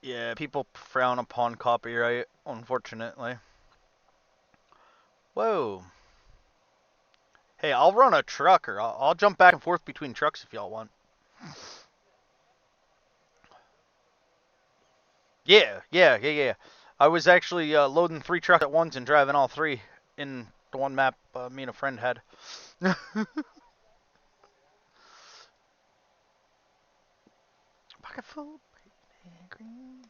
Yeah, people frown upon copyright, unfortunately. Whoa. Hey, I'll run a truck, or I'll jump back and forth between trucks if y'all want. Yeah. I was actually loading 3 trucks at once and driving all 3 in the one map me and a friend had. Pocket full green.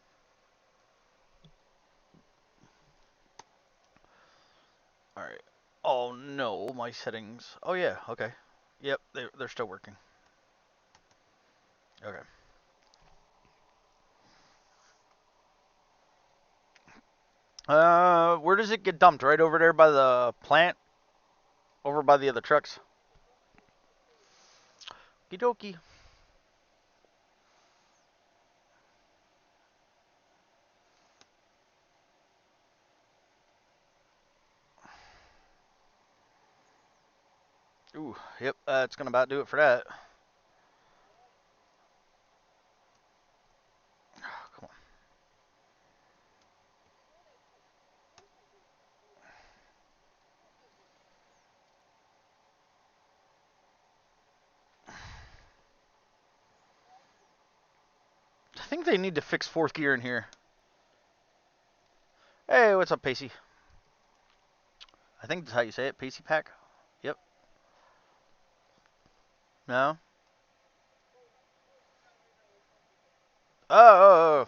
All right. Oh no, my settings. Oh yeah, okay. Yep, they're still working. Okay. Where does it get dumped? Right over there by the plant, over by the other trucks. Okie dokie. Ooh, yep, that's gonna about do it for that. Come on. I think they need to fix fourth gear in here. Hey, what's up, Pacey? I think that's how you say it, Pacey Pack. Yep. No. Oh.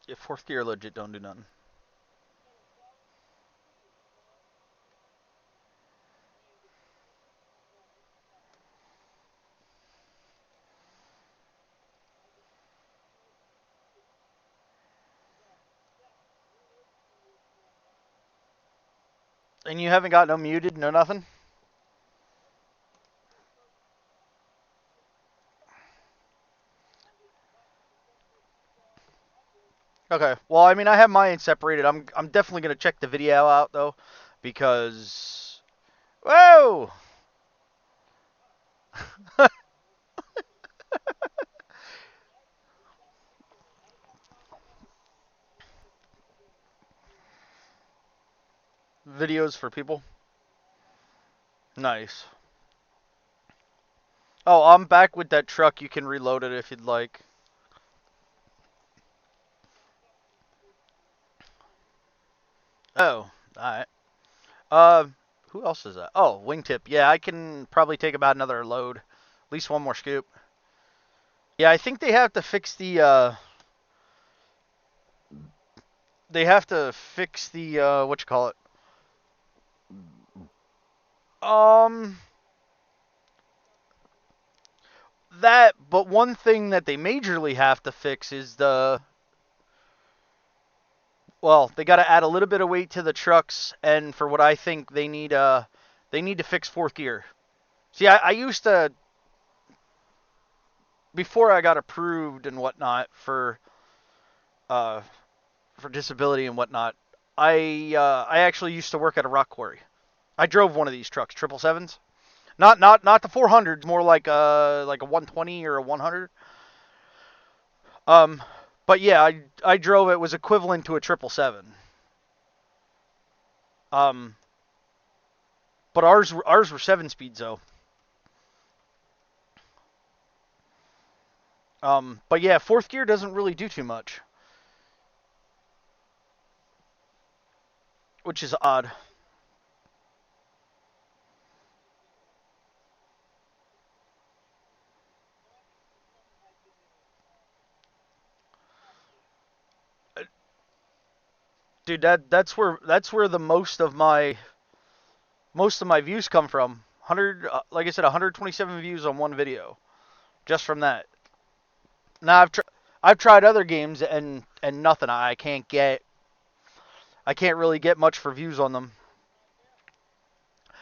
Yeah, fourth gear legit don't do nothing. And you haven't got no muted, no nothing? Okay. Well, I mean, I have mine separated. I'm definitely gonna check the video out though, because whoa. Videos for people. Nice. Oh, I'm back with that truck. You can reload it if you'd like. Oh, alright. Uh, who else is that? Oh, Wingtip. Yeah, I can probably take about another load. At least one more scoop. Yeah, I think they have to fix the, they have to fix the, what you call it? Um, that, but one thing that they majorly have to fix is the, well, they got to add a little bit of weight to the trucks, and for what I think they need to fix fourth gear. See, I used to, before I got approved and whatnot uh, for disability and whatnot, I actually used to work at a rock quarry. I drove one of these trucks, 777s. Not the 400s, more like a 120 or a 100. Um, but yeah, I drove it was equivalent to a 777. Um, but ours were 7 speeds though. But yeah, fourth gear doesn't really do too much, which is odd. Dude, that's where the most of my views come from. 100, like I said, 127 views on one video just from that. Now I've tried other games and nothing. I can't really get much for views on them.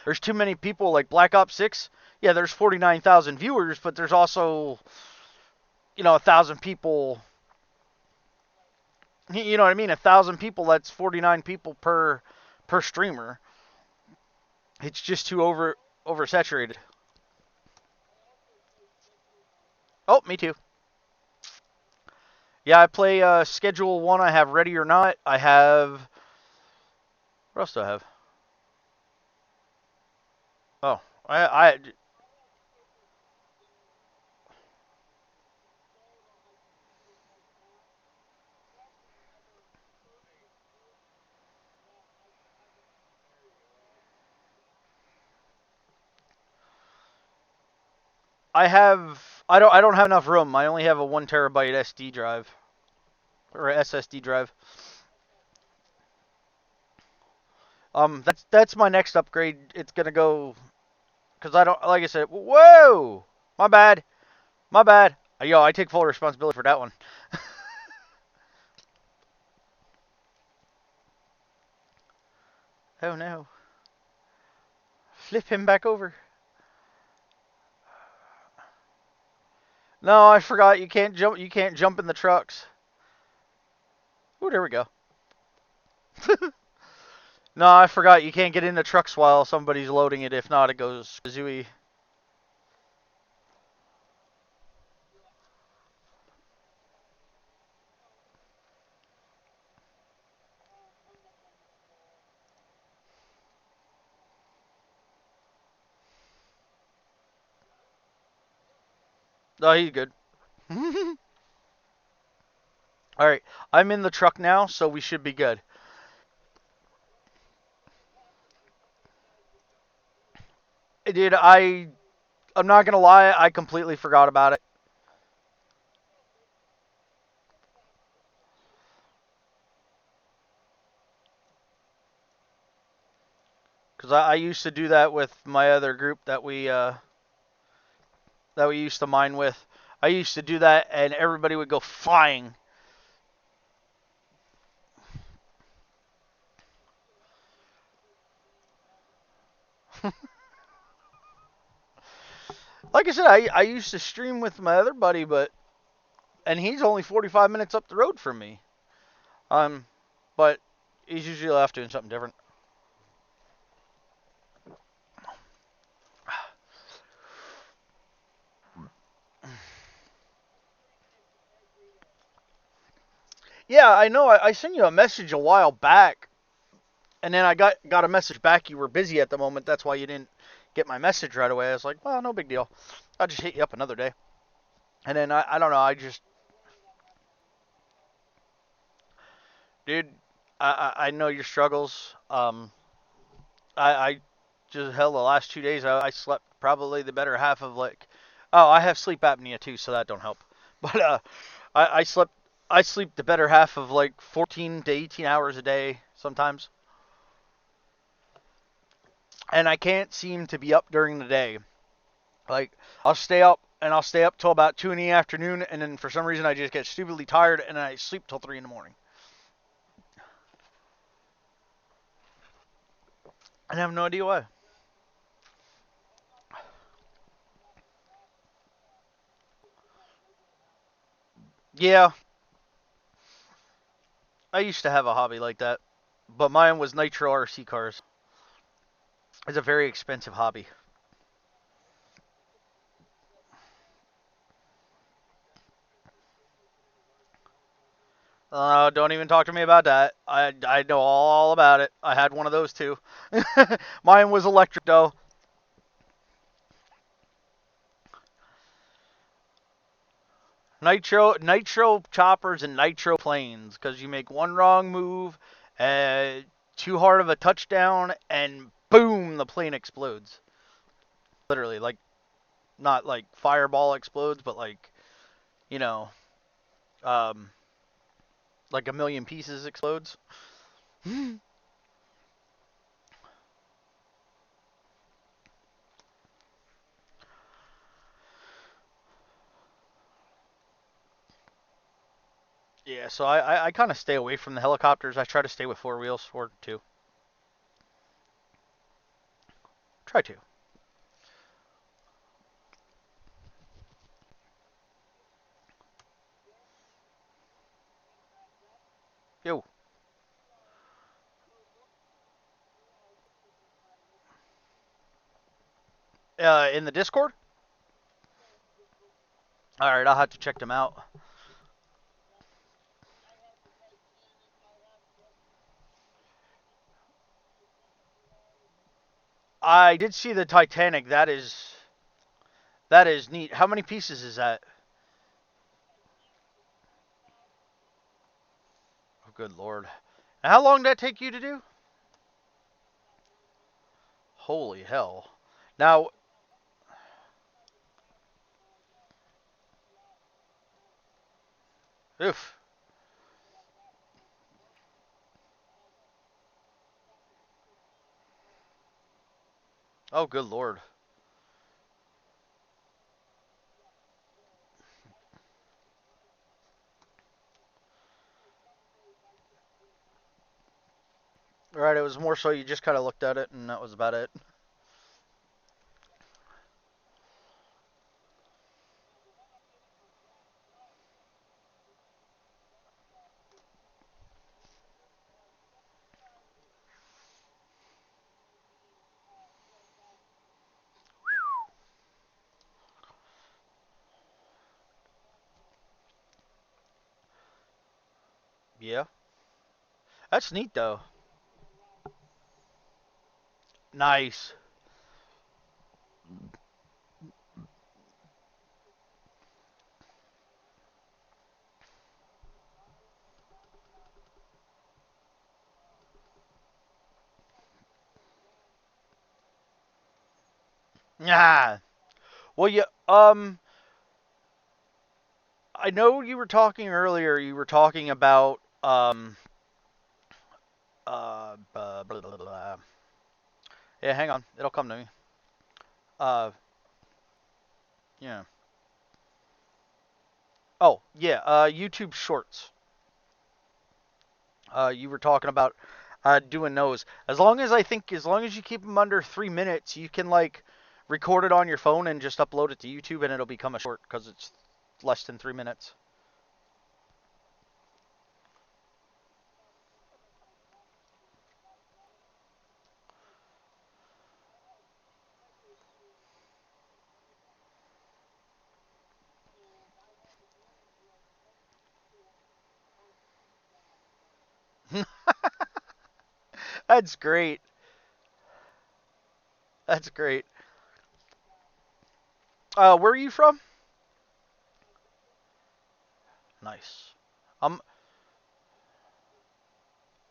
There's too many people like Black Ops 6. Yeah, there's 49,000 viewers, but there's also 1,000 people. You know what I mean? 1,000 people. That's 49 people per streamer. It's just too oversaturated. Oh, me too. Yeah, I play Schedule 1. I have Ready or Not. I have. What else do I have? Oh, I have. I don't have enough room. I only have a 1 terabyte SD drive or SSD drive. That's my next upgrade. It's gonna go because I don't like I said. Whoa, my bad, my bad. Yo, I take full responsibility for that one. Oh no, flip him back over. No, I forgot. You can't jump. You can't jump in the trucks. Oh, there we go. No, I forgot. You can't get in the trucks while somebody's loading it. If not, it goes kazooie. Oh, he's good. All right, I'm in the truck now, so we should be good. Dude, I'm not gonna lie. I completely forgot about it. Because I used to do that with my other group that we used to mine with. I used to do that, and everybody would go flying. Like I said, I used to stream with my other buddy, and he's only 45 minutes up the road from me. Um, but he's usually off doing something different. Yeah, I know. I sent you a message a while back, and then I got a message back. You were busy at the moment. That's why you didn't get my message right away. I was like, well, no big deal. I'll just hit you up another day. And then I don't know. Dude, I know your struggles. I just hell the last 2 days I slept probably the better half of like. Oh, I have sleep apnea too, so that don't help. But I slept. I sleep the better half of like 14 to 18 hours a day sometimes, and I can't seem to be up during the day. Like I'll stay up till about 2 in the afternoon, and then for some reason I just get stupidly tired and I sleep till 3 in the morning. And I have no idea why. Yeah, I used to have a hobby like that, but mine was nitro RC cars. It's a very expensive hobby. Don't even talk to me about that. I know all about it. I had one of those too. Mine was electric though. Nitro choppers and nitro planes because you make one wrong move, uh, too hard of a touchdown, and boom, the plane explodes. Literally, like not like fireball explodes, but like you know, um, like a million pieces explodes. Yeah, so I kind of stay away from the helicopters. I try to stay with four wheels or two. Try to. Yo. In the Discord? Alright, I'll have to check them out. I did see the Titanic. That is neat. How many pieces is that? Oh, good lord. And how long did that take you to do? Holy hell. Now, oof. Oh, good lord. Alright, it was more so you just kind of looked at it and that was about it. Yeah. That's neat, though. Nice. Yeah. Well, yeah, I know you were talking earlier, you were talking about, blah, blah, blah, blah. Yeah, hang on. It'll come to me. Uh, yeah. Oh, yeah, YouTube Shorts. You were talking about doing those. As long as you keep them under 3 minutes, you can like record it on your phone and just upload it to YouTube, and it'll become a short because it's less than 3 minutes. That's great. That's great. Where are you from? Nice. Um.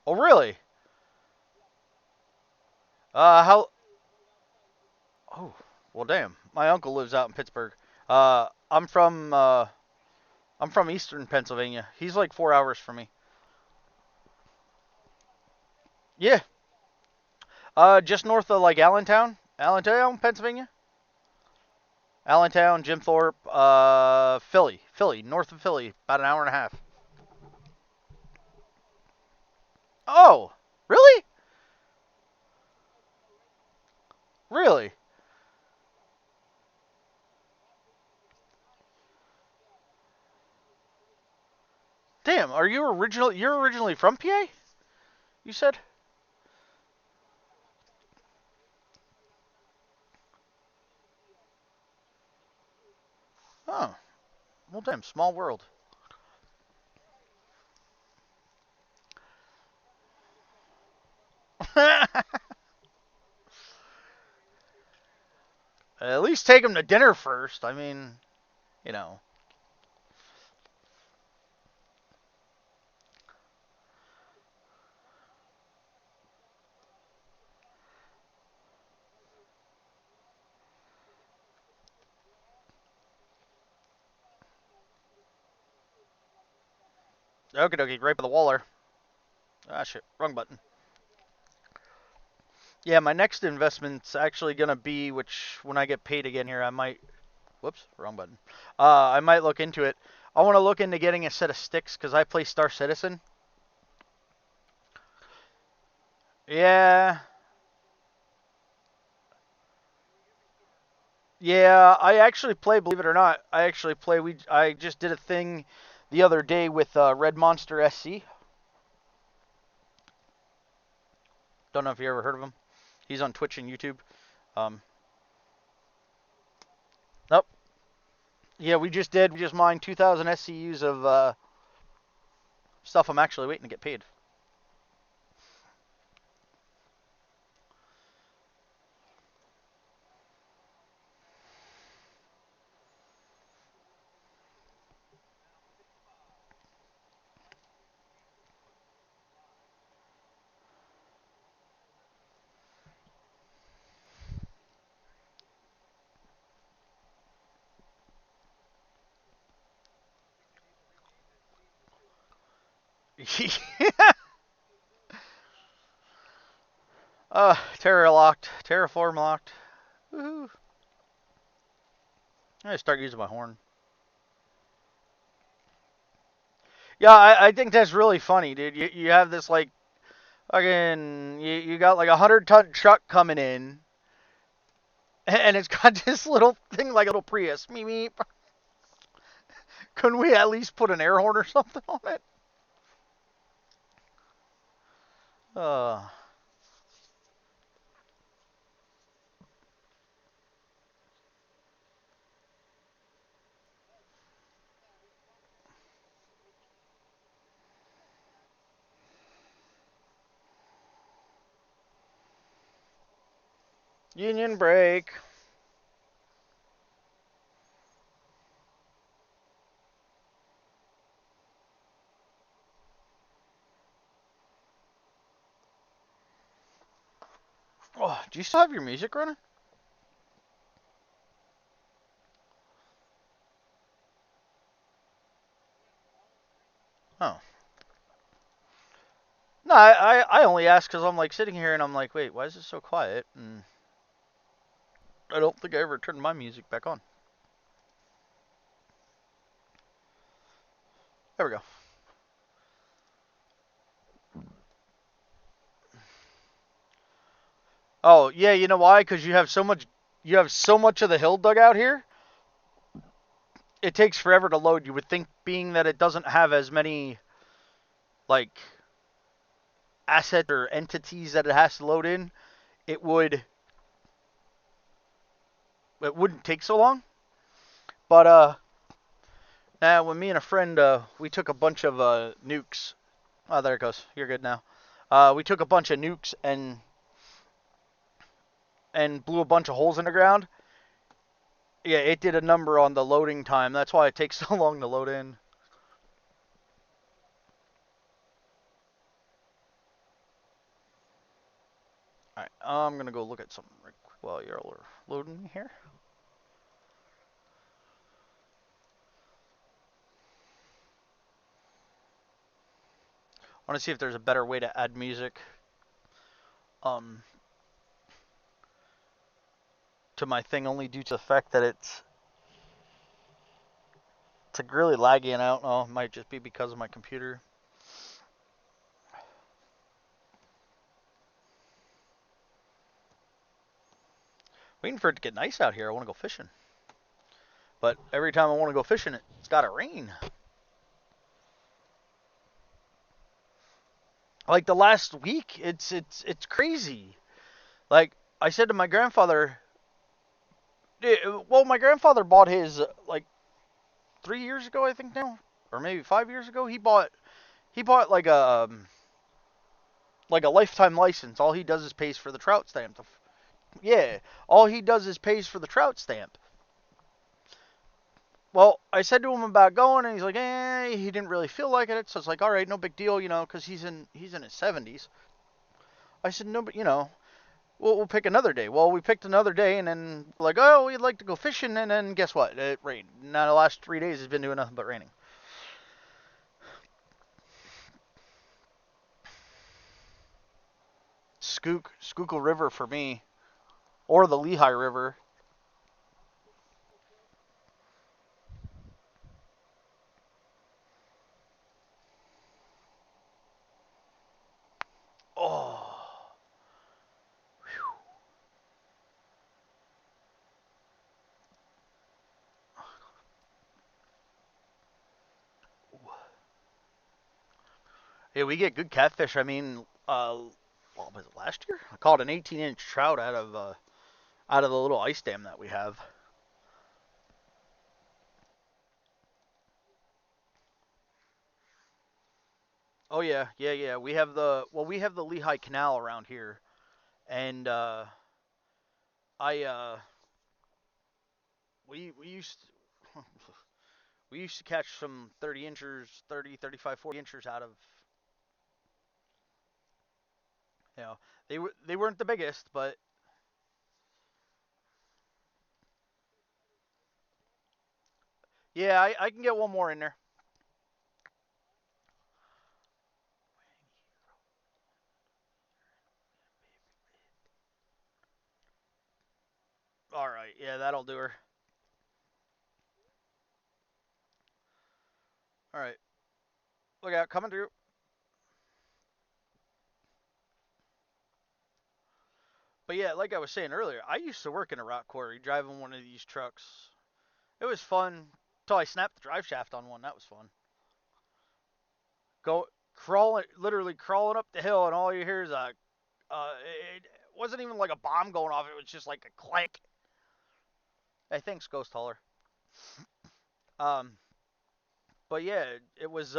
Oh, really? How? Oh, well, damn. My uncle lives out in Pittsburgh. Uh, I'm from uh, I'm from Eastern Pennsylvania. He's like 4 hours from me. Yeah. Just north of like Allentown, Pennsylvania. Allentown, Jim Thorpe, Philly, north of Philly, about an hour and a half. Oh, really? Really? Damn, you're originally from PA? You said? Oh, well, damn, small world. At least take him to dinner first. I mean, you know. Okie dokie, right by the Waller. Ah, shit, wrong button. Yeah, my next investment's actually gonna be, which when I get paid again here, I might. Whoops, wrong button. I might look into it. I want to look into getting a set of sticks because I play Star Citizen. Yeah. Yeah, I actually play, believe it or not, I just did a thing the other day with Red Monster SC. Don't know if you ever heard of him. He's on Twitch and YouTube. Um, nope. Yeah, we just mined 2,000 SCUs of stuff I'm actually waiting to get paid. Terraform locked. Woohoo. I start using my horn. Yeah, I think that's really funny, dude. You have this like fucking you got like 100-ton truck coming in, and it's got this little thing like a little Prius. Meep meep. Couldn't we at least put an air horn or something on it? Uh, Union break. Oh, do you still have your music running? Oh. No, I only asked because I'm like sitting here and I'm like, wait, why is it so quiet? And I don't think I ever turned my music back on. There we go. Oh yeah, you know why? Because you have so much of the hill dug out here. It takes forever to load. You would think, being that it doesn't have as many like assets or entities that it has to load in, it wouldn't take so long. But when me and a friend we took a bunch of nukes. Oh, there it goes. You're good now. We took a bunch of nukes and blew a bunch of holes in the ground. Yeah, it did a number on the loading time. That's why it takes so long to load in. Alright, I'm gonna go look at something right quick while you're all loading here. I want to see if there's a better way to add music to my thing, only due to the fact that it's really laggy, and I don't know, it might just be because of my computer. Waiting for it to get nice out here. I want to go fishing. But every time I want to go fishing, it's got to rain. Like the last week, it's crazy. Like I said to my grandfather, well, my grandfather bought his like 3 years ago, I think now, or maybe 5 years ago. He bought like a lifetime license. All he does is pays for the trout stamp. Yeah, all he does is pays for the trout stamp. Well, I said to him about going, and he's like, he didn't really feel like it. So it's like, all right, no big deal, because he's in his 70s. I said, no, but we'll pick another day. Well, we picked another day, and then like, oh, we'd like to go fishing, and then guess what? It rained. Now the last 3 days has been doing nothing but raining. Schuylkill River for me, or the Lehigh River. Hey, we get good catfish. I mean, what was it, last year? I caught an 18-inch trout out of the little ice dam that we have. Oh yeah, yeah, yeah. We have the Lehigh Canal around here, and I we used we used to catch some 30 inchers, 30, 35, 40 inchers out of, you know, they weren't the biggest, but yeah, I can get one more in there. All right, yeah, that'll do her. All right, look out, coming through. But yeah, like I was saying earlier, I used to work in a rock quarry driving one of these trucks. It was fun until I snapped the drive shaft on one. That was fun. Go crawling, literally crawling up the hill, and all you hear is it wasn't even like a bomb going off. It was just like a clank. Hey, thanks, Ghost Hauler. Um, but yeah, it was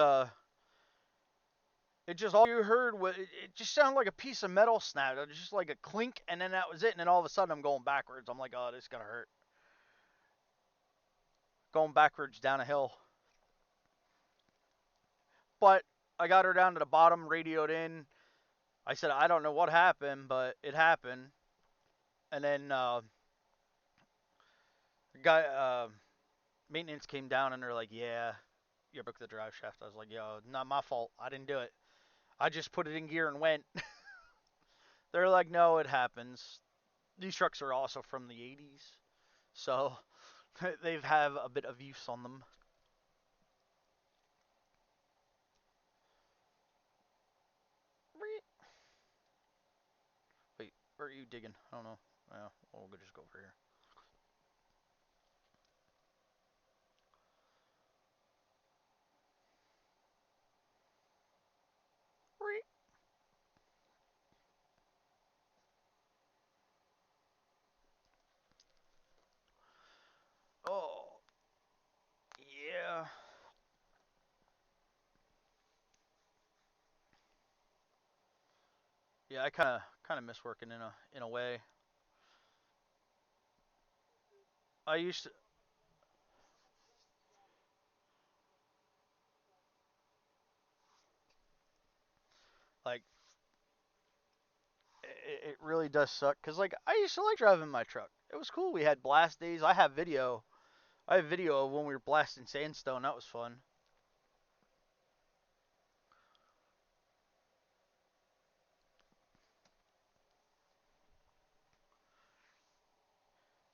it just all you heard was it just sounded like a piece of metal snap. It was just like a clink, and then that was it. And then all of a sudden, I'm going backwards. I'm like, oh, this is gonna hurt. Going backwards down a hill. But I got her down to the bottom, radioed in. I said, I don't know what happened, but it happened. And then guy maintenance came down and they're like, yeah, you broke the drive shaft. I was like, yo, not my fault. I didn't do it. I just put it in gear and went. They're like, no, it happens. These trucks are also from the 80s, so they've have a bit of use on them. Wait, where are you digging? I don't know. Yeah, we'll just go over here. Oh, yeah. Yeah, I kind of miss working in a way. I used to like it really does suck because like I used to like driving my truck. It was cool. We had blast days. I have video. I have video of when we were blasting sandstone. That was fun.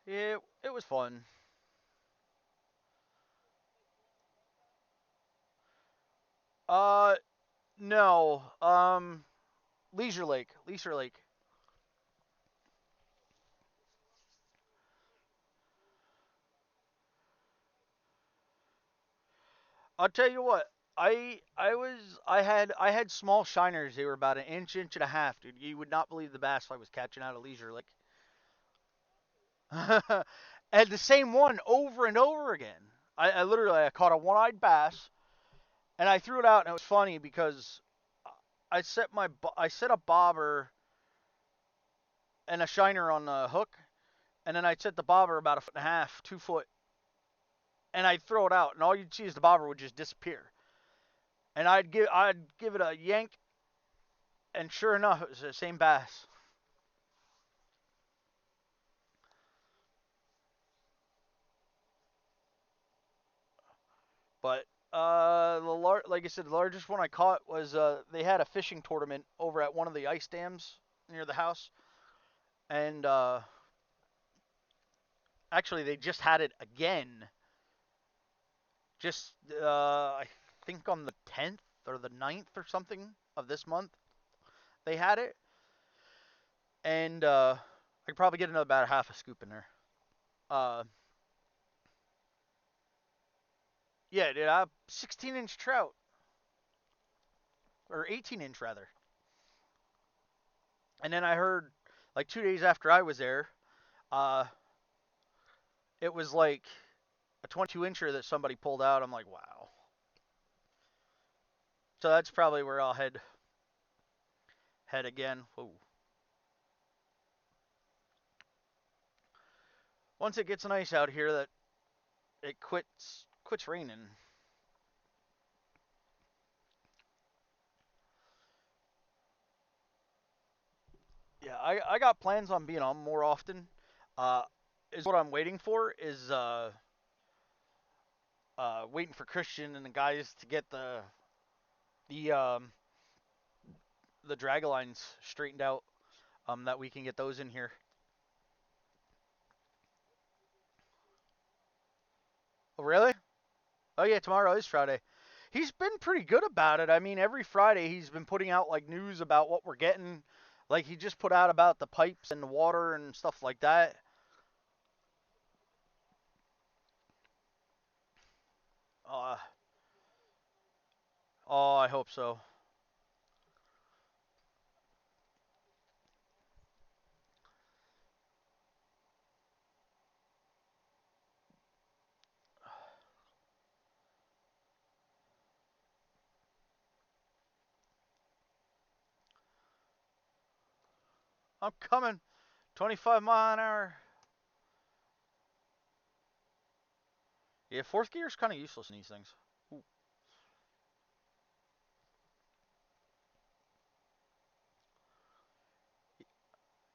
Yeah, it was fun. Uh, no. Leisure Lake. Leisure Lake. I'll tell you what. I had small shiners. They were about an inch, inch and a half, dude. You would not believe the bass I was catching out of Leisure Lake. And the same one over and over again. I literally I caught a one-eyed bass and I threw it out, and it was funny because I set a bobber and a shiner on the hook, and then I'd set the bobber about a foot and a half, 2 foot, and I'd throw it out, and all you'd see is the bobber would just disappear. And I'd give it a yank, and sure enough, it was the same bass. But like I said, the largest one I caught was they had a fishing tournament over at one of the ice dams near the house, and actually they just had it again, just I think on the 10th or the 9th or something of this month. They had it, and I could probably get another about half a scoop in there. Uh, yeah, dude, 16-inch trout. or 18-inch rather. And then I heard like 2 days after I was there, uh, it was like a 22-incher that somebody pulled out. I'm like, wow. So that's probably where I'll head again. Whoa. Once it gets nice out here, that it quits raining. Yeah, I got plans on being on more often. Uh, is what I'm waiting for is waiting for Christian and the guys to get the um the drag lines straightened out. That we can get those in here. Oh, really? Oh yeah, tomorrow is Friday. He's been pretty good about it. I mean, every Friday he's been putting out like news about what we're getting. Like he just put out about the pipes and the water and stuff like that. Uh, oh, I hope so. I'm coming. 25 mile an hour. Yeah, fourth gear is kind of useless in these things. Ooh.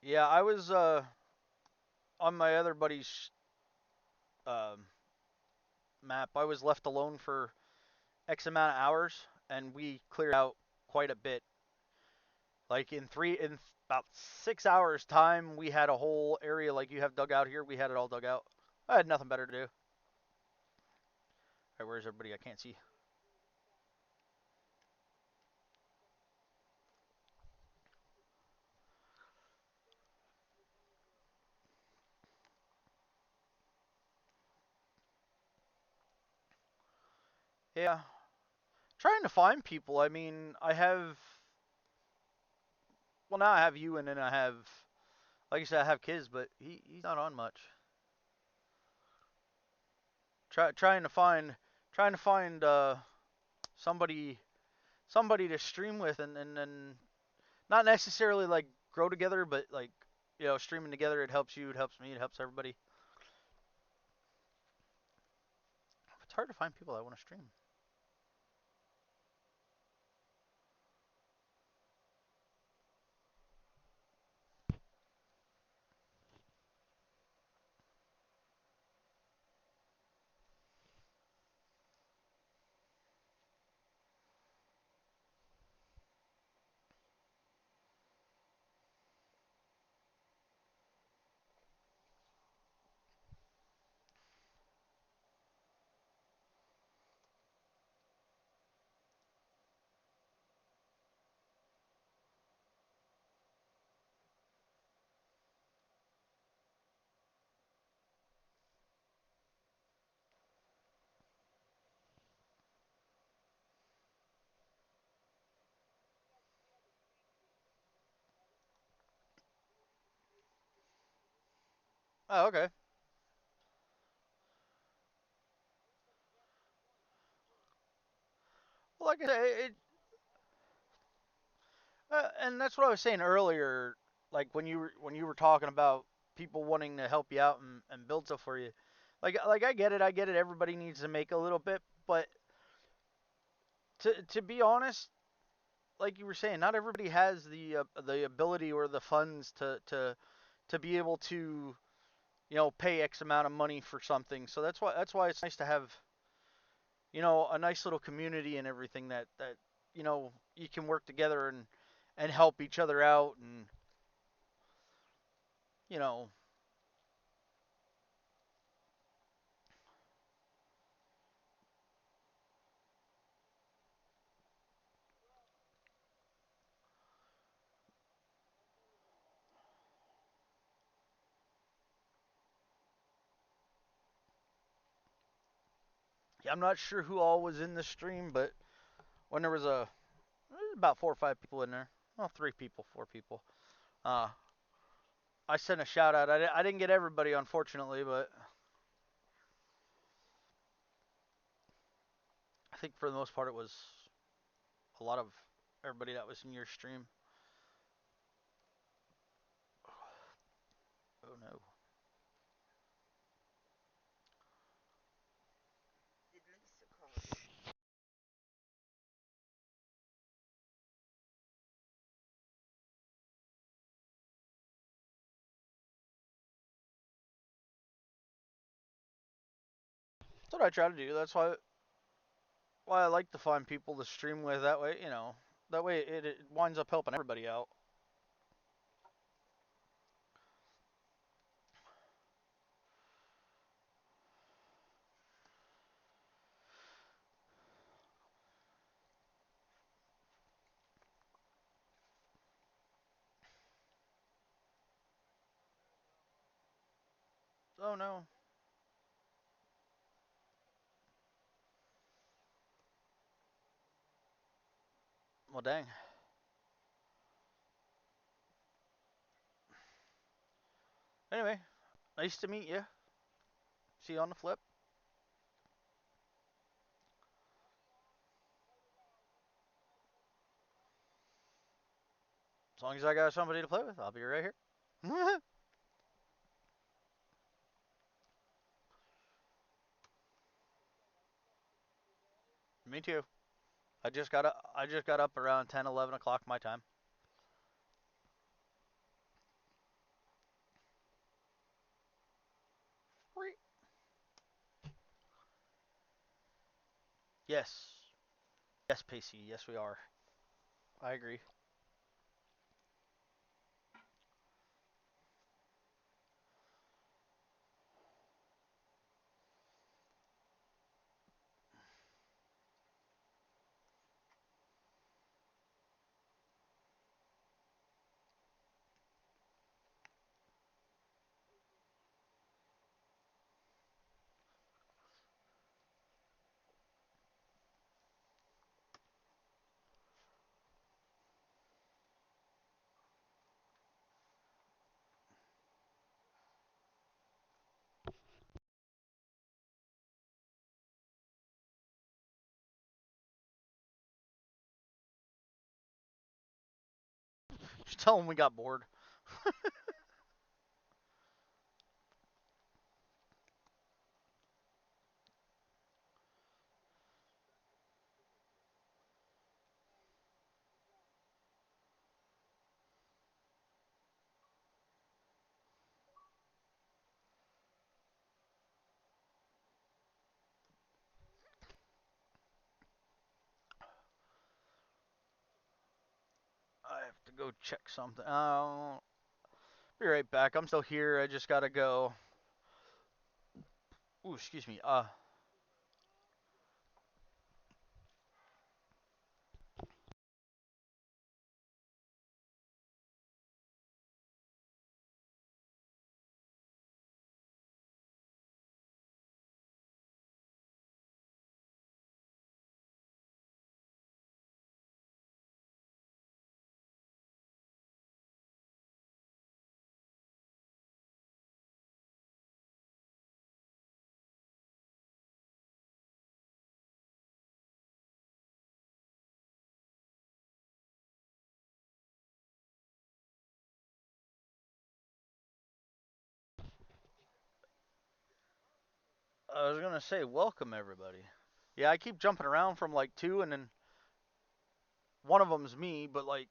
Yeah, I was on my other buddy's um map. I was left alone for X amount of hours, and we cleared out quite a bit. Like in about 6 hours time, we had a whole area like you have dug out here. We had it all dug out. I had nothing better to do. All right, where's everybody? I can't see. Yeah, trying to find people. I mean, I have. Well, now I have you, and then I have, like you said, I have kids, but he's not on much. Trying to find somebody to stream with, and not necessarily like grow together, but like streaming together. It helps you. It helps me. It helps everybody. It's hard to find people that want to stream. Oh, okay. Well, like I said, and that's what I was saying earlier. Like when you were talking about people wanting to help you out and build stuff for you. Like I get it. I get it. Everybody needs to make a little bit, but to be honest, like you were saying, not everybody has the ability or the funds to be able to pay X amount of money for something. So that's why it's nice to have a nice little community and everything that you can work together and help each other out and you know I'm not sure who all was in the stream, but when there was about 4 or 5 people in there. Well, 3 people, 4 people. Uh, I sent a shout out. I didn't get everybody, unfortunately, but I think for the most part it was a lot of everybody that was in your stream. Oh no. That's what I try to do. That's why I like to find people to stream with. That way, that way it winds up helping everybody out. Oh no. Well, dang. Anyway, nice to meet you. See you on the flip. As long as I got somebody to play with, I'll be right here. Me too. I just got up around 10, 11 o'clock my time. Yes. Yes, Pacey. Yes, we are. I agree. Just tell them we got bored. I have to go check something. Be right back. I'm still here. I just gotta go. Ooh, excuse me. I was gonna say welcome everybody. Yeah, I keep jumping around from like two, and then one of them's me, but like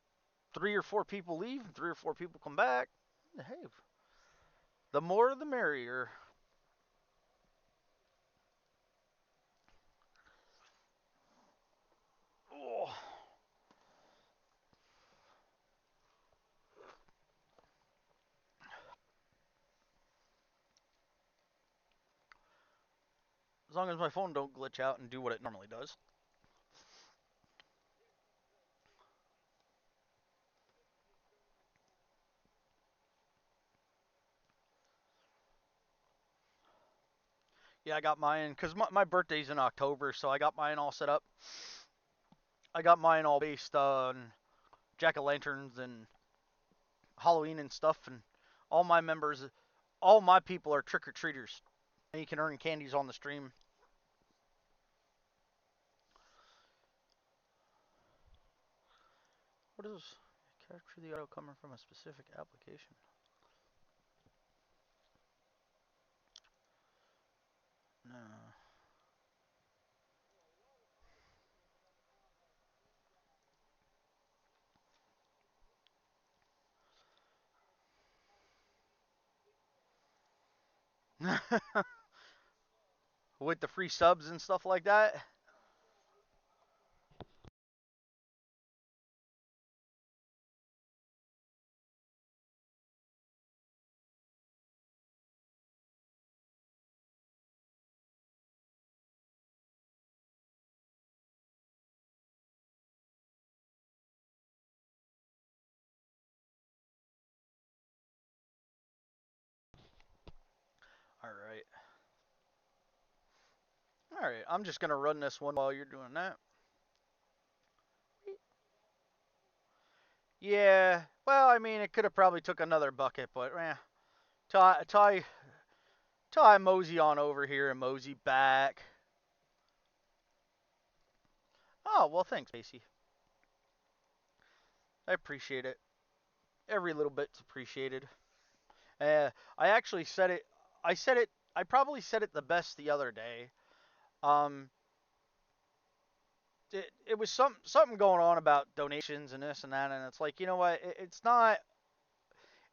3 or 4 people leave, and 3 or 4 people come back. Hey, the more the merrier. Oh, as long as my phone don't glitch out and do what it normally does. Yeah, I got mine because my birthday's in October, so I got mine all set up. I got mine all based on jack-o'-lanterns and Halloween and stuff, and all my members, all my people are trick-or-treaters. And you can earn candies on the stream. What is capture the auto coming from a specific application? No. With the free subs and stuff like that. All right. All right. I'm just gonna run this one while you're doing that. Yeah. Well, I mean, it could have probably took another bucket, but till I mosey on over here and mosey back. Oh well, thanks, Casey. I appreciate it. Every little bit's appreciated. I actually said it. I said it. I probably said it the best the other day. Um, it was something going on about donations and this and that, and it's like, you know what? It's not.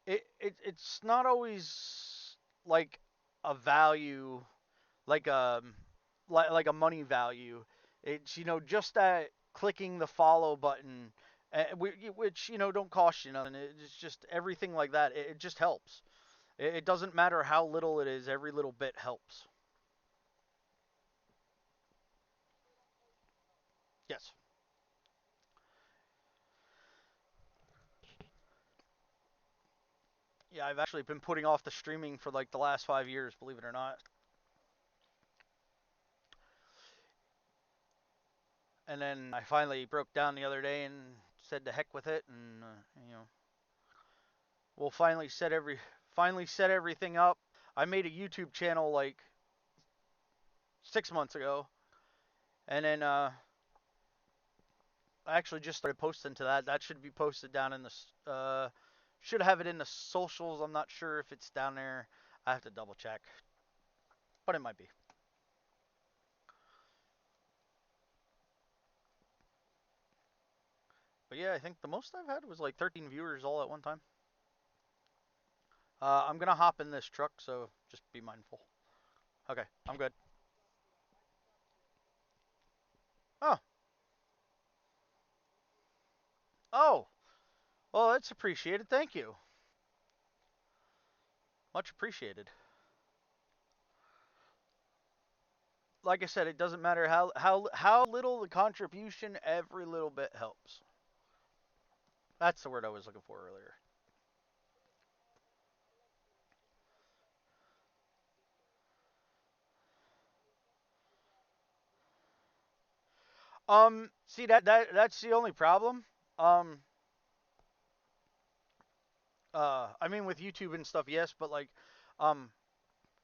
It's not always like a value, like like a money value. It's, just that clicking the follow button, which, don't cost you nothing. It's just everything like that. It just helps. It doesn't matter how little it is. Every little bit helps. Yes. Yeah, I've actually been putting off the streaming for like the last 5 years, believe it or not. And then I finally broke down the other day and said to heck with it, and we'll finally set everything up. I made a YouTube channel like 6 months ago, and then I actually just started posting to that. That should be posted down in the should have it in the socials. I'm not sure if it's down there. I have to double check, but it might be. But yeah, I think the most I've had was like 13 viewers all at one time. I'm gonna hop in this truck, so just be mindful. Okay, I'm good. Oh, oh, well, that's appreciated. Thank you. Much appreciated. Like I said, it doesn't matter how little the contribution. Every little bit helps. That's the word I was looking for earlier. See, that's the only problem. Um, I mean, with YouTube and stuff, yes, but like, um,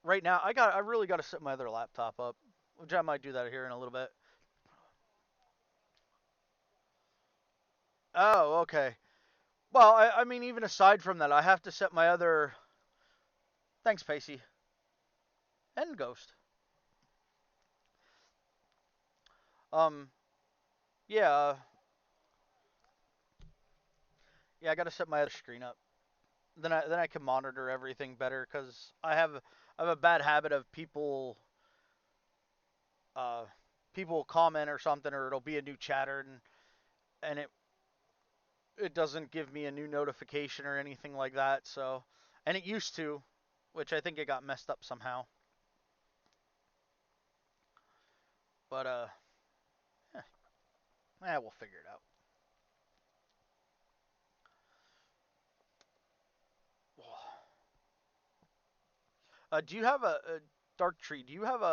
right now I really got to set my other laptop up, which I might do that here in a little bit. Oh, okay. Well, I mean, even aside from that, I have to set my other. Thanks, Pacey and Ghost. Um, yeah, yeah, I got to set my other screen up. Then I can monitor everything better because I have a bad habit of uh people comment or something, or it'll be a new chatter, and it doesn't give me a new notification or anything like that. So, and it used to, which I think it got messed up somehow. But eh, we'll figure it out. Do you have a Dark Tree? Do you have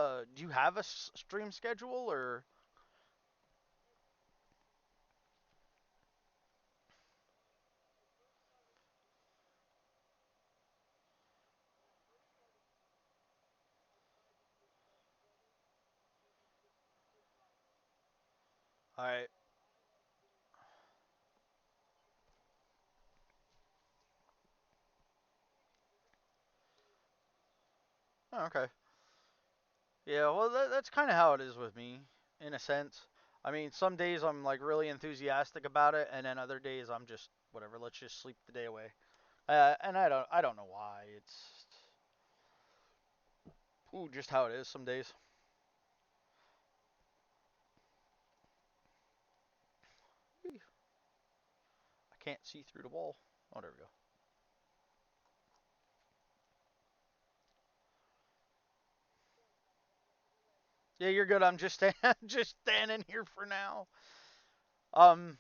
a stream schedule or? All right. Oh, okay. Yeah, well, that's kind of how it is with me, in a sense. I mean, some days I'm like really enthusiastic about it, and then other days I'm just whatever. Let's just sleep the day away. And I don't know why. It's just how it is some days. I can't see through the wall. Oh, there we go. Yeah, you're good. I'm just just standing here for now. Um,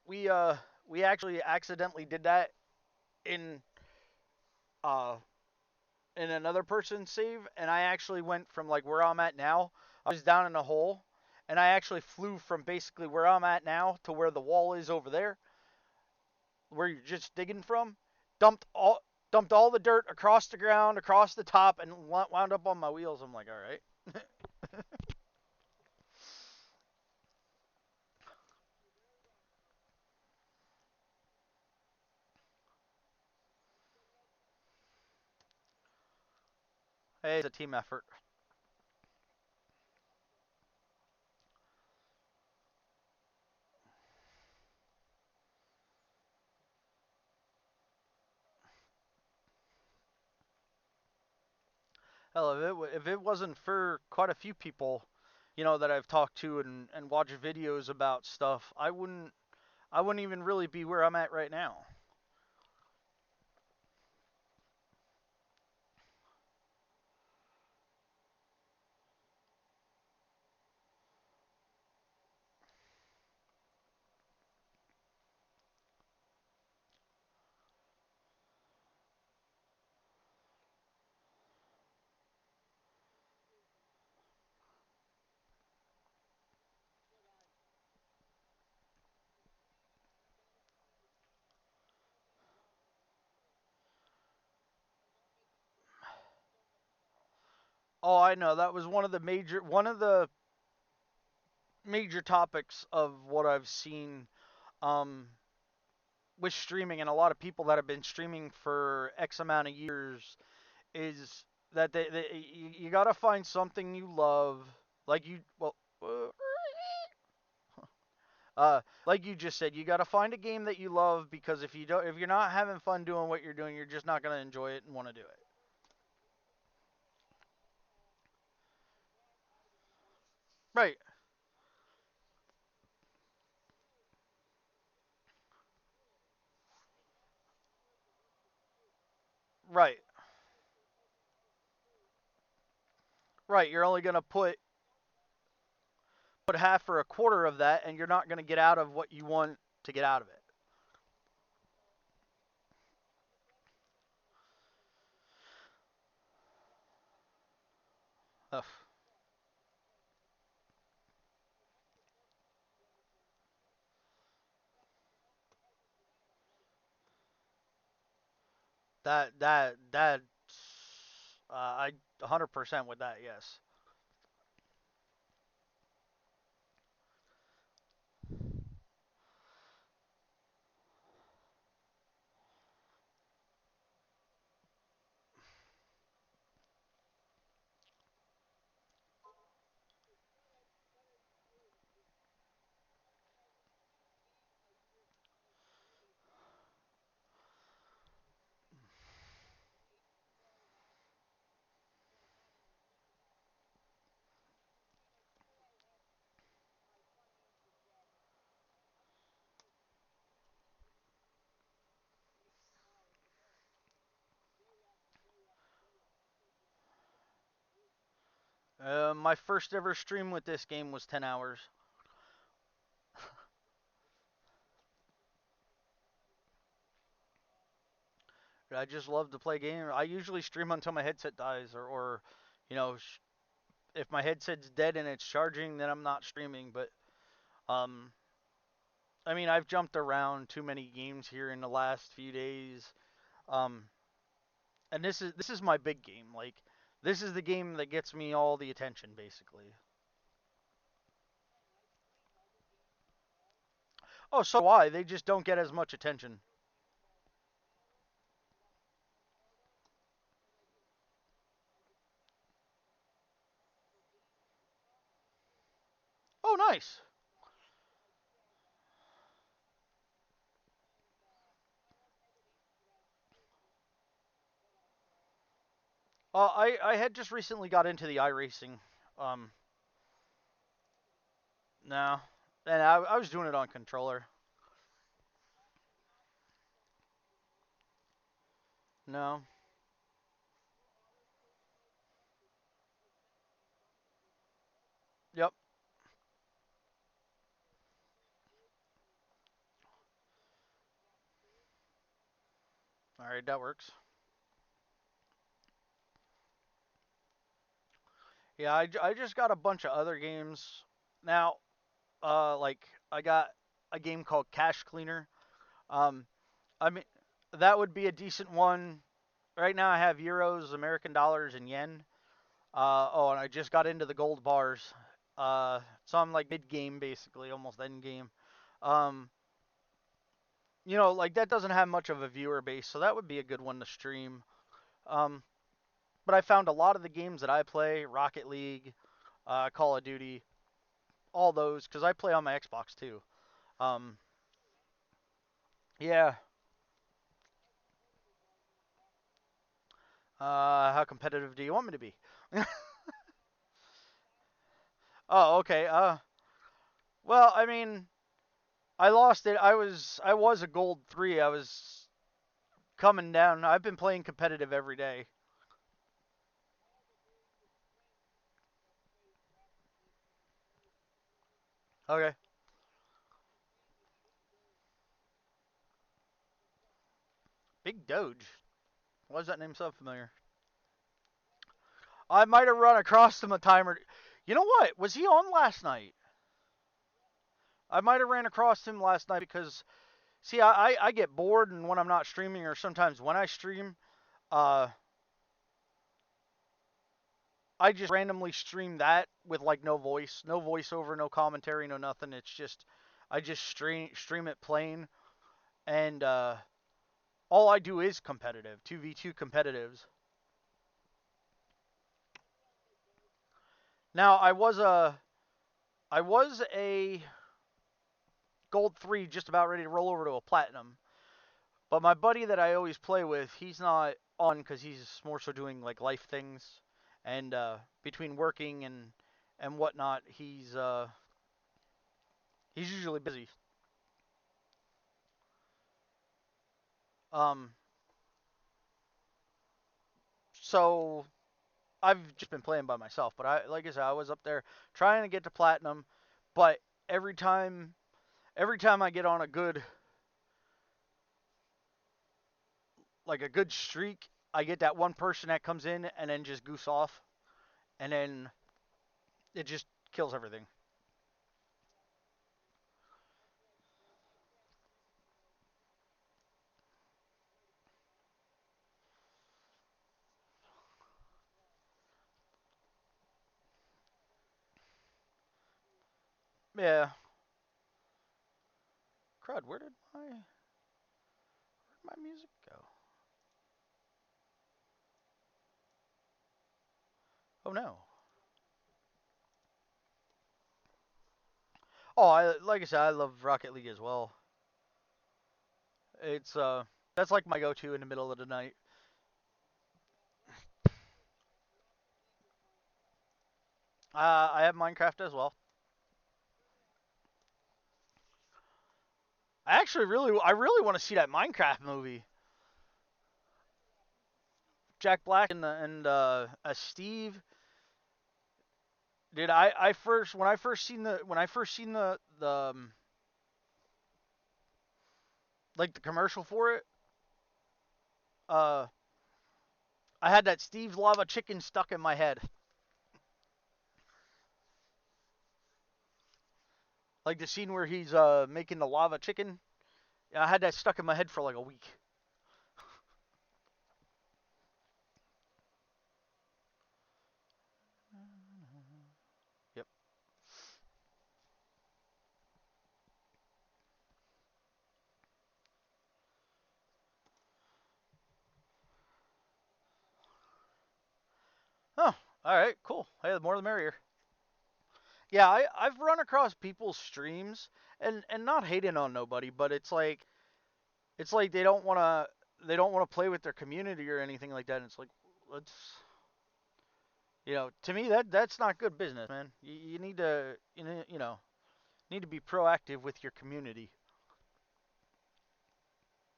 we uh we actually accidentally did that in uh in another person's save, and I actually went from like where I'm at now. I was down in a hole, and I actually flew from basically where I'm at now to where the wall is over there, where you're just digging from. Dumped all the dirt across the ground, across the top, and wound up on my wheels. I'm like, all right. Hey, it's a team effort. Hell, if it wasn't for quite a few people, that I've talked to and watched videos about stuff, I wouldn't even really be where I'm at right now. Oh, I know that was one of the major topics of what I've seen um, with streaming, and a lot of people that have been streaming for X amount of years is that you gotta find something you love, like you well. Like you just said, you got to find a game that you love because if you're not having fun doing what you're doing, you're just not gonna enjoy it and want to do it. Right, right, right. You're only gonna put half or a quarter of that, and you're not gonna get out of what you want to get out of it. Ugh. That I 100% with that. Yes. My first ever stream with this game was 10 hours. I just love to play games. I usually stream until my headset dies, or you know, if my headset's dead and it's charging, then I'm not streaming. But um, I mean, I've jumped around too many games here in the last few days. Um, and this is my big game. Like, this is the game that gets me all the attention, basically. Oh, so do I. They just don't get as much attention. Oh, nice. I had just recently got into the iRacing. Um, no, and I was doing it on controller. No. Yep. All right, that works. Yeah, I just got a bunch of other games now. Like I got a game called Cash Cleaner. Um, I mean that would be a decent one. Right now I have euros, American dollars, and yen. Oh, and I just got into the gold bars. So I'm like mid game basically, almost end game. Um, like that doesn't have much of a viewer base, so that would be a good one to stream. Um, but I found a lot of the games that I play, Rocket League, Call of Duty, all those, because I play on my Xbox too. Um, yeah. How competitive do you want me to be? Oh, okay. Well, I mean, I lost it. I was a gold 3. I was coming down. I've been playing competitive every day. Okay. Big Doge. Why does that name so familiar? I might have run across him a time or. You know what? Was he on last night? I might have ran across him last night because see, I get bored and when I'm not streaming or sometimes when I stream, uh, I just randomly stream that with like no voice, no voiceover, no commentary, no nothing. It's just I just stream it plain, and all I do is competitive, 2v2 competitives. Now I was a gold 3 just about ready to roll over to a platinum. But my buddy that I always play with, he's not on because he's more so doing like life things, and between working and whatnot, he's usually busy. Um, so I've just been playing by myself. But like I said, I was up there trying to get to platinum, but every time every time I get on a good streak, I get that one person that comes in and then just goose off, and then it just kills everything. Yeah. Crud, where'd my music go? Oh no. Oh, like I said, I love Rocket League as well. It's that's like my go-to in the middle of the night. I have Minecraft as well. I really want to see that Minecraft movie. Jack Black and Steve. Did I first when I first seen the like the commercial for it? Uh, I had that Steve's lava chicken stuck in my head, like the scene where he's making the lava chicken. Yeah, I had that stuck in my head for like a week. Yep. Oh, all right, cool. Hey, the more the merrier. Yeah, I've run across people's streams and not hating on nobody, but it's like they don't want to play with their community or anything like that. And it's like let's to me that's not good business, man. You need to need to be proactive with your community.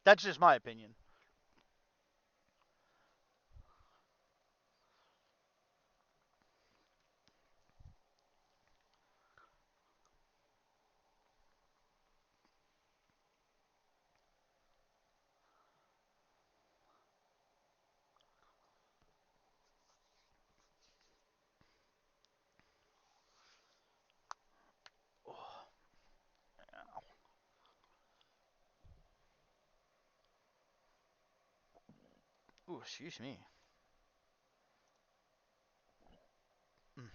That's just my opinion. Oh, ooh, excuse me. Mm.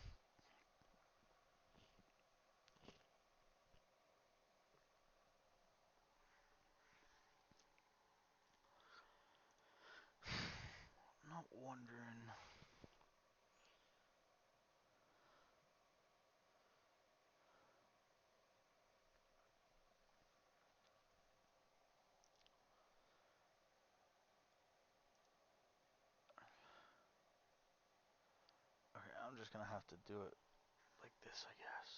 I'm not wondering. Okay, I'm just gonna have to do it like this, I guess.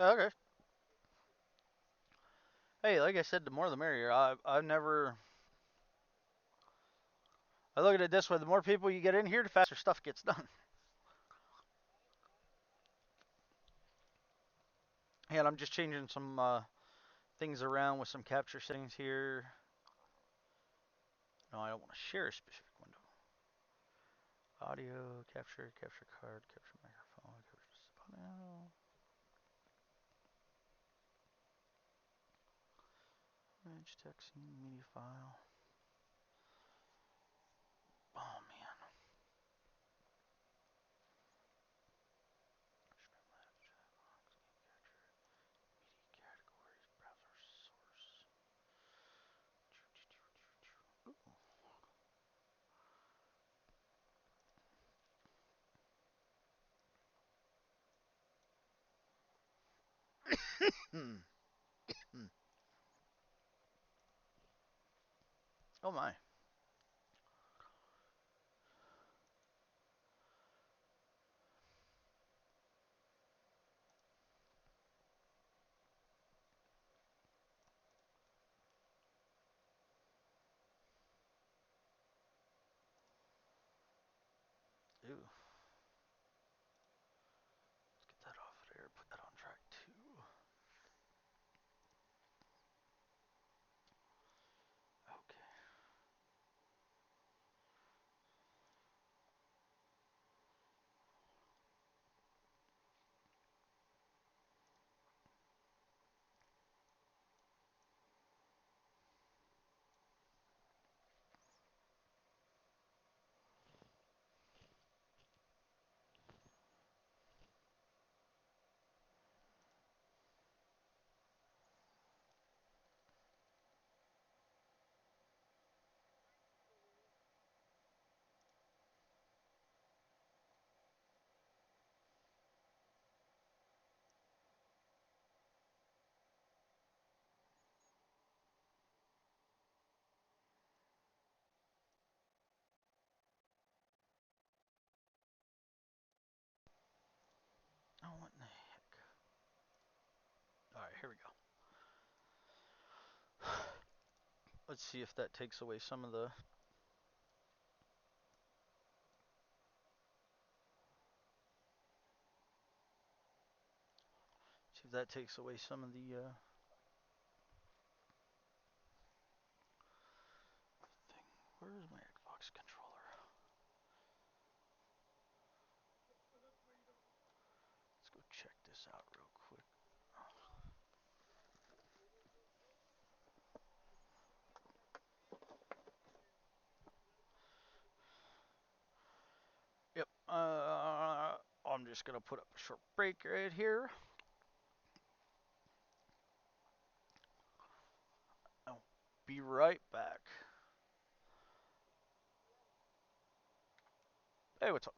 Okay. Hey, like I said, the more the merrier. I've never. I look at it this way: the more people you get in here, the faster stuff gets done. And I'm just changing some things around with some capture settings here. No, I don't want to share a specific window. Audio, capture, capture card, capture microphone, capture audio. Image, text, media file. Oh man. Media categories, browser source. Hmm. Oh my. Ooh. Let's get that off of there. Put that on track 2. Okay. Oh, what in the heck? Alright, here we go. Let's see if that takes away some of the. See That takes away some of the thing. Where is my Xbox controller? Let's go check this out real quick. Yep. I'm just gonna put up a short break right here. I'll be right back. Hey, what's up?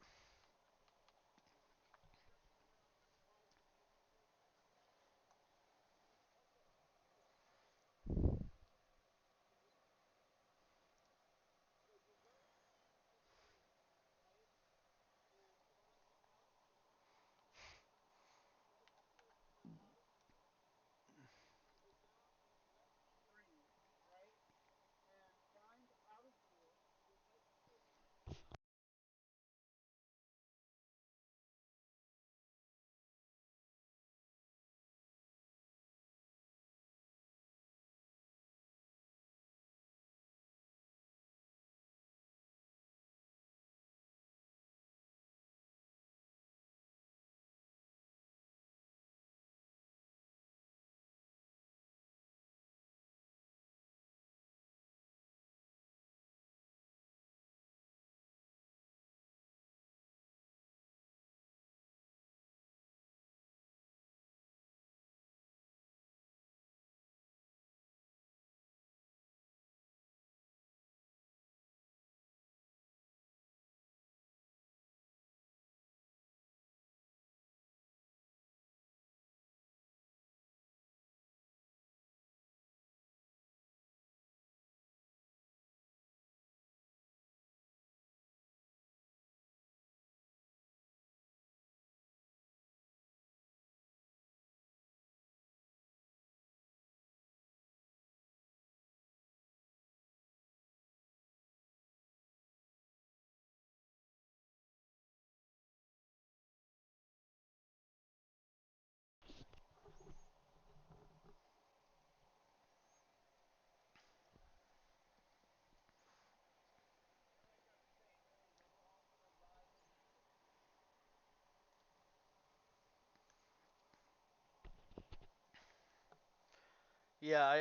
Yeah, I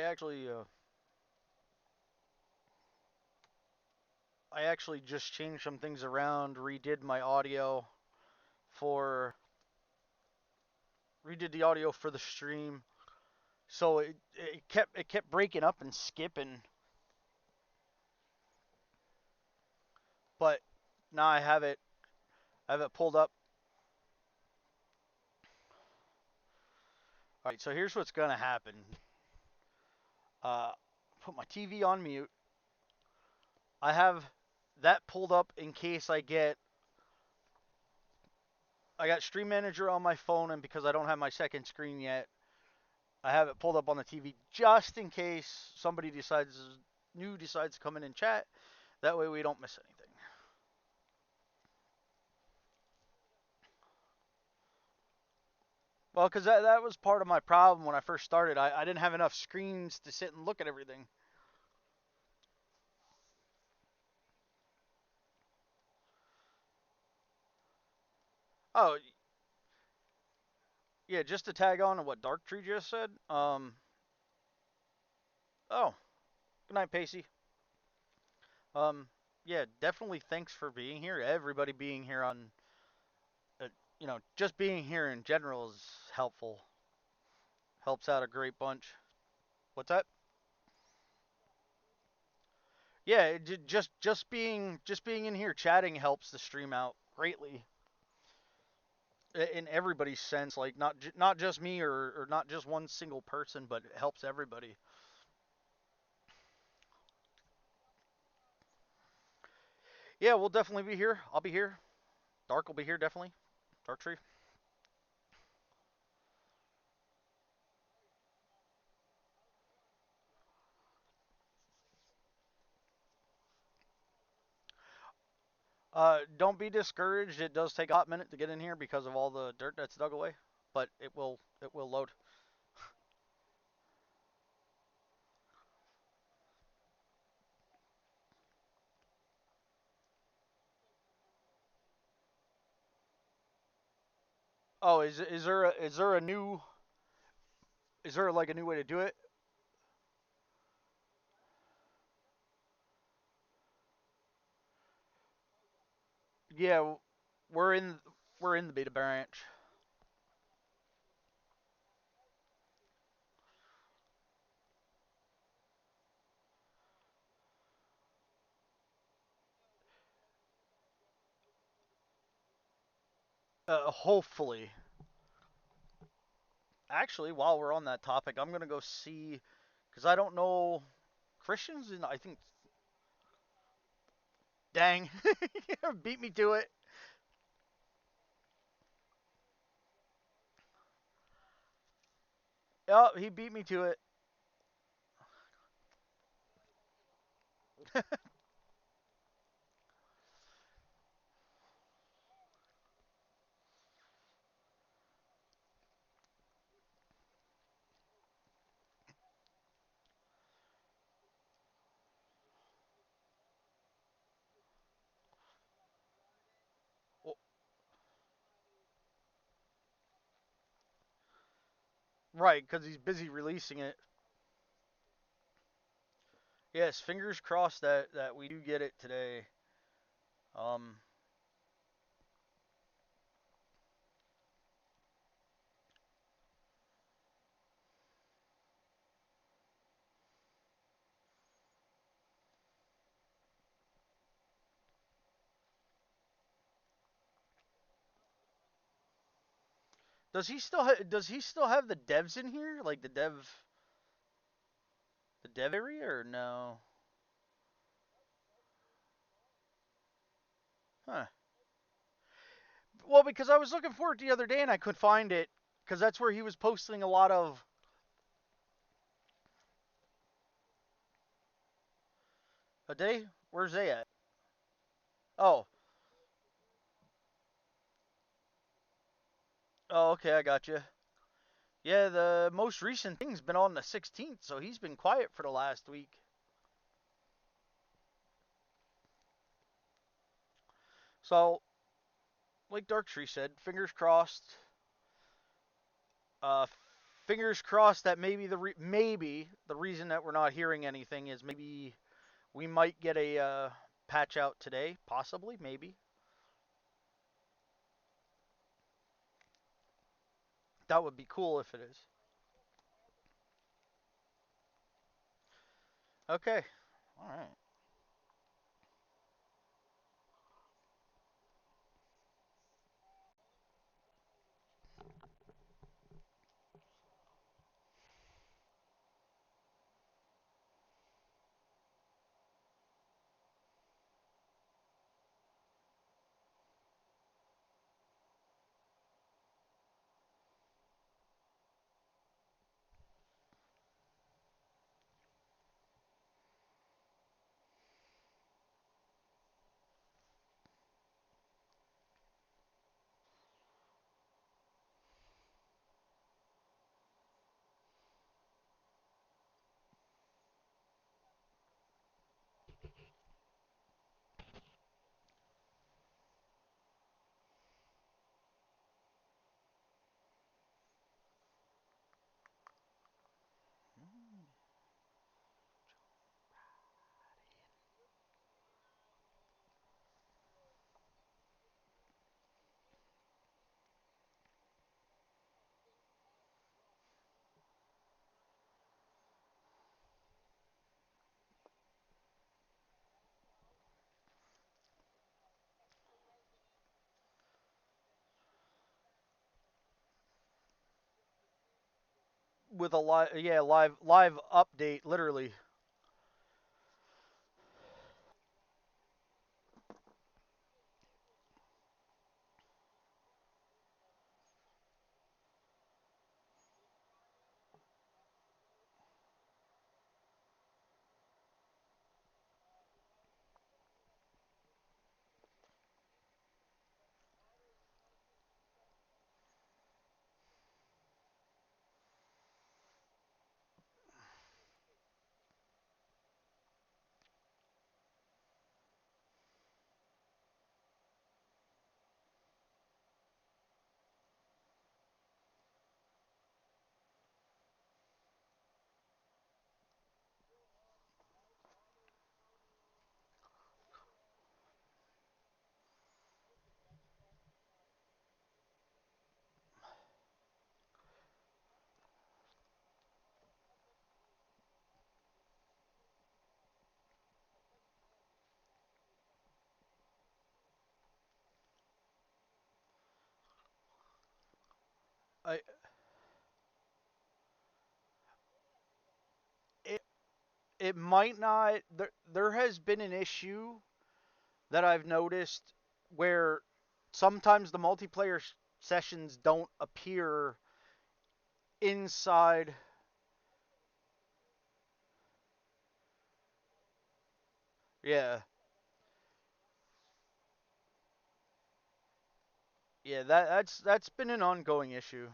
actually just changed some things around, for redid the audio for the stream. So it kept breaking up and skipping, but now I have it pulled up. All right, so here's what's gonna happen. Uh, put my TV on mute. I have that pulled up in case I got Stream Manager on my phone, and because I don't have my second screen yet, I have it pulled up on the TV just in case somebody decides to come in and chat. That way we don't miss anything. Well, because that was part of my problem when I first started. I didn't have enough screens to sit and look at everything. Oh, yeah, just to tag on to what Dark Tree just said. Oh, good night, Pacey. Um, yeah, definitely thanks for being here. Everybody being here uh, just being here in general is helpful. Helps out a great bunch. What's that? Yeah, just being in here chatting helps the stream out greatly in everybody's sense. Like not just me or not just one single person, but it helps everybody. Yeah, we'll definitely be here. I'll be here. Dark will be here definitely. Dark Tree. Don't be discouraged. It does take a hot minute to get in here because of all the dirt that's dug away. but it will load. Oh, is there a new is there like a new way to do it? Yeah, we're in we're in the beta branch. Hopefully. Actually, while we're on that topic, I'm gonna go see because I don't know Christians, and I think dang, beat me to it. Oh, he beat me to it. Well, right, because he's busy releasing it. Yes, fingers crossed that we do get it today. Um, does he still have the devs in here, like the dev area, or no? Huh. Well, because I was looking for it the other day and I couldn't find it because that's where he was posting a lot of a day. Where's they at? Oh, oh, okay, I got you. Yeah, the most recent thing's been on the 16th, so he's been quiet for the last week. So, like Darktree said, fingers crossed. Uh, fingers crossed that maybe the reason that we're not hearing anything is maybe we might get a patch out today, possibly, maybe. That would be cool if it is. Okay. All right. With a live update, literally. I it it might not. There has been an issue that I've noticed where sometimes the multiplayer sessions don't appear inside. Yeah, yeah. That's been an ongoing issue.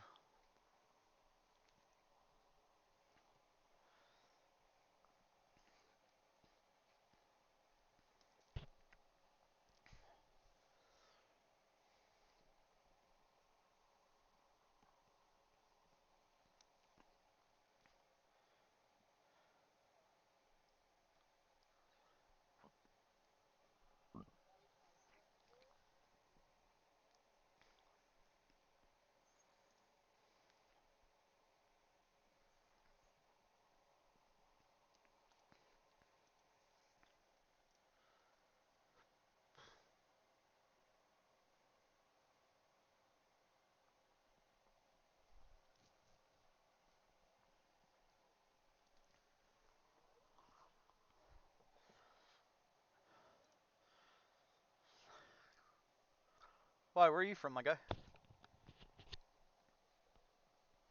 Why? Where are you from, my guy?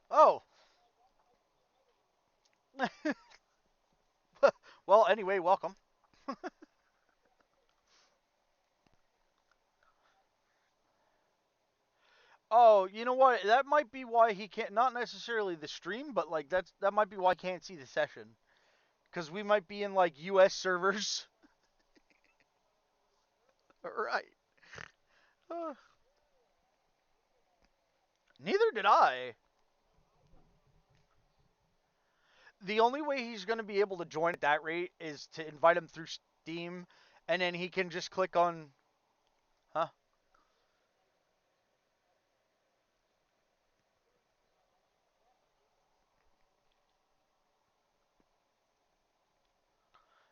Oh. Well, anyway, welcome. Oh, you know what? That might be why he can't. Not necessarily the stream, but like that might be why I can't see the session. Because we might be in like U.S. servers. Right. Uh, Neither did I. The only way he's going to be able to join at that rate is to invite him through Steam, and then he can just click on. Huh?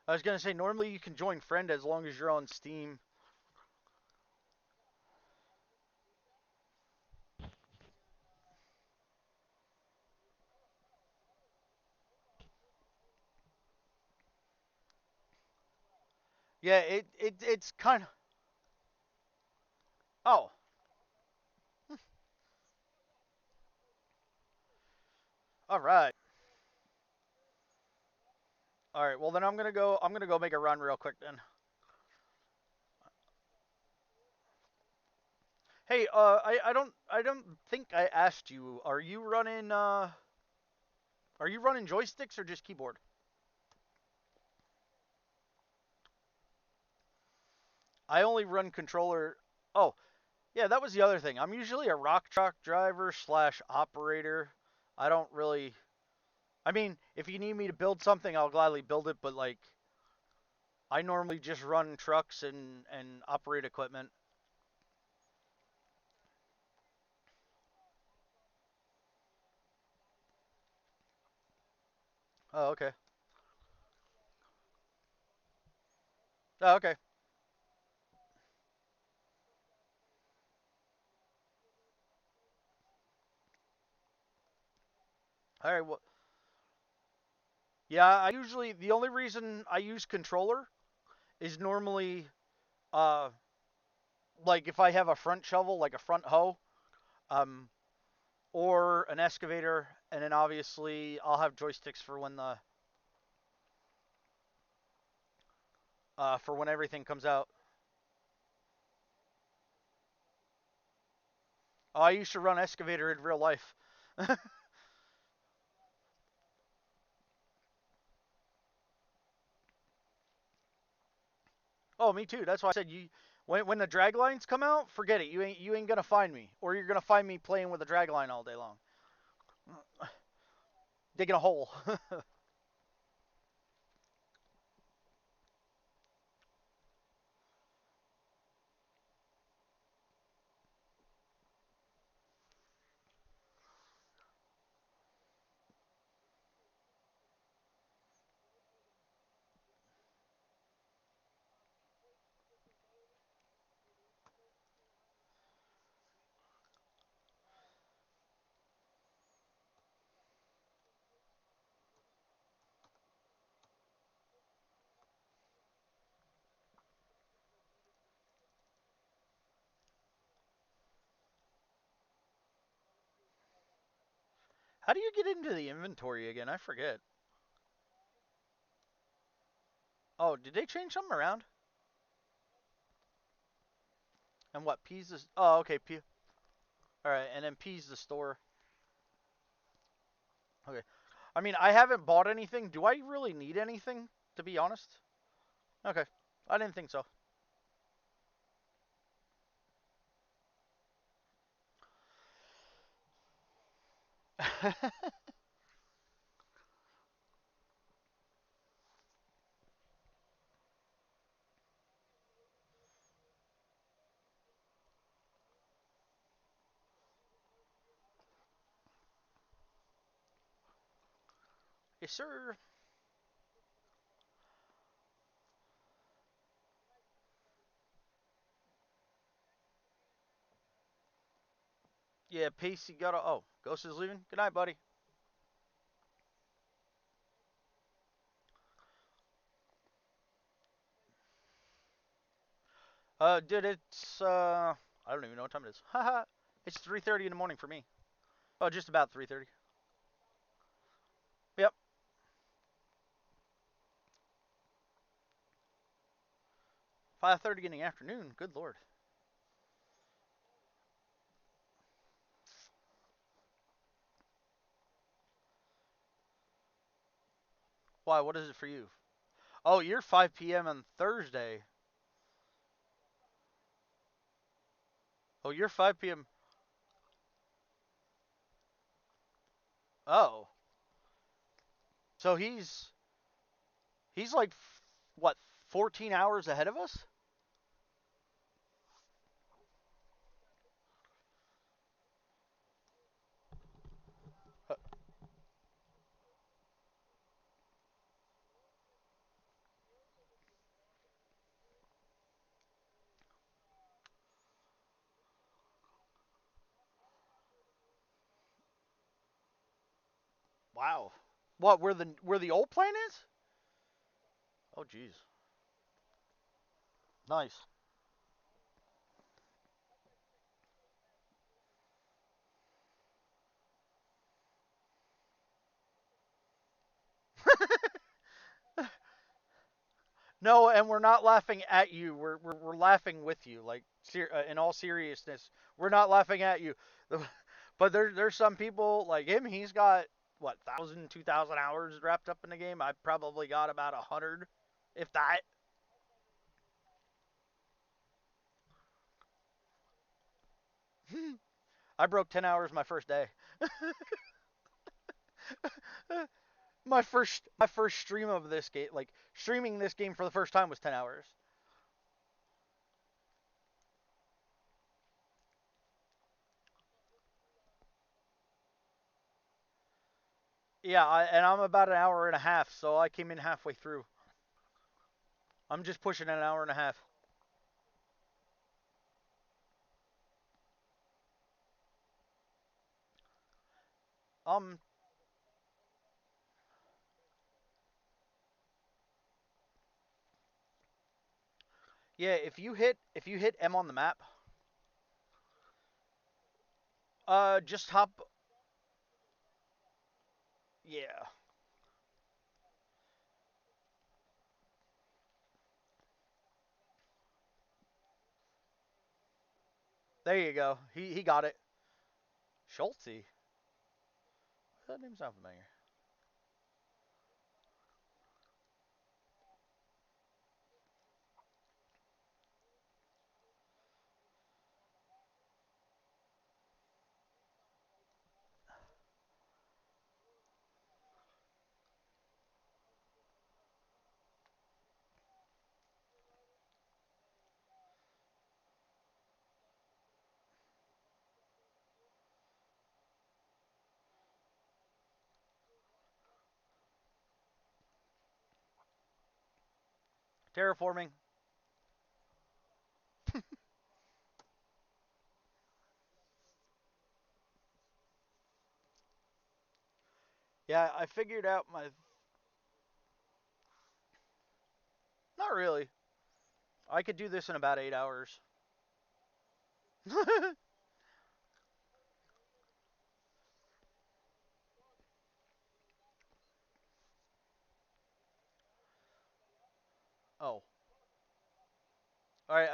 I was going to say normally you can join friend as long as you're on Steam. Yeah, it's kind of. Oh, all right. All right. Well, then I'm gonna go. I'm gonna go make a run real quick then. Hey, I don't think I asked you. Are you running joysticks or just keyboard? I only run controller. Oh, yeah, that was the other thing. I'm usually a rock truck driver slash operator. I don't really. I mean, if you need me to build something, I'll gladly build it. But like, I normally just run trucks and operate equipment. Oh, okay. Oh, okay. All right. Well, yeah. I usually the only reason I use controller is normally uh like if I have a front shovel, like a front hoe, um, or an excavator, and then obviously I'll have joysticks for when everything comes out. Oh, I used to run excavator in real life. Oh, me too. That's why I said you when the drag lines come out, forget it. You ain't gonna find me, or you're gonna find me playing with a drag line all day long, digging a hole. How do you get into the inventory again? I forget. Oh, did they change something around? And what? P's the... Oh, okay. P... Alright, and then P's the store. Okay. I mean, I haven't bought anything. Do I really need anything, to be honest? Okay. I didn't think so. Yes, sir. Yeah, Pacey got a... Oh, Ghost is leaving? Good night, buddy. Dude, it's, I don't even know what time it is. Haha. It's 3:30 in the morning for me. Oh, just about 3:30. Yep. 5:30 in the afternoon. Good lord. Why? What is it for you? Oh, you're 5 p.m. on Thursday. Oh, you're 5 p.m. Oh, so he's like what, 14 hours ahead of us? Uh, wow. What? Where the old plane is? Oh, jeez. Nice. No, and we're not laughing at you. We're laughing with you. Like in all seriousness, we're not laughing at you. But there's some people like him. He's got what 1,000, 2,000 hours wrapped up in the game. I probably got about 100, if that. I broke 10 hours my first day. My first stream of this game, like streaming this game for the first time, was 10 hours. Yeah, and I'm about an hour and a half, so I came in halfway through. I'm just pushing an hour and a half. Um, yeah, if you hit M on the map, just hop. Yeah, there you go. He got it. Schulte. That name sounds familiar. Terraforming. Yeah, I figured out my. Not really. I could do this in about 8 hours. Oh, all right.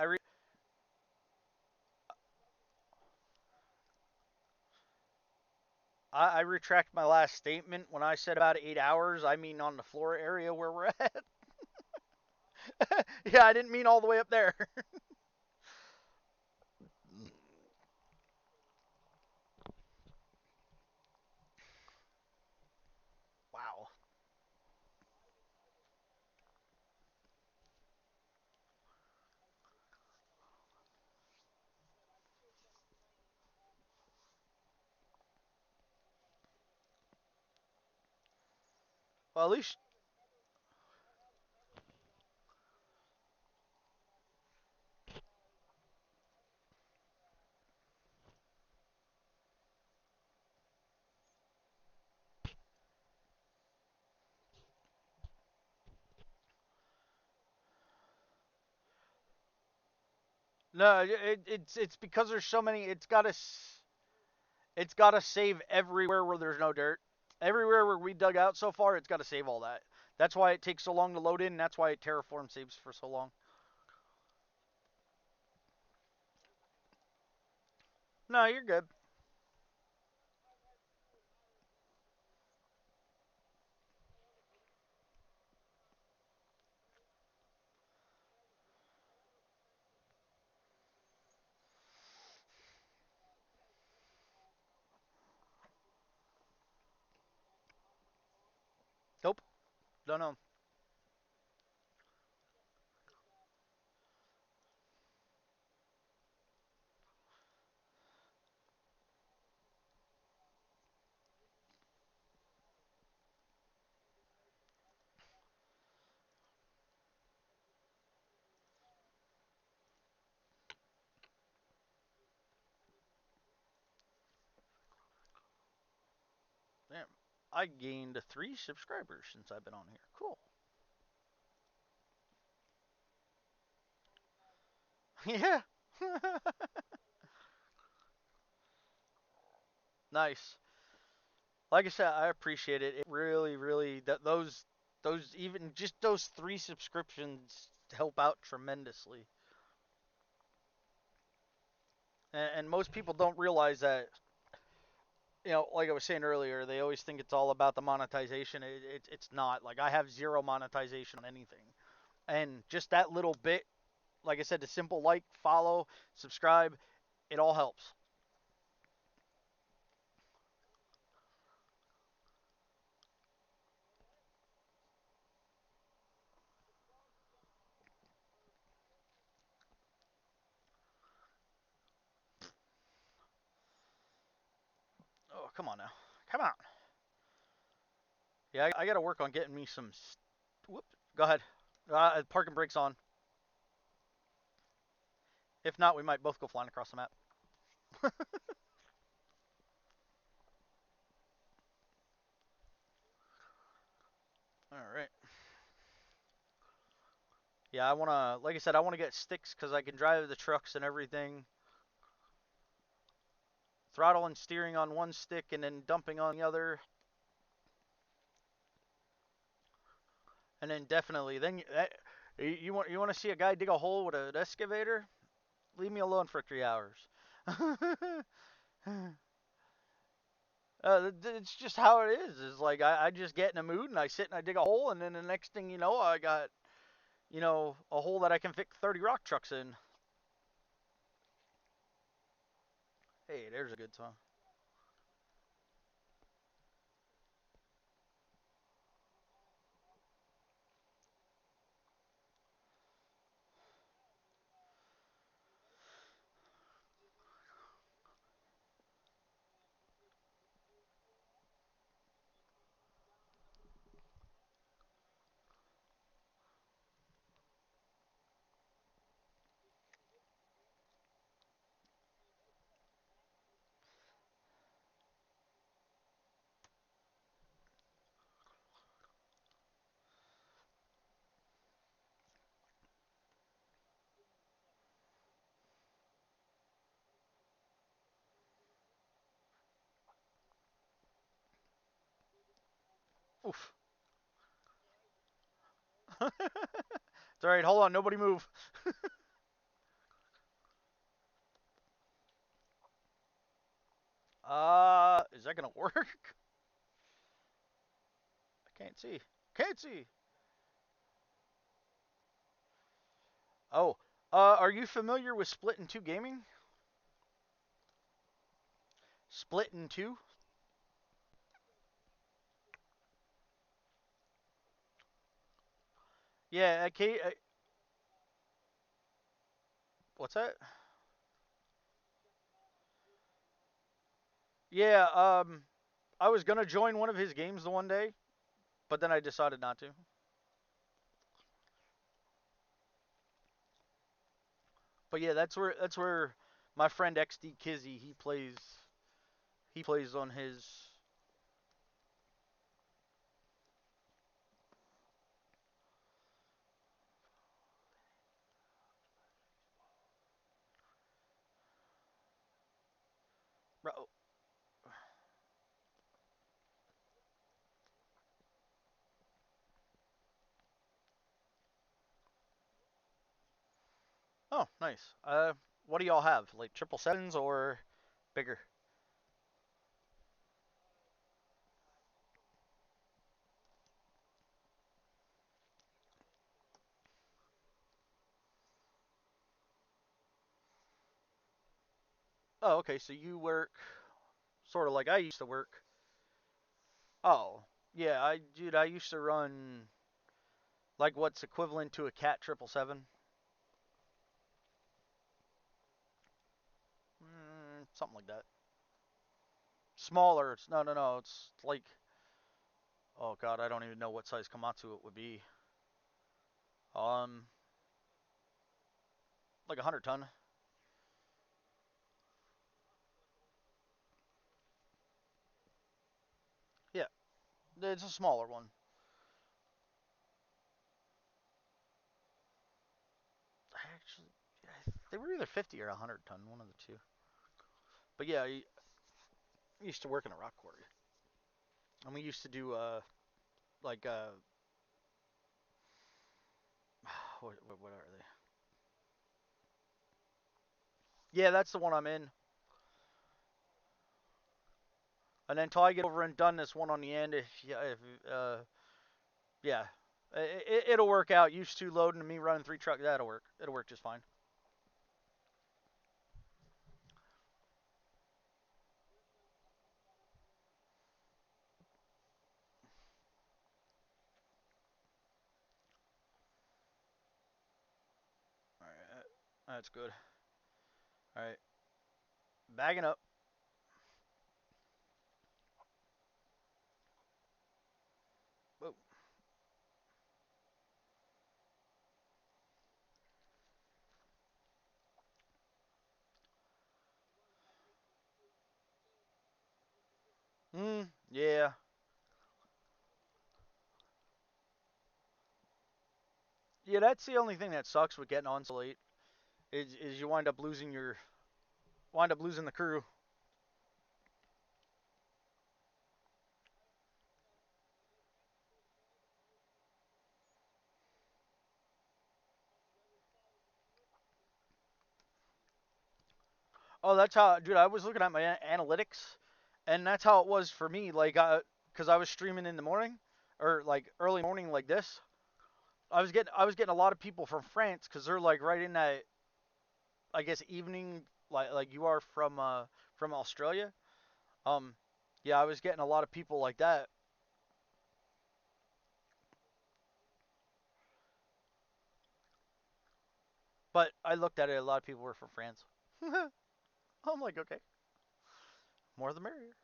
I retract my last statement. When I said about 8 hours, I mean on the floor area where we're at. Yeah, I didn't mean all the way up there. Wow. Well, at least no, it's because there's so many. It's got to save everywhere where there's no dirt. Everywhere where we dug out so far, it's got to save all that. That's why it takes so long to load in. And that's why Terraform saves for so long. No, you're good. Nope. Don't know. Damn. I gained 3 subscribers since I've been on here. Cool. Yeah. Nice. Like I said, I appreciate it. It really, really those even just those 3 subscriptions help out tremendously. And most people don't realize that. Like I was saying earlier, they always think it's all about the monetization. It's not. Like I have zero monetization on anything, and just that little bit, like I said, the simple like, follow, subscribe, it all helps. Oh, come on now, come on. Yeah, I got to work on getting me some. Whoop. Go ahead. Parking brakes on. If not, we might both go flying across the map. All right. Yeah, like I said, I wanna get sticks because I can drive the trucks and everything. Throttle and steering on one stick, and then dumping on the other, and then definitely, you want to see a guy dig a hole with an excavator? Leave me alone for 3 hours. It's just how it is. It's like I just get in a mood and I sit and I dig a hole, and then the next thing you know, I got a hole that I can fit 30 rock trucks in. Hey, there's a good song. Oof. It's all right. Hold on. Nobody move. Is that gonna work? I can't see. Can't see. Oh, are you familiar with Split in Two Gaming? Split in Two? Yeah. Okay. What's that? Yeah. I was gonna join one of his games the one day, but then I decided not to. But yeah, that's where my friend XD Kizzy he plays on his. Oh, nice. What do y'all have? Like triple sevens or bigger? Oh, okay. So you work sort of like I used to work. Oh, yeah. I used to run like what's equivalent to a cat 777. Something like that. Smaller. It's no, no, no. It's like oh god, I don't even know what size Komatsu it would be. Um, like 100 ton. Yeah, it's a smaller one. Actually, they were either 50 or 100 ton, one of the two. But yeah, I used to work in a rock quarry, and we used to do like what are they? Yeah, that's the one I'm in. And then until I get over and done this one on the end, if yeah, it'll work out. Used to loading and me running 3 trucks, that'll work. It'll work just fine. All right, that's good. All right, bagging up. Whoa. Yeah, yeah. That's the only thing that sucks with getting on so late is you wind up losing the crew. Oh, that's how, dude. I was looking at my analytics, and that's how it was for me. Like, because I was streaming in the morning, or like early morning, like this. I was getting a lot of people from France because they're like right in that, I guess, evening, like you are from Australia. Um, yeah, I was getting a lot of people like that. But I looked at it, a lot of people were from France. I'm like, okay, more the merrier.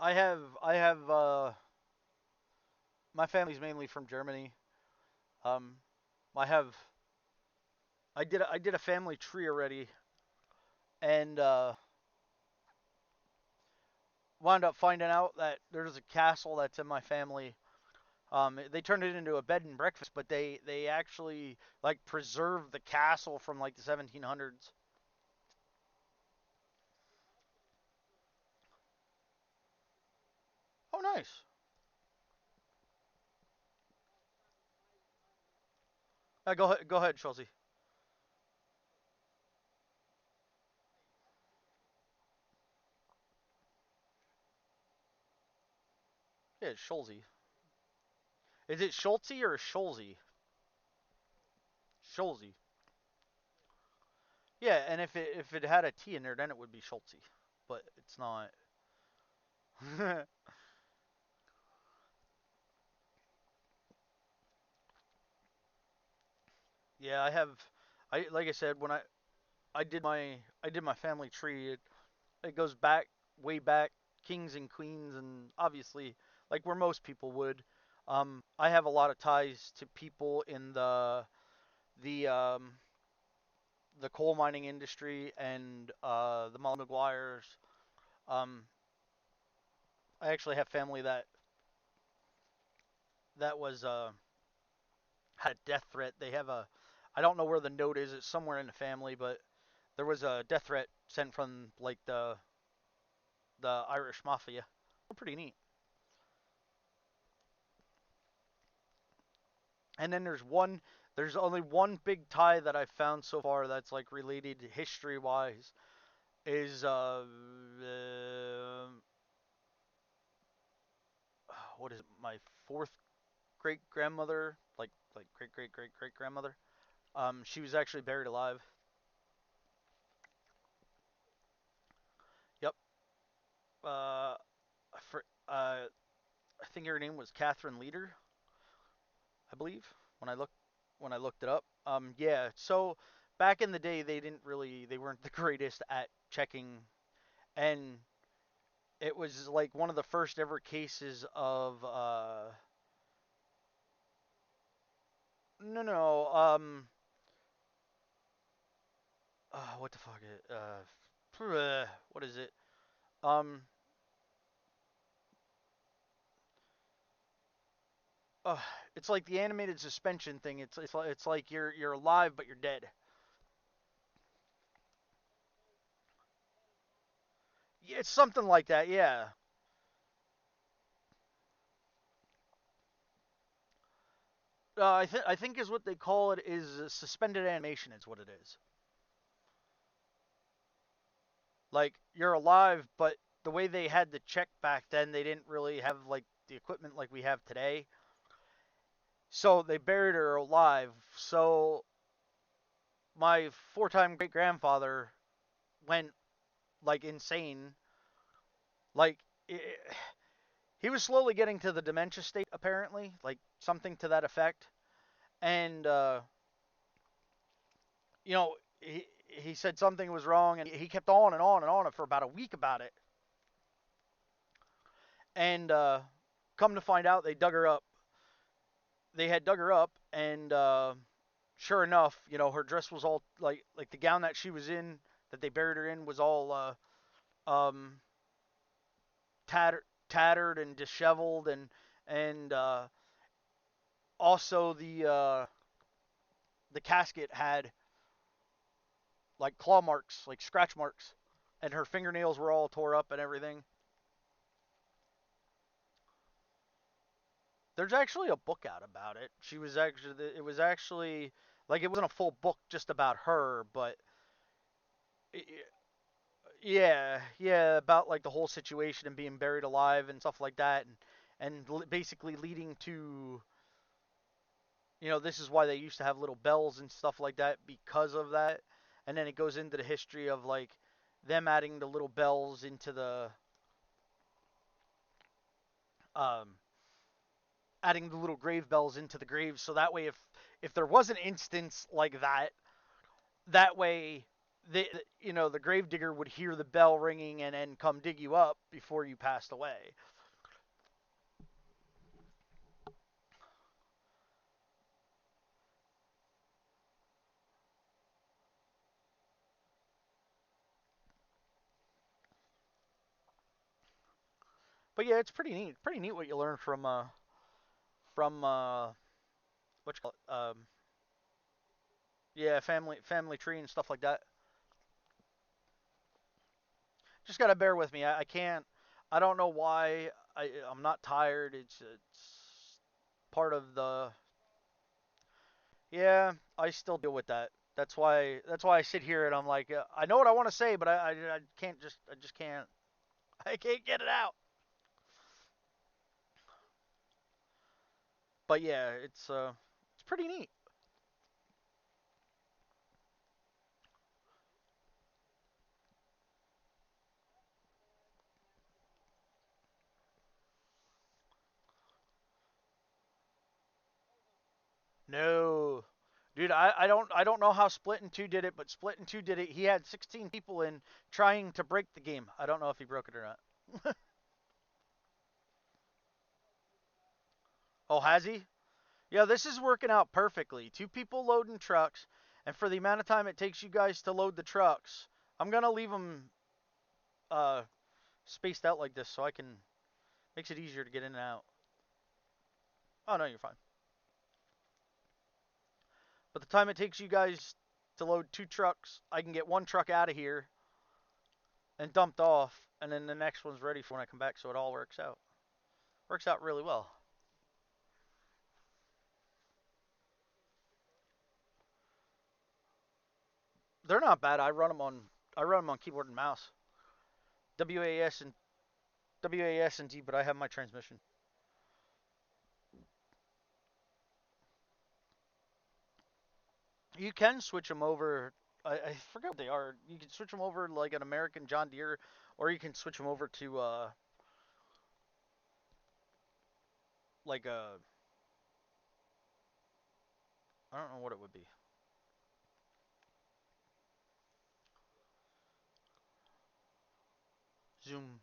I have my family's mainly from Germany. Um, I have I did a family tree already, and wound up finding out that there's a castle that's in my family. They turned it into a bed and breakfast, but they actually like preserved the castle from like the 1700s. Oh, nice. Go ahead, Chelsea. Yeah, it's Schulze. Is it Schultze or Schulze? Schulze. Yeah, and if it had a T in there, then it would be Schultze, but it's not. Yeah, I have. I like I said when I did my family tree. It goes back way back, kings and queens, and obviously like where most people would. I have a lot of ties to people in the coal mining industry and the Molly McGuires. Um, I actually have family that was had a death threat. They have a I don't know where the note is. It's somewhere in the family, but there was a death threat sent from like the Irish mafia. Pretty neat. And then there's only one big tie that I've found so far that's like related history wise is what is it? My fourth great grandmother, like great great great great grandmother. She was actually buried alive. Yep. Uh, for I think her name was Catherine Leader, I believe. When I looked it up. Yeah. So back in the day, they weren't the greatest at checking, and it was like one of the first ever cases of no no what the fuck it what is it um uh, it's like the animated suspension thing. It's like you're alive but you're dead. Yeah, it's something like that. Yeah. I think is what they call it is suspended animation is what it is. Like you're alive, but the way they had to check back then, they didn't really have like the equipment like we have today. So they buried her alive. So my four-time great grandfather went like insane. Like he was slowly getting to the dementia state, apparently, like something to that effect. And he said something was wrong, and he kept on and on and on for about a week about it. And come to find out, they dug her up. They had dug her up, and sure enough, her dress was all like the gown that she was in that they buried her in was all um, tattered and disheveled, and also the casket had like claw marks, like scratch marks, and her fingernails were all tore up and everything. There's actually a book out about it. It was actually like it wasn't a full book just about her, but yeah, yeah, about like the whole situation and being buried alive and stuff like that, and basically leading to this is why they used to have little bells and stuff like that because of that. And then it goes into the history of like them adding the little bells into the um adding the little grave bells into the graves so that way if there was an instance like that way the grave digger would hear the bell ringing and then come dig you up before you passed away. But yeah, it's pretty neat. Pretty neat what you learn from what you call it? Yeah, family tree and stuff like that. Just gotta bear with me. I can't. I don't know why. I'm not tired. It's part of the. Yeah, I still deal with that. That's why I sit here and I'm like, I know what I want to say, but I can't just I just can't. I can't get it out. But yeah, it's pretty neat. No. Dude, I don't know how Splitting 2 did it, but Splitting 2 did it. He had 16 people in trying to break the game. I don't know if he broke it or not. Oh, has he? Yeah, this is working out perfectly. Two people loading trucks, and for the amount of time it takes you guys to load the trucks, I'm gonna leave them uh, spaced out like this so I can makes it easier to get in and out. Oh no, you're fine. But the time it takes you guys to load two trucks, I can get one truck out of here and dumped off, and then the next one's ready for when I come back, so it all works out. Works out really well. They're not bad. I run them on keyboard and mouse. WAS and WAS and D, but I have my transmission. You can switch them over. I forget what they are. You can switch them over like an American John Deere, or you can switch them over to like a I don't know what it would be. Zoom.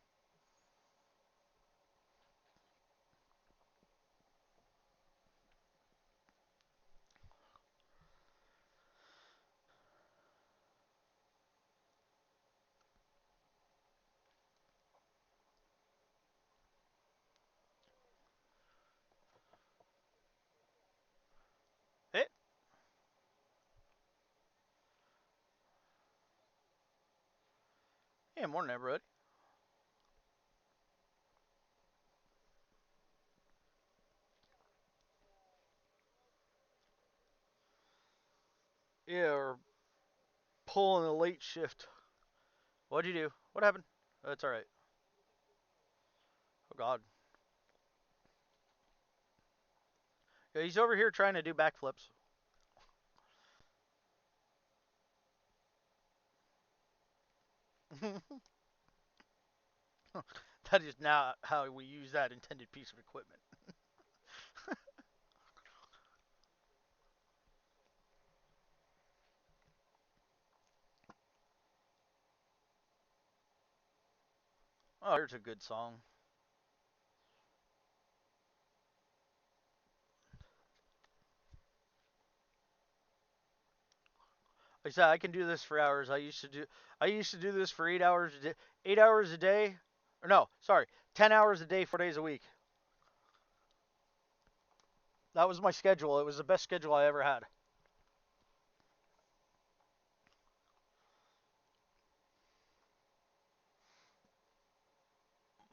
Hey, yeah, more than that, bud. Yeah, or pulling a late shift. What'd you do? What happened? That's all right. Oh God. Yeah, he's over here trying to do backflips. That is not how we use that intended piece of equipment. Oh, here's a good song. Like I said, I can do this for hours. I used to do this for 8 hours a day, 8 hours a day, or no, sorry, 10 hours a day, 4 days a week. That was my schedule. It was the best schedule I ever had.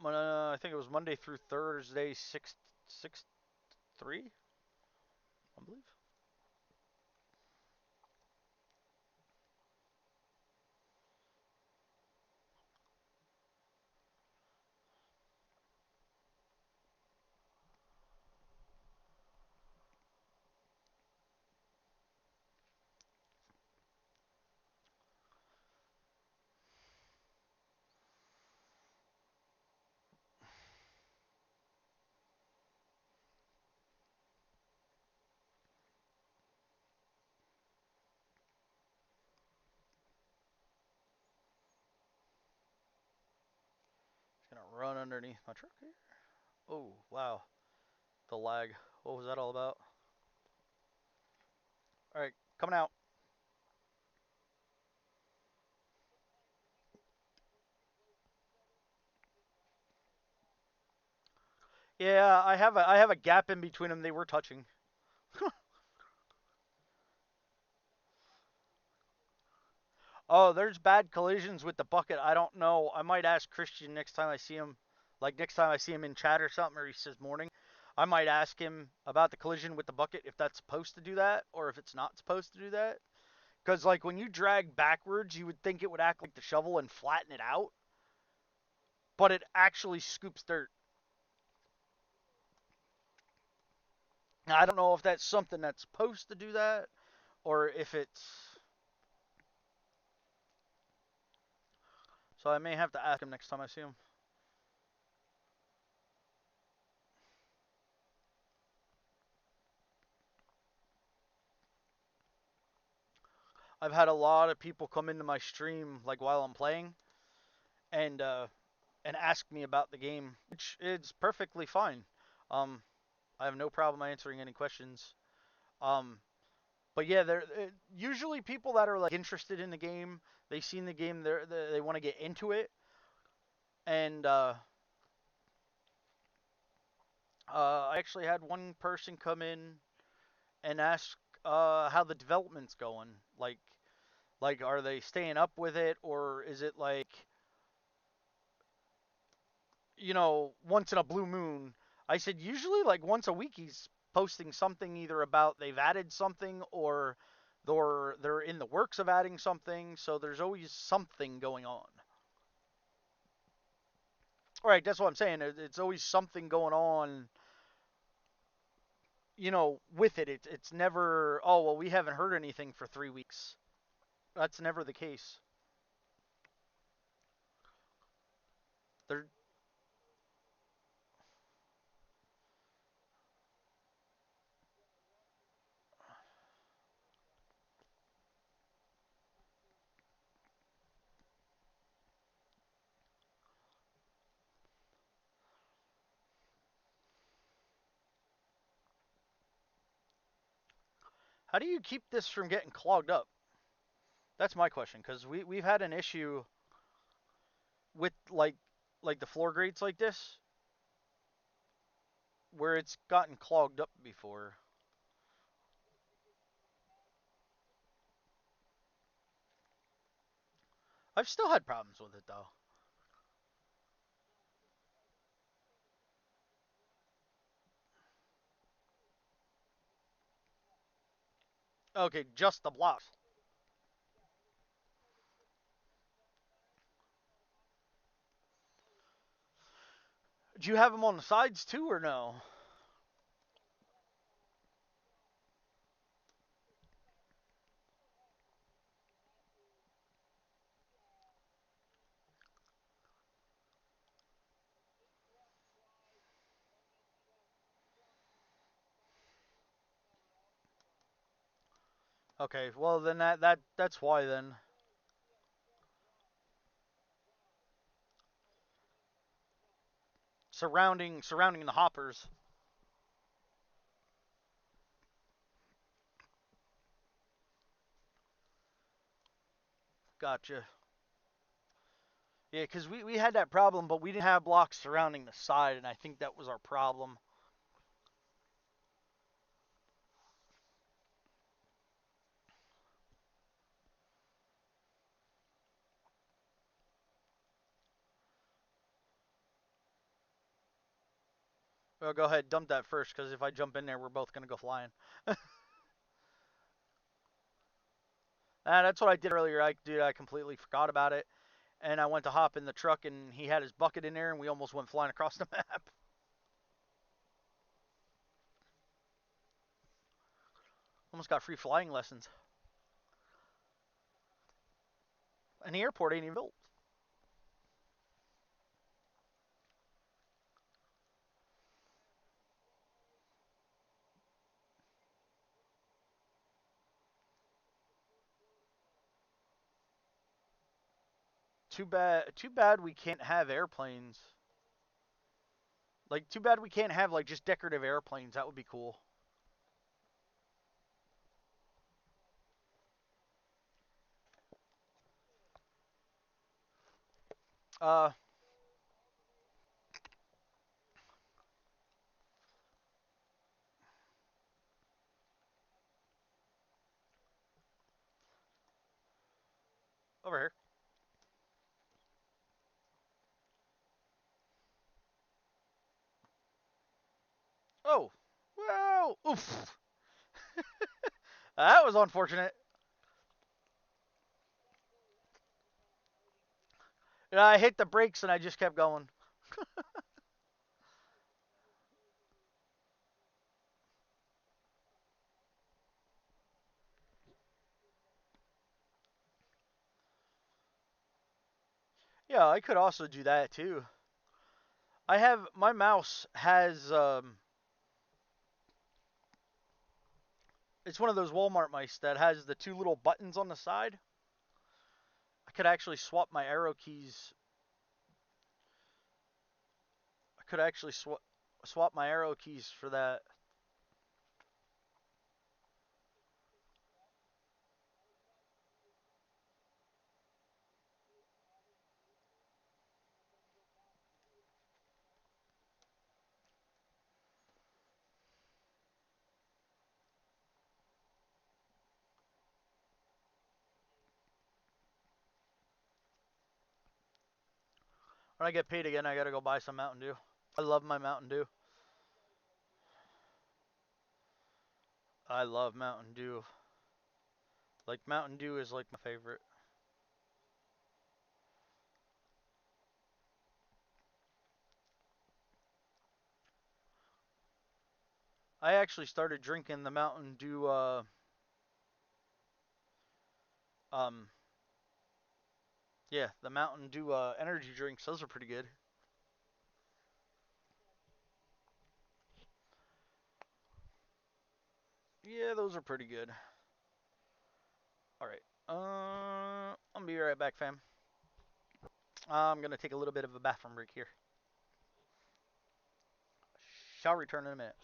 I think it was Monday through Thursday, 6 3, I believe. Just gonna run underneath my truck here. Oh wow, the lag. What was that all about? All right, coming out. Yeah, I have a gap in between them. They were touching. Oh, there's bad collisions with the bucket. I don't know. I might ask Christian next time I see him. Like next time I see him in chat or something, or he says morning. I might ask him about the collision with the bucket, if that's supposed to do that or if it's not supposed to do that. Because like when you drag backwards, you would think it would act like the shovel and flatten it out, but it actually scoops dirt. Now, I don't know if that's something that's supposed to do that or if it's. So I may have to ask him next time I see him. I've had a lot of people come into my stream like while I'm playing and ask me about the game, which is perfectly fine. Um, I have no problem answering any questions. Um, but yeah, they're usually people that are like interested in the game. They've seen the game. They want to get into it, and I actually had one person come in and ask how the development's going. Like, are they staying up with it, or is it like, once in a blue moon? I said usually like once a week he's posting something either about they've added something or they're in the works of adding something. So there's always something going on. All right, that's what I'm saying. It's always something going on. With it, it's never. Oh well, we haven't heard anything for 3 weeks. That's never the case. There. How do you keep this from getting clogged up? That's my question, because we've had an issue with like the floor grates like this where it's gotten clogged up before. I've still had problems with it though. Okay, just the blocks. Do you have them on the sides too, or no? Okay, well then that's why then. Surrounding the hoppers. Gotcha. Yeah, because we had that problem, but we didn't have blocks surrounding the side, and I think that was our problem. Well, go ahead, dump that first, because if I jump in there, we're both gonna go flying. That's what I did earlier. I completely forgot about it, and I went to hop in the truck, and he had his bucket in there, and we almost went flying across the map. Almost got free flying lessons. And the airport ain't even built. Too bad. Too bad we can't have airplanes. Like, too bad we can't have like just decorative airplanes. That would be cool. Uh, over here. Oh, whoa, oof. That was unfortunate. I hit the brakes and I just kept going. Yeah, I could also do that too. I have my mouse has it's one of those Walmart mice that has the two little buttons on the side. I could actually swap my arrow keys. I could actually swap my arrow keys for that. When I get paid again, I gotta go buy some Mountain Dew. I love my Mountain Dew. I love Mountain Dew. Like Mountain Dew is like my favorite. I actually started drinking the Mountain Dew um yeah, the Mountain Dew energy drinks. Those are pretty good. Yeah, those are pretty good. All right. I'm gonna be right back, fam. I'm gonna take a little bit of a bathroom break here. Shall return in a minute.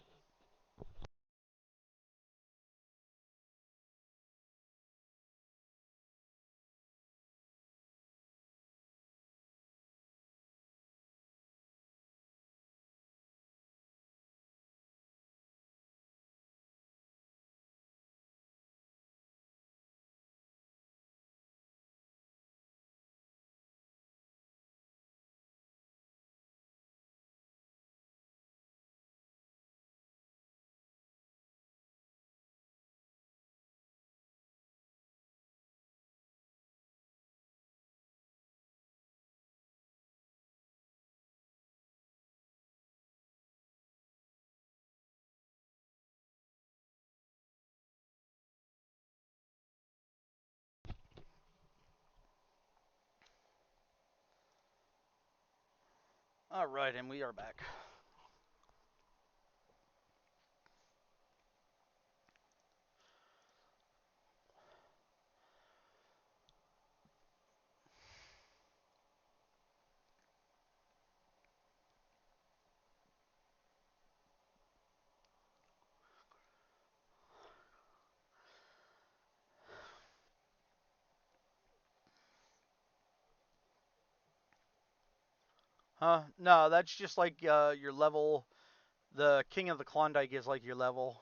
All right, and we are back. Huh? No, that's just like your level. The King of the Klondike is like your level.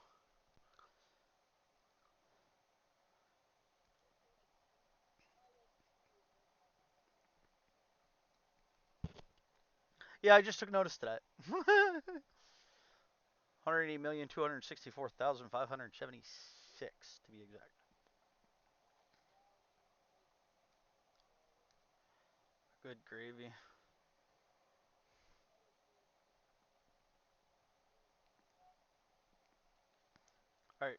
Yeah, I just took notice to that. 180,264,576 to be exact. Good gravy. All right.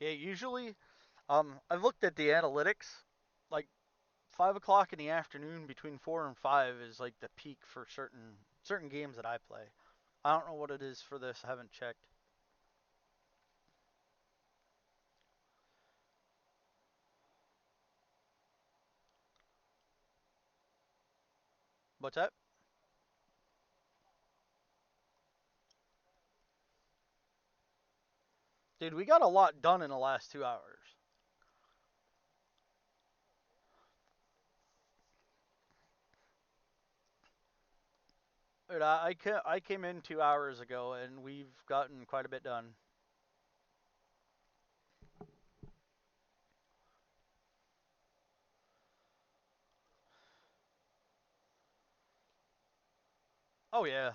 Yeah, usually, I've looked at the analytics. Like 5 o'clock in the afternoon between 4 and 5 is like the peak for certain games that I play. I don't know what it is for this. I haven't checked. What's that? Dude, we got a lot done in the last 2 hours. Dude, I came in 2 hours ago and we've gotten quite a bit done. Oh yeah.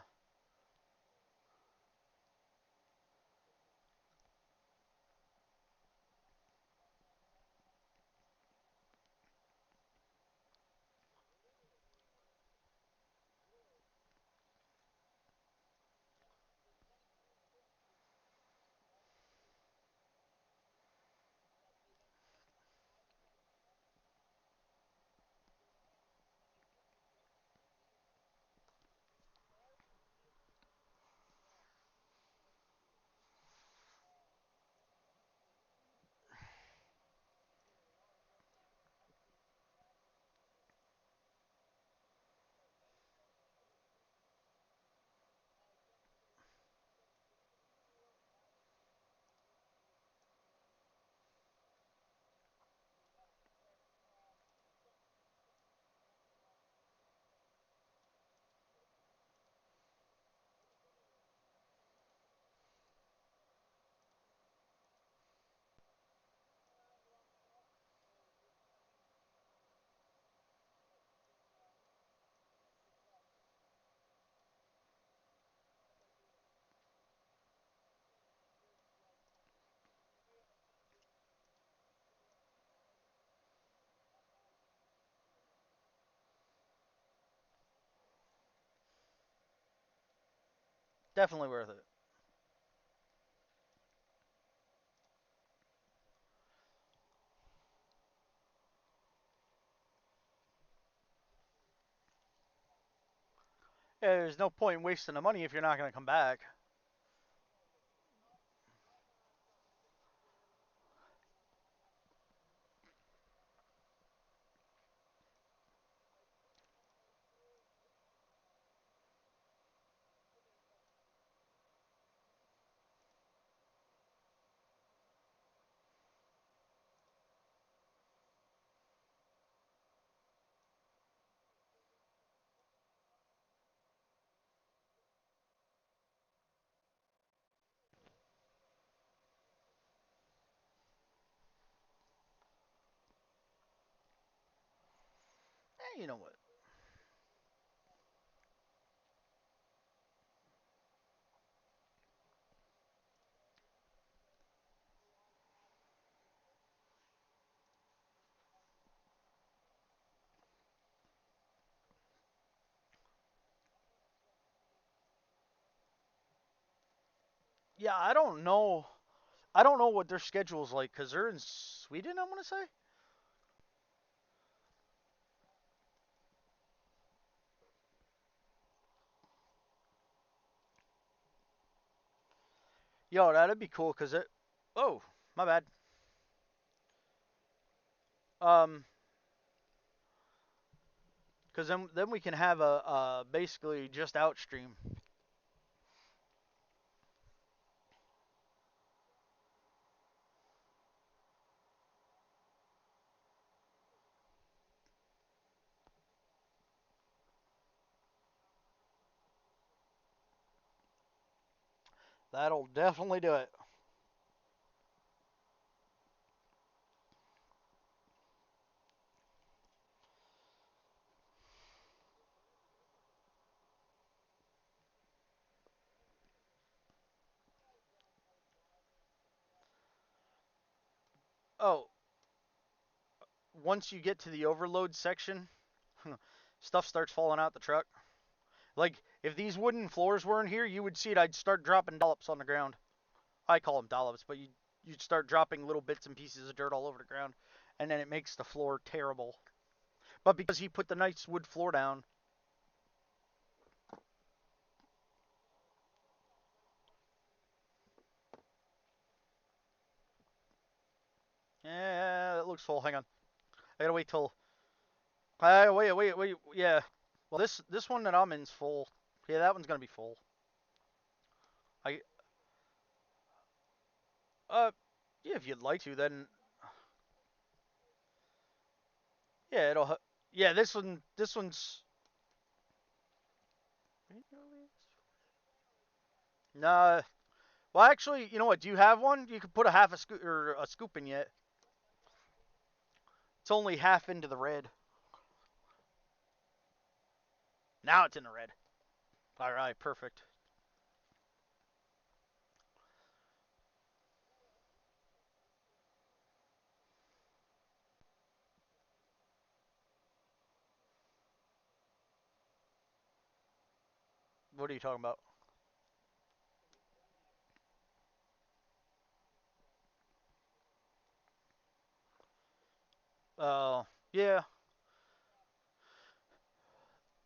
Definitely worth it. Yeah, there's no point in wasting the money if you're not going to come back. You know what? Yeah, I don't know. I don't know what their schedule's like because they're in Sweden, I want to say. Yo, that'd be cool because it. Oh, my bad. Um, because then we can have a basically just out stream. That'll definitely do it. Oh, once you get to the overload section, stuff starts falling out the truck. Like if these wooden floors weren't here, you would see it. I'd start dropping dollops on the ground. I call them dollops, but you'd start dropping little bits and pieces of dirt all over the ground, and then it makes the floor terrible. But because he put the nice wood floor down, yeah, it looks full. Hang on, I gotta wait till. Wait. Yeah. Well, this one that I'm in's full. Yeah, that one's gonna be full. I Uh, yeah, if you'd like to, then yeah, it'll. Yeah, this one's. Nah. Well, actually, you know what? Do you have one? You could put a half a scoop or a scoop in yet. It's only half into the red. Now it's in the red. All right, perfect. What are you talking about? Yeah.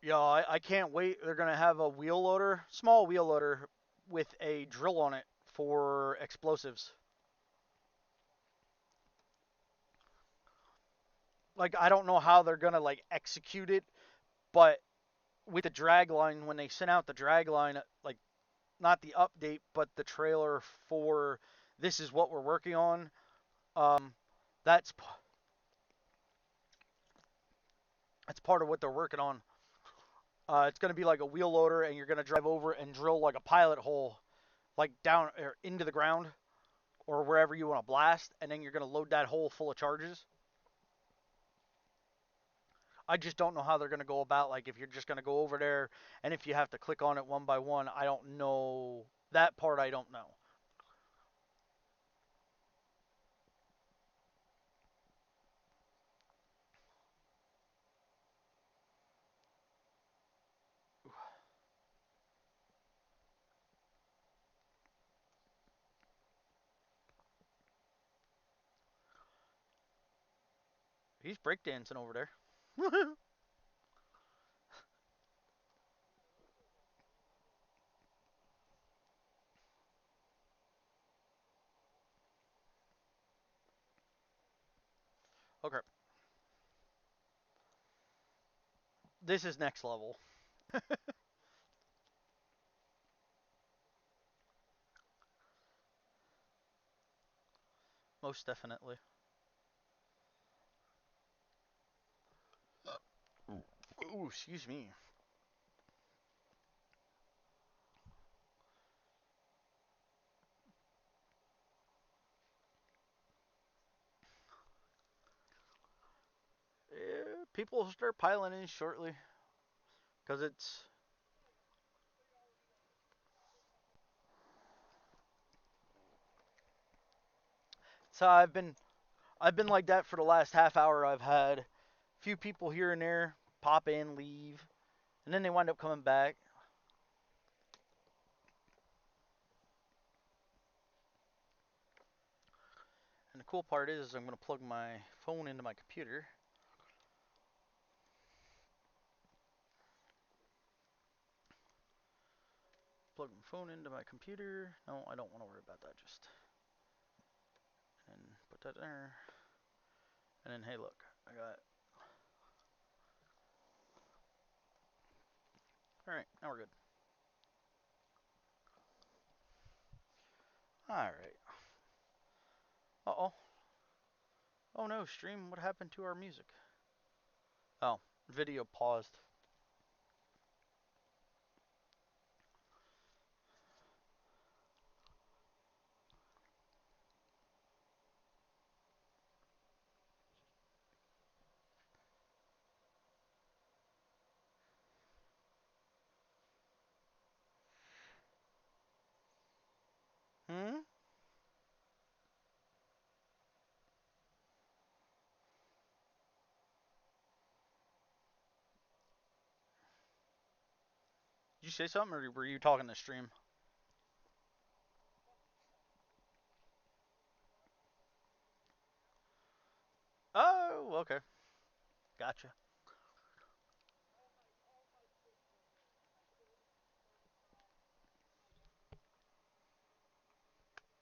Yeah, I can't wait. They're gonna have a wheel loader, small wheel loader, with a drill on it for explosives. Like I don't know how they're gonna like execute it, but with the drag line, when they sent out the drag line, like not the update, but the trailer for this is what we're working on. That's that's part of what they're working on. It's gonna be like a wheel loader, and you're gonna drive over and drill like a pilot hole, like down or into the ground or wherever you want to blast, and then you're gonna load that hole full of charges. I just don't know how they're gonna go about like if you're just gonna go over there and if you have to click on it one by one. I don't know that part. I don't know. He's breakdancing over there. Okay, this is next level. Most definitely. Ooh, excuse me. Yeah, people will start piling in shortly because it's. So I've been like that for the last half hour. I've had a few people here and there pop in, leave, and then they wind up coming back. And the cool part is I'm going to plug my phone into my computer. Plug my phone into my computer. No, I don't want to worry about that. Just and put that there. And then hey, look, I got. All right, now we're good. All right. Uh oh. Oh no, stream. What happened to our music? Oh, video paused. Hmm. Did you say something, or were you talking to stream? Oh, okay. Gotcha.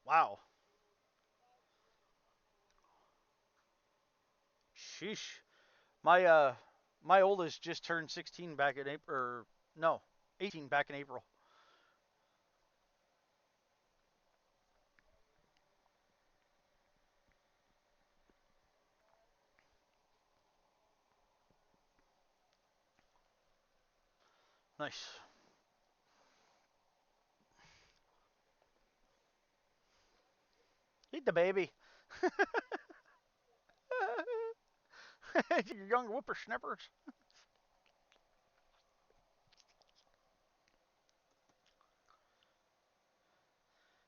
Wow. Sheesh. My my oldest just turned 16 back in April. Or, no, 18 back in April. Nice. Eat the baby. You young whippersnappers.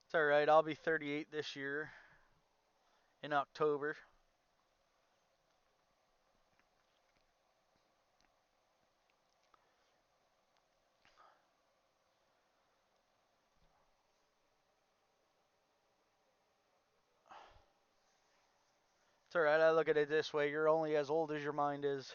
It's all right. I'll be 38 this year in October. It's all right. I look at it this way. You're only as old as your mind is.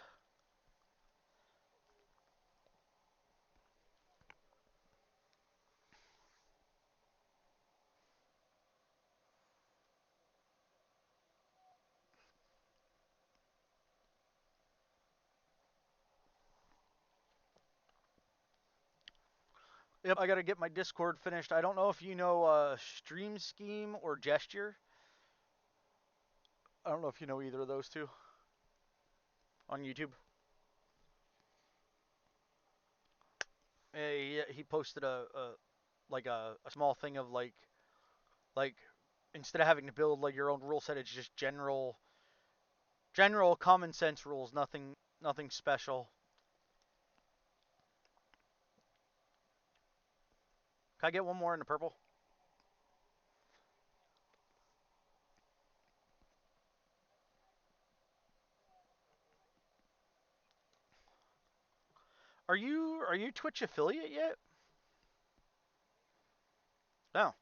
Yep, I got to get my Discord finished. I don't know if you know Stream Scheme or Gesture. I don't know if you know either of those two on YouTube. He posted a small thing of like instead of having to build like your own rule set, it's just general common sense rules, nothing special. Can I get one more in the purple? Are you Twitch affiliate yet? No.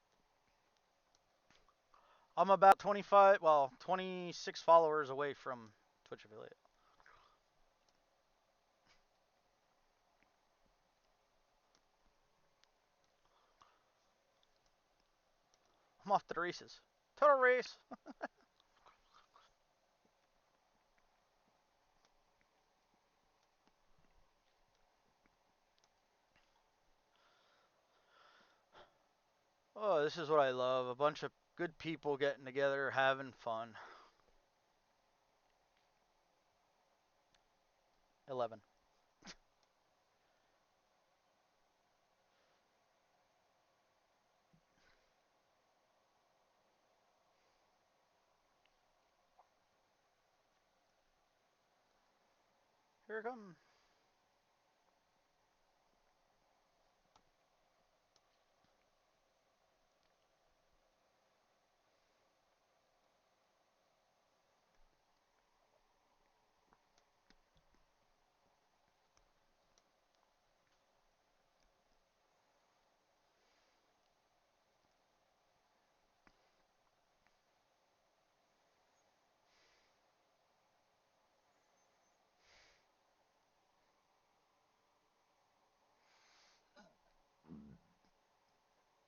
I'm about 26 followers away from Twitch affiliate. I'm off to the races. Total race. Oh, this is what I love. A bunch of good people getting together, having fun. 11. Here it comes.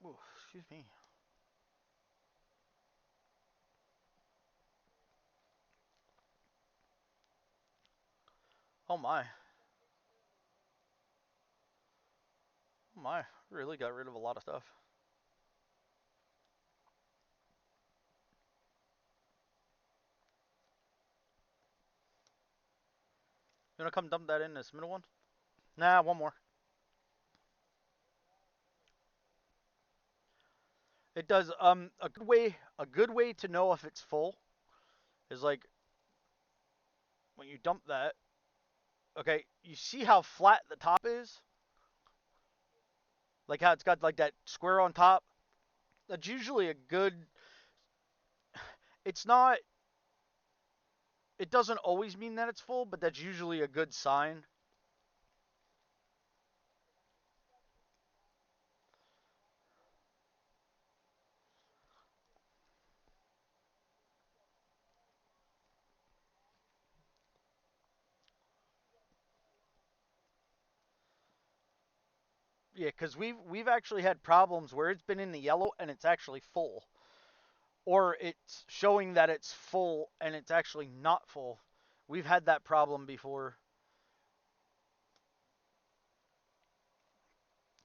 Ooh, excuse me. Oh my. Oh my. Really got rid of a lot of stuff. You wanna come dump that in this middle one? Nah, one more. It does. A good way to know if it's full is like when you dump that. Okay, you see how flat the top is, like how it's got like that square on top. That's usually a good. It's not. It doesn't always mean that it's full, but that's usually a good sign. Yeah, because we've actually had problems where it's been in the yellow and it's actually full, or it's showing that it's full and it's actually not full. We've had that problem before.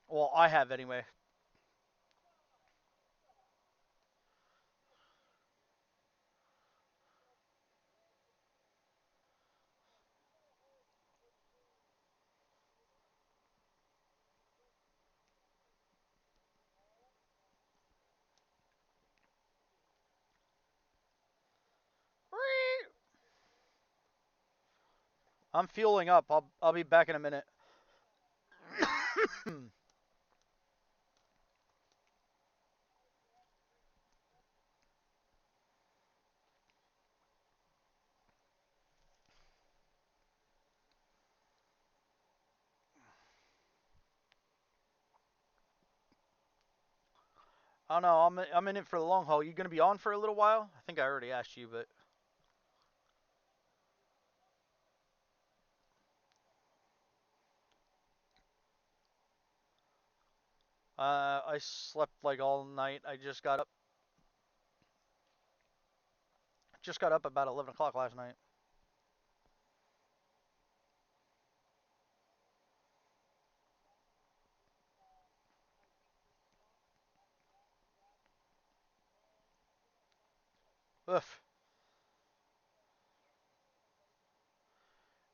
Well, I have anyway. I'm fueling up. I'll be back in a minute. I don't know. I'm in it for the long haul. You gonna be on for a little while? I think I already asked you, but I slept like all night. I just got up about 11 o'clock last night. Ugh.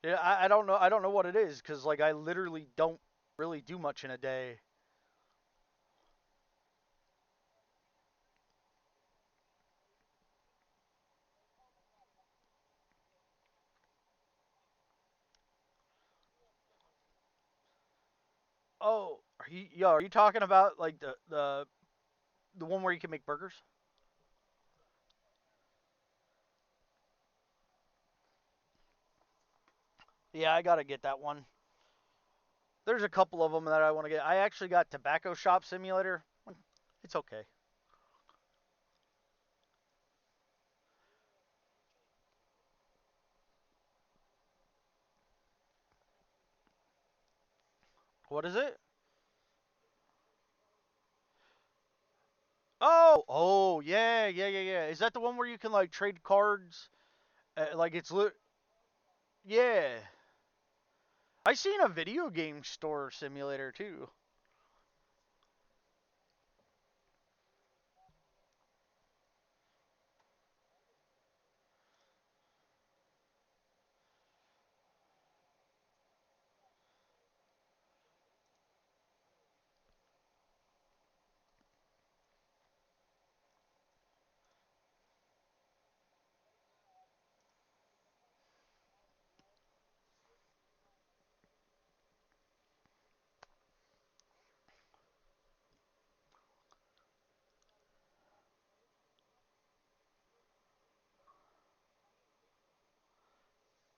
Yeah, I don't know. I don't know what it is because like I literally don't really do much in a day. Oh, are you talking about like the one where you can make burgers? Yeah, I gotta get that one. There's a couple of them that I want to get. I actually got Tobacco Shop Simulator. It's okay. What is it? Oh, yeah. Is that the one where you can like trade cards? Like it's yeah. I seen a video game store simulator too.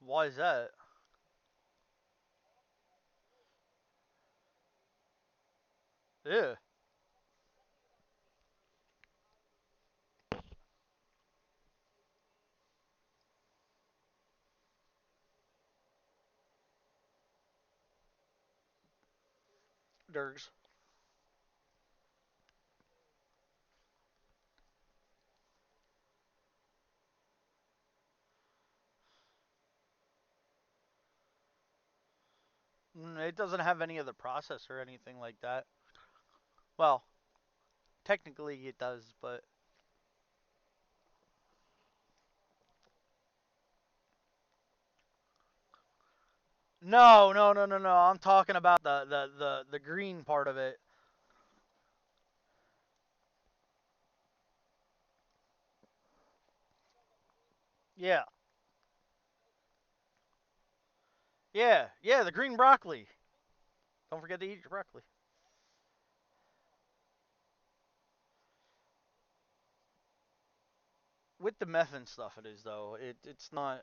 Why is that? Yeah, Dergs. It doesn't have any of the process or anything like that. Well, technically it does, but no. I'm talking about the green part of it. Yeah, yeah, the green broccoli. Don't forget to eat your broccoli. With the meth and stuff, it is though. It's not.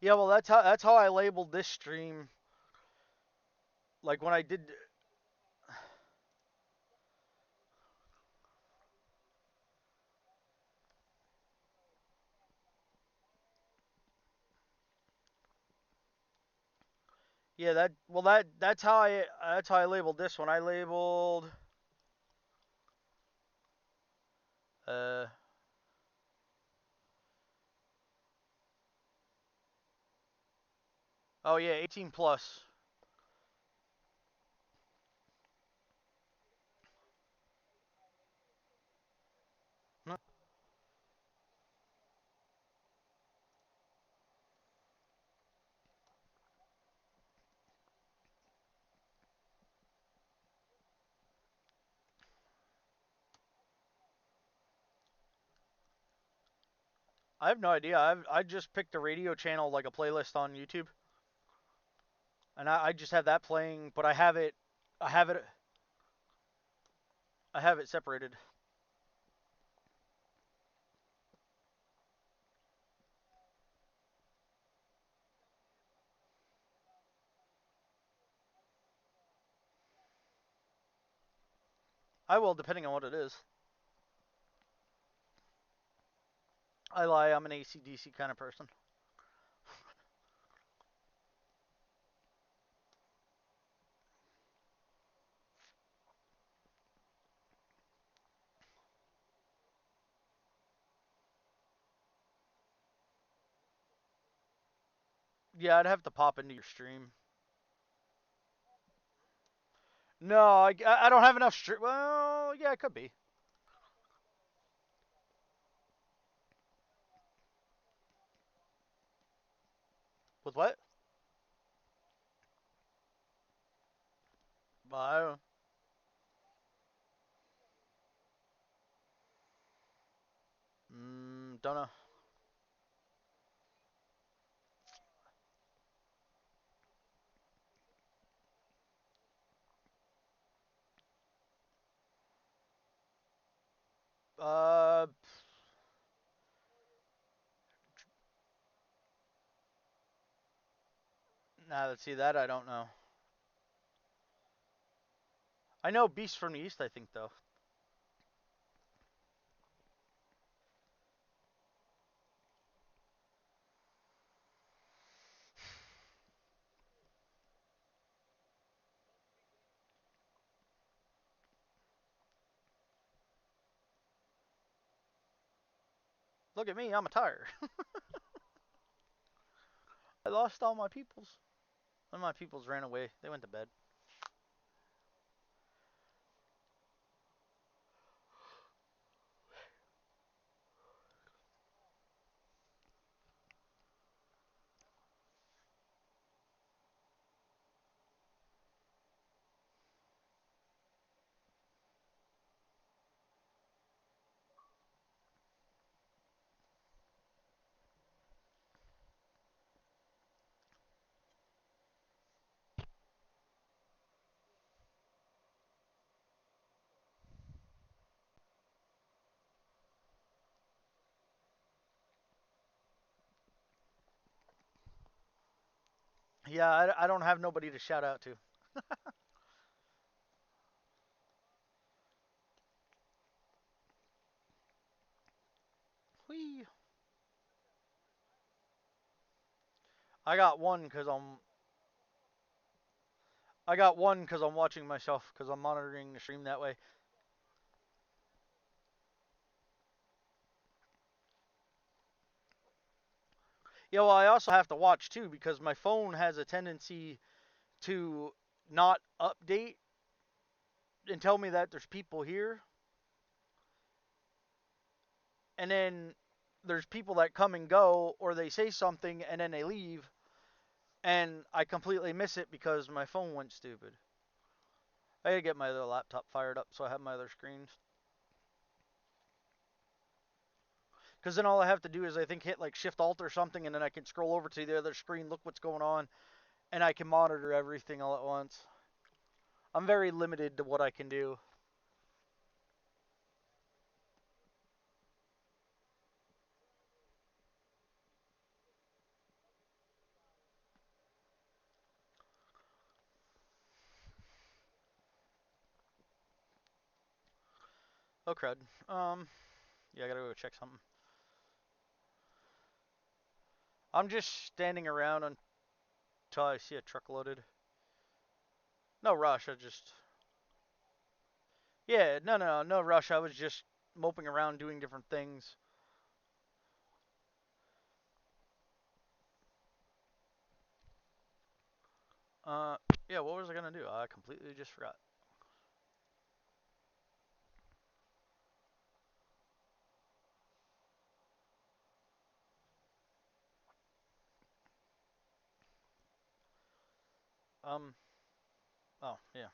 Yeah, well, that's how I labeled this stream. Like when I did. Yeah, that's how I labeled this one. I labeled. Uh. Oh yeah, 18 plus. I have no idea. I just picked a radio channel, like a playlist on YouTube, and I just have that playing. But I have it, I have it separated. I will, depending on what it is. I lie. I'm an AC/DC kind of person. Yeah, I'd have to pop into your stream. No, I don't have enough stream. Well, yeah, it could be. With what? I don't know. Uh, Now let's see that I don't know. I know Beast from the East. I think though. Look at me. I'm a tire. I lost all my peoples. And my peoples ran away. They went to bed. Yeah, I don't have nobody to shout out to. Whee. I got one because I'm watching myself because I'm monitoring the stream that way. Yeah, well, I also have to watch too because my phone has a tendency to not update and tell me that there's people here, and then there's people that come and go, or they say something and then they leave, and I completely miss it because my phone went stupid. I gotta get my other laptop fired up so I have my other screens. Because then all I have to do is I think hit like Shift Alt or something, and then I can scroll over to the other screen, look what's going on, and I can monitor everything all at once. I'm very limited to what I can do. Oh crud. Yeah, I gotta go check something. I'm just standing around until I see a truck loaded. No rush. Yeah, no rush. I was just moping around doing different things. Uh, yeah, what was I gonna do? I completely just forgot. Um, oh, yeah.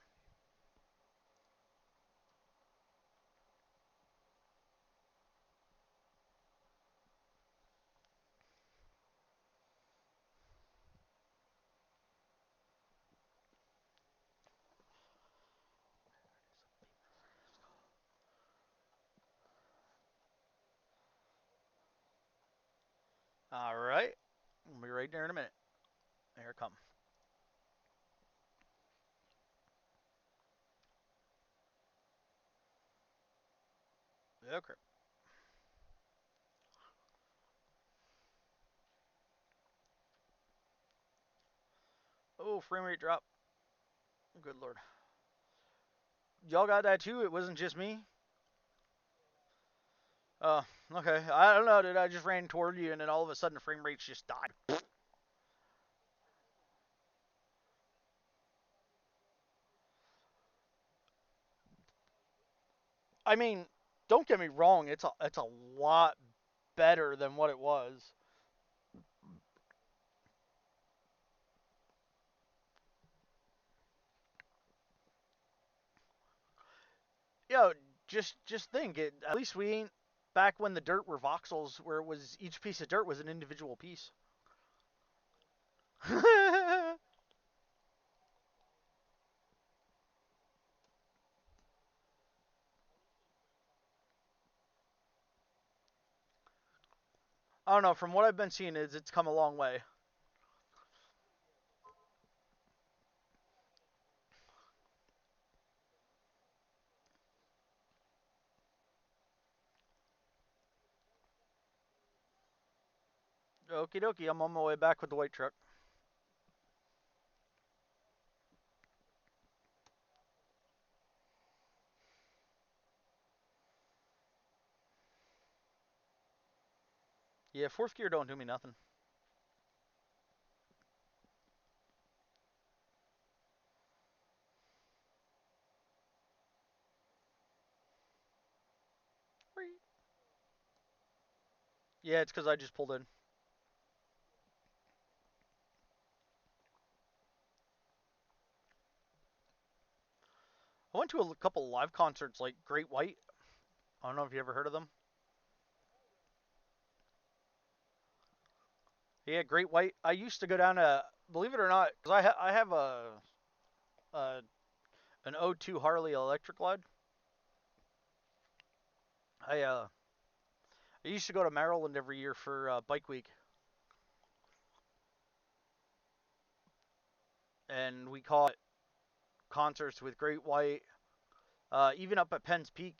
All right. We'll be right there in a minute. Here it comes. Okay. Oh, frame rate drop. Good lord. Y'all got that too? It wasn't just me? Okay. I don't know, dude. I just ran toward you and then all of a sudden the frame rates just died. I mean, don't get me wrong. It's a lot better than what it was. Yo, just think. At least we ain't back when the dirt were voxels, where it was each piece of dirt was an individual piece. I don't know. From what I've been seeing, is it's come a long way. Okie dokie. I'm on my way back with the white truck. Yeah, fourth gear don't do me nothing. Yeah, it's because I just pulled in. I went to a couple live concerts like Great White. I don't know if you ever heard of them. Yeah, Great White. I used to go down to, believe it or not, because I have a an O2 Harley Electric Glide. I I used to go to Maryland every year for Bike Week, and we caught concerts with Great White. Even up at Penn's Peak,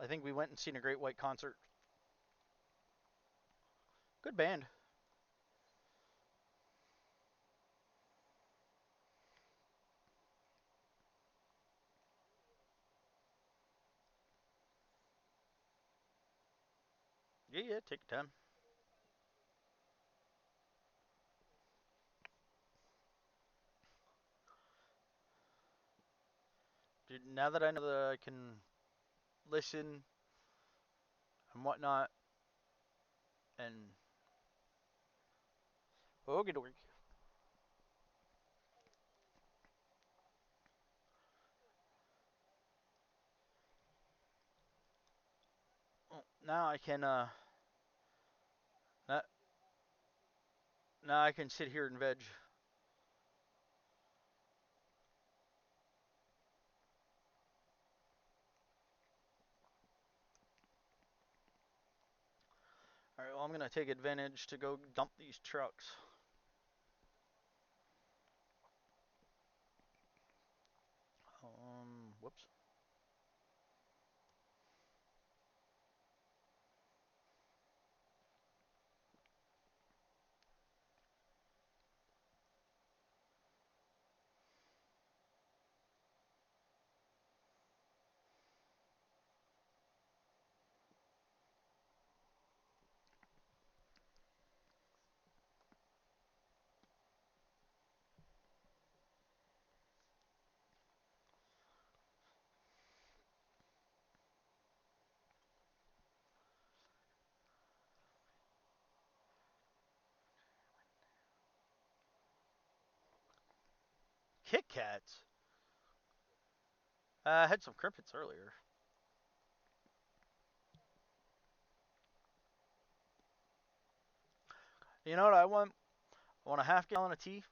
I think we went and seen a Great White concert. Good band. Yeah, yeah, take your time. Dude, now that I know that I can listen and whatnot, and okay, dokie. Now I can now, now I can sit here and veg. All right, well I'm gonna take advantage to go dump these trucks. Whoops. Kit Kats. I had some crimpets earlier. You know what I want? I want a half gallon of tea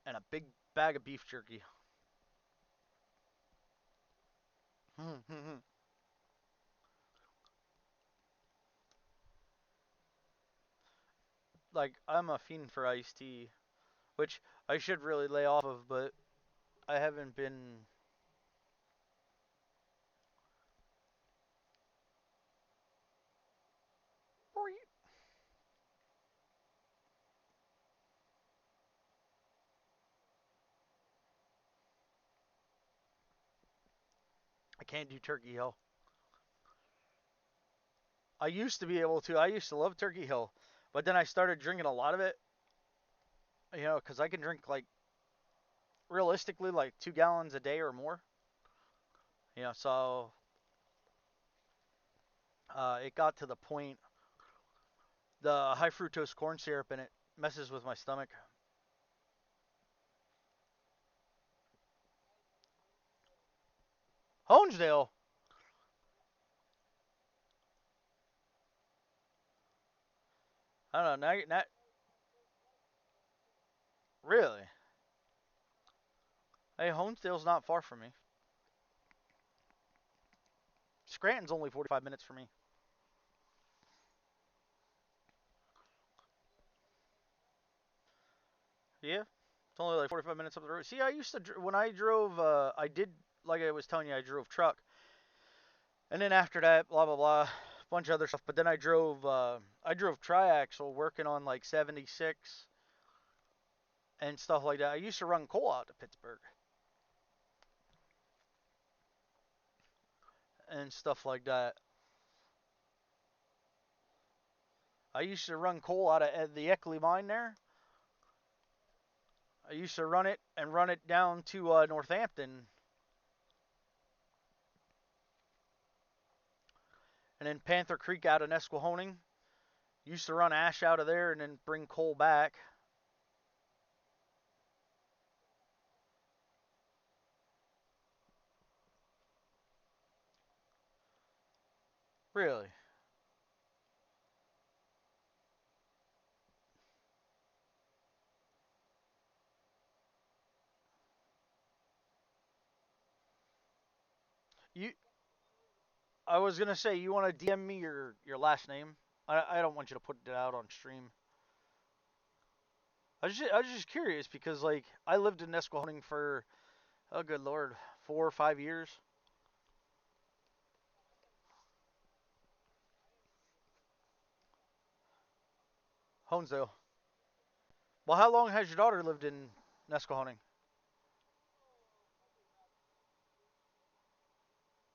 and a big bag of beef jerky. like I'm a fiend for iced tea, which I should really lay off of, but I haven't been. I can't do Turkey Hill. I used to be able to. I used to love Turkey Hill, but then I started drinking a lot of it. You know, because I can drink like realistically like 2 gallons a day or more. You know, so it got to the point the high fructose corn syrup in it messes with my stomach. Honesdale. I don't know. Now, not really. Hey, Honesdale's not far from me. Scranton's only 45 minutes from me. Yeah, it's only like 45 minutes up the road. See, I used to when I drove. I did like I was telling you, I drove truck, and then after that, blah blah blah, a bunch of other stuff. But then I drove. I drove triaxle, working on like 76 and stuff like that. I used to run coal out to Pittsburgh and stuff like that. I used to run coal out of the Eckley mine there. I used to run it and run it down to Northampton, and then Panther Creek out of Nesquehoning. Used to run ash out of there and then bring coal back. Really? You? I was gonna say you want to DM me your last name. I don't want you to put it out on stream. I was just curious because like I lived in Nesquehoning for oh good lord 4 or 5 years. Honesdale. Well, how long has your daughter lived in Nesquehoning?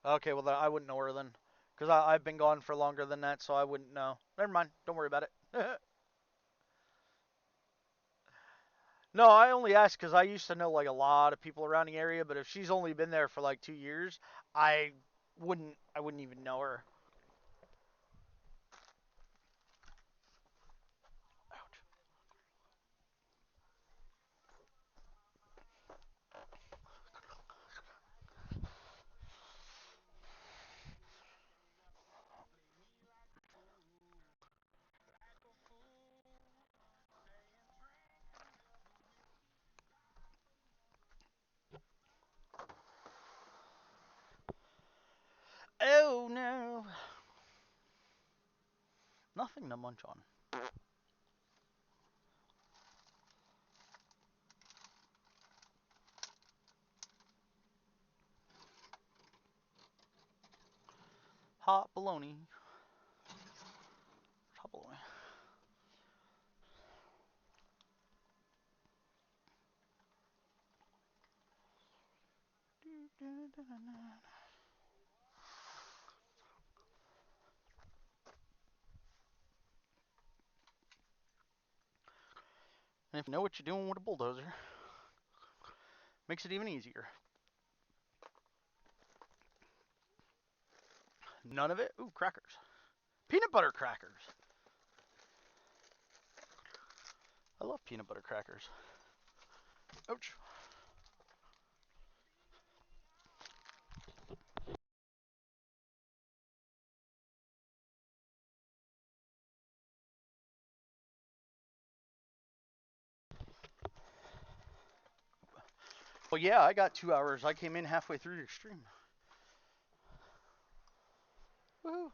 Okay, well then I wouldn't know her then, because I've been gone for longer than that, so I wouldn't know. Never mind. Don't worry about it. No, I only asked because I used to know like a lot of people around the area, but if she's only been there for like 2 years, I I wouldn't even know her. Ouch. Oh no, nothing to munch on. Hot bologna. Hot bologna. And if you know what you're doing with a bulldozer, makes it even easier. None of it? Ooh, crackers. Peanut butter crackers. I love peanut butter crackers. Ouch. Well, yeah, I got 2 hours. I came in halfway through your stream. Woohoo.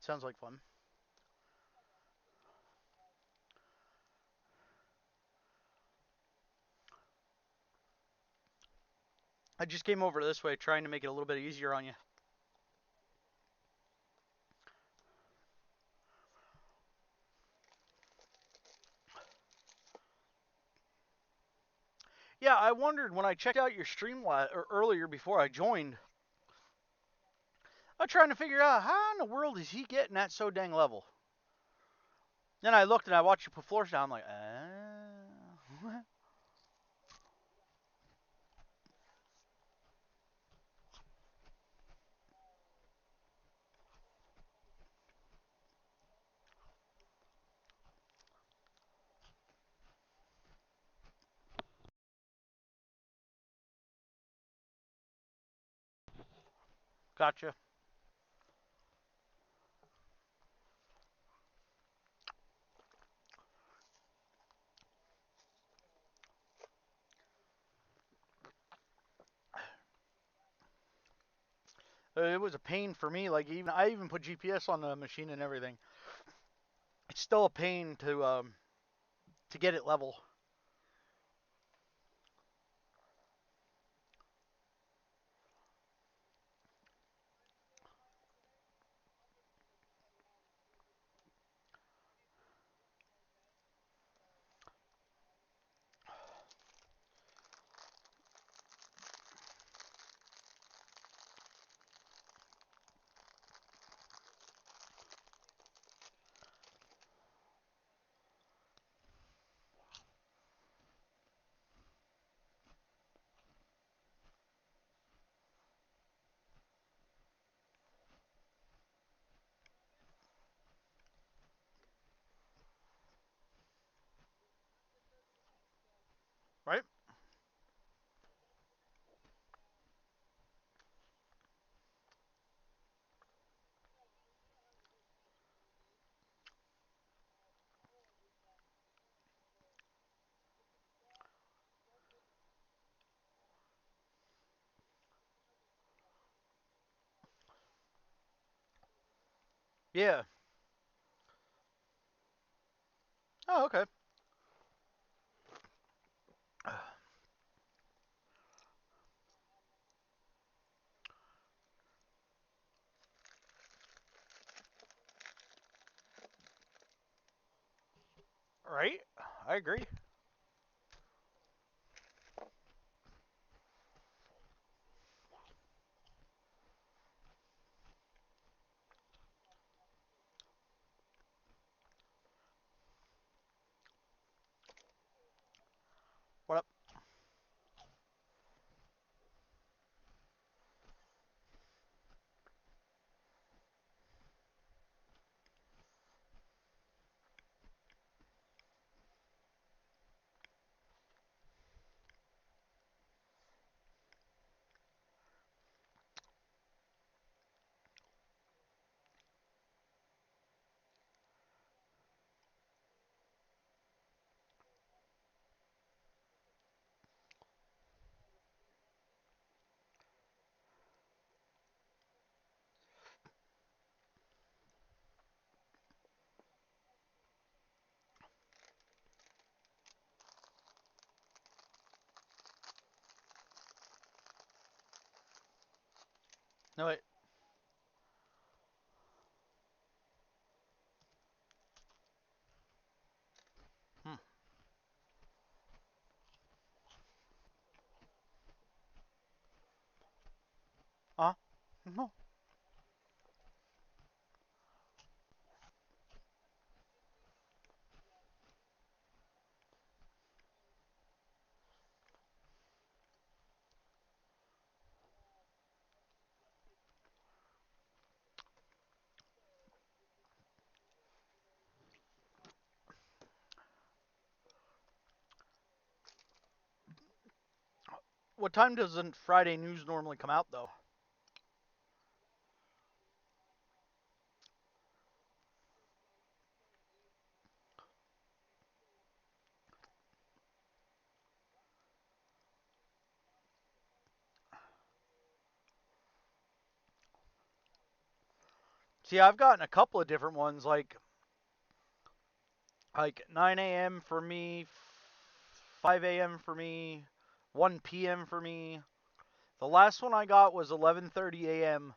Sounds like fun. I just came over this way trying to make it a little bit easier on you. Yeah, I wondered when I checked out your stream earlier before I joined. I'm trying to figure out how in the world is he getting that so dang level. Then I looked and I watched you put floors down. I'm like, gotcha. It was a pain for me. Like I even put GPS on the machine and everything. It's still a pain to get it level. Right? Yeah. Oh, okay. Right? I agree. What up? No wait. Hmm. No. What time doesn't Friday news normally come out though? See, I've gotten a couple of different ones, like 9 a.m. for me, 5 a.m. for me, 1 p.m. for me. The last one I got was 11:30 a.m.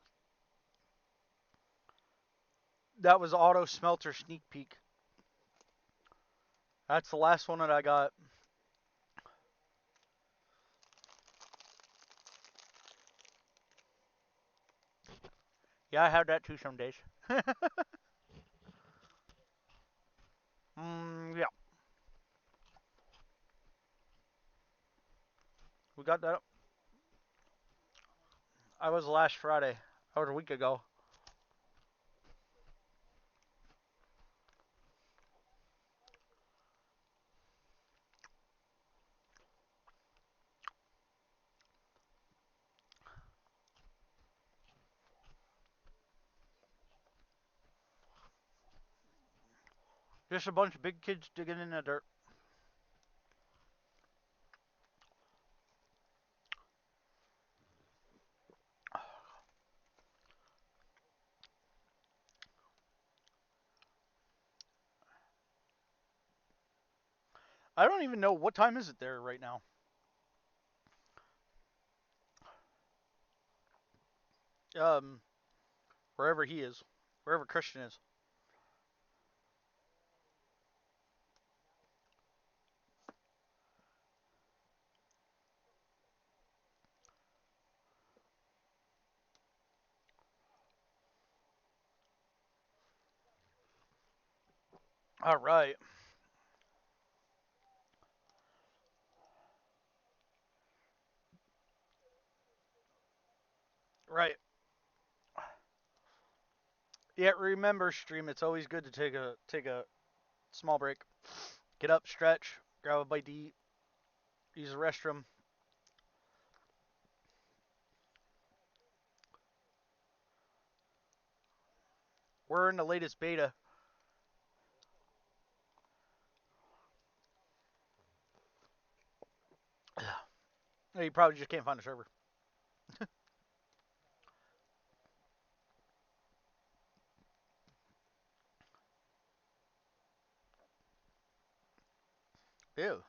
That was Auto Smelter Sneak Peek. That's the last one that I got. Yeah, I have that too some days. Yeah. We got that. I was last Friday. That was a week ago. Just a bunch of big kids digging in the dirt. I don't even know what time is it there right now. Um, Wherever he is, wherever Christian is. All right. Right. Yeah, remember stream, it's always good to take a small break. Get up, stretch, grab a bite to eat, use the restroom. We're in the latest beta. You probably just can't find a server. Ew.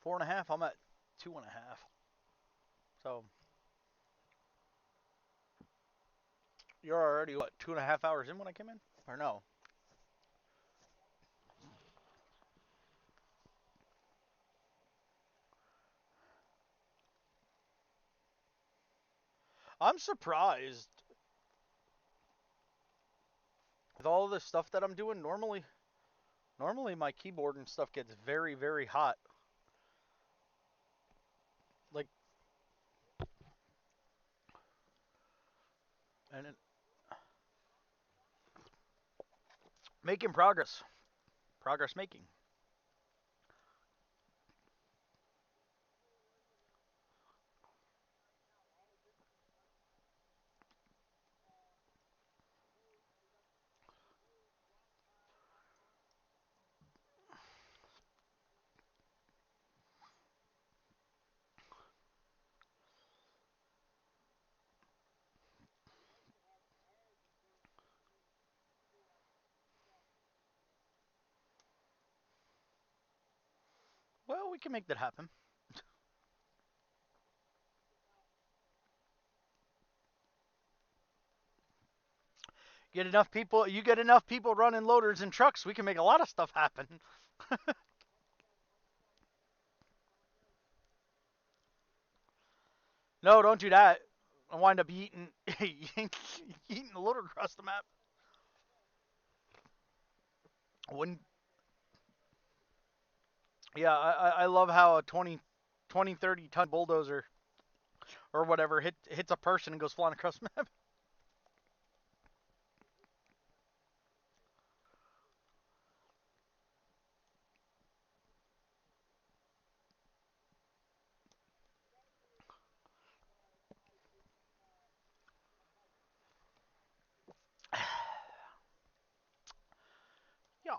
Four and a half. I'm at 2.5. So you're already what 2.5 hours in when I came in, or no? I'm surprised with all of the stuff that I'm doing. Normally my keyboard and stuff gets very, very hot. Like, and making progress. Progress making. Well, we can make that happen. Get enough people. You get enough people running loaders and trucks. We can make a lot of stuff happen. No, don't do that. I wind up eating eating the loader across the map. When yeah, I love how a 20 30 ton bulldozer or whatever hits a person and goes flying across the map. Yeah.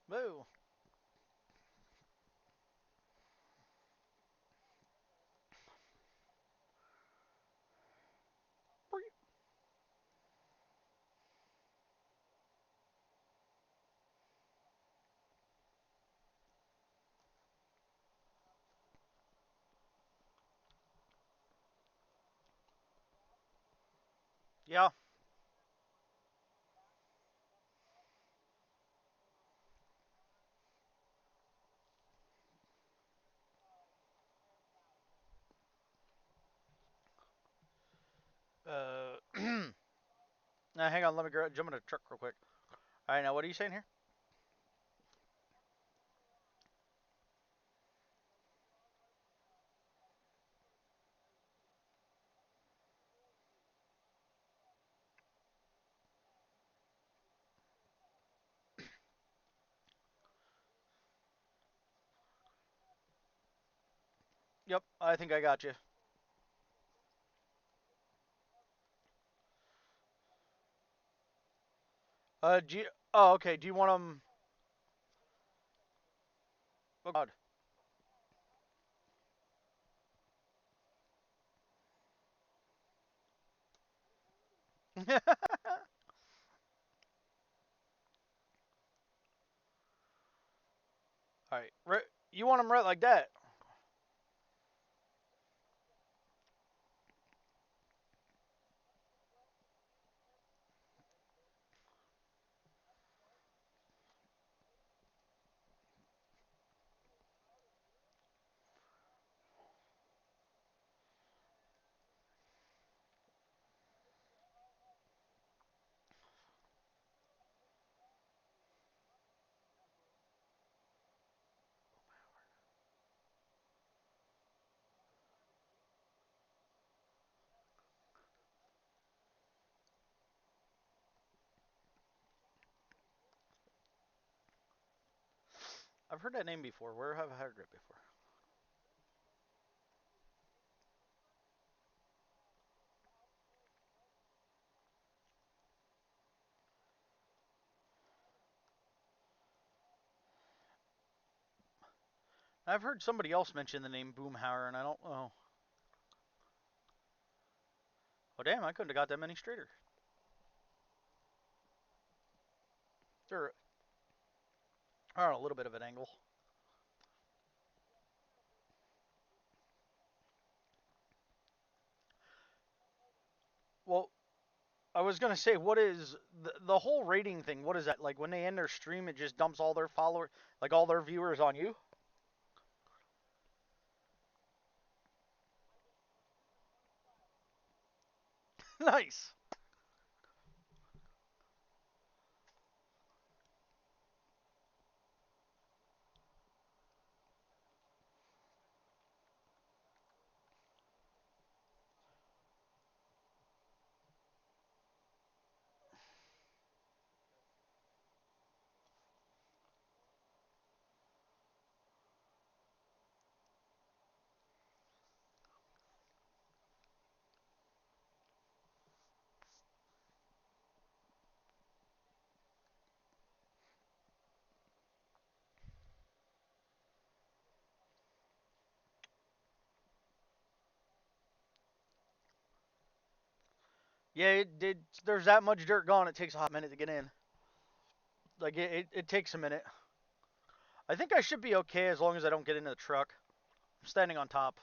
Boo. Yeah. Now, hang on. Let me jump in a truck real quick. All right. Now, what are you saying here? Yep, I think I got you. Oh, okay. Do you want them? Oh God. All right. You want them right like that? I've heard that name before. Where have I heard it before? I've heard somebody else mention the name Boomhauer, and I don't know. Oh damn! I couldn't have got that many straighter. They're on a little bit of an angle. Well, I was gonna say, what is the whole rating thing? What is that like? When they end their stream, it just dumps all their followers, like all their viewers, on you. Nice. Yeah, there's that much dirt gone. It takes a hot minute to get in. Like it takes a minute. I think I should be okay as long as I don't get into the truck. I'm standing on top.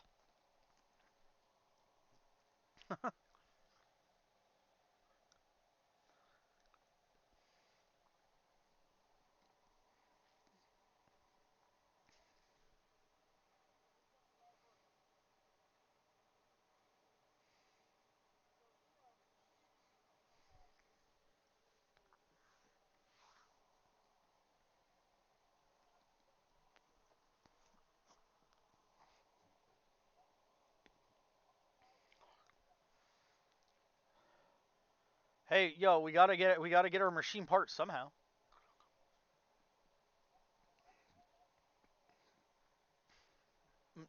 Hey, yo, we gotta get our machine parts somehow. Mm.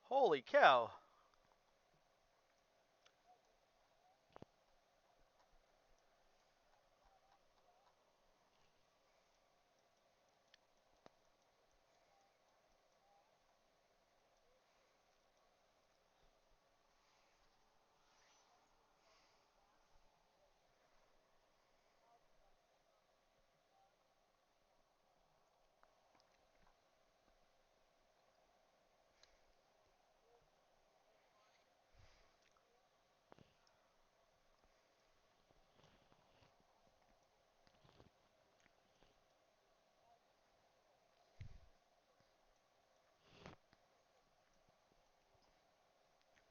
Holy cow!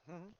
Mhm.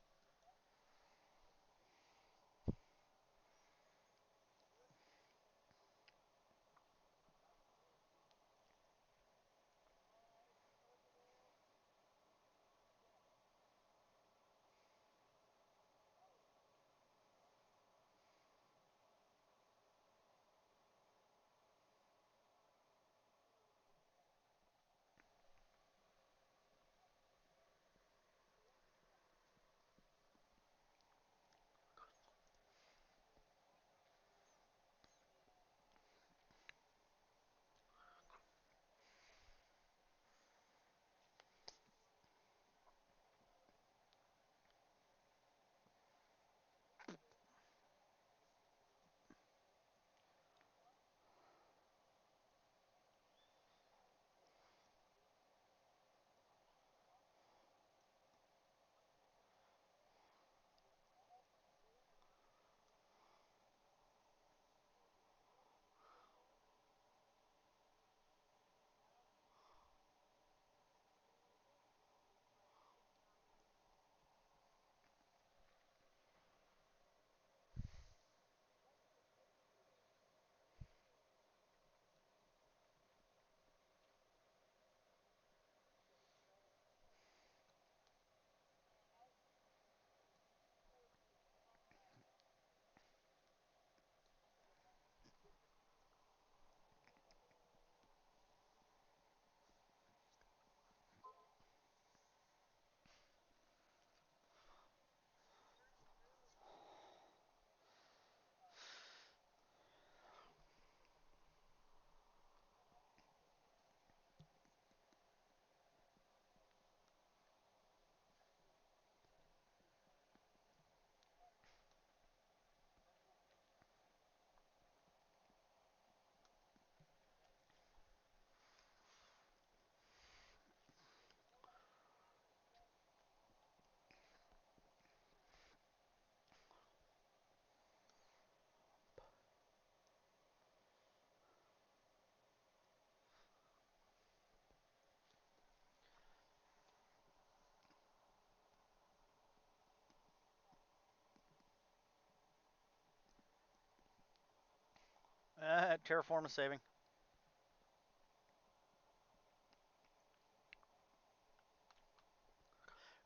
Terraform is saving.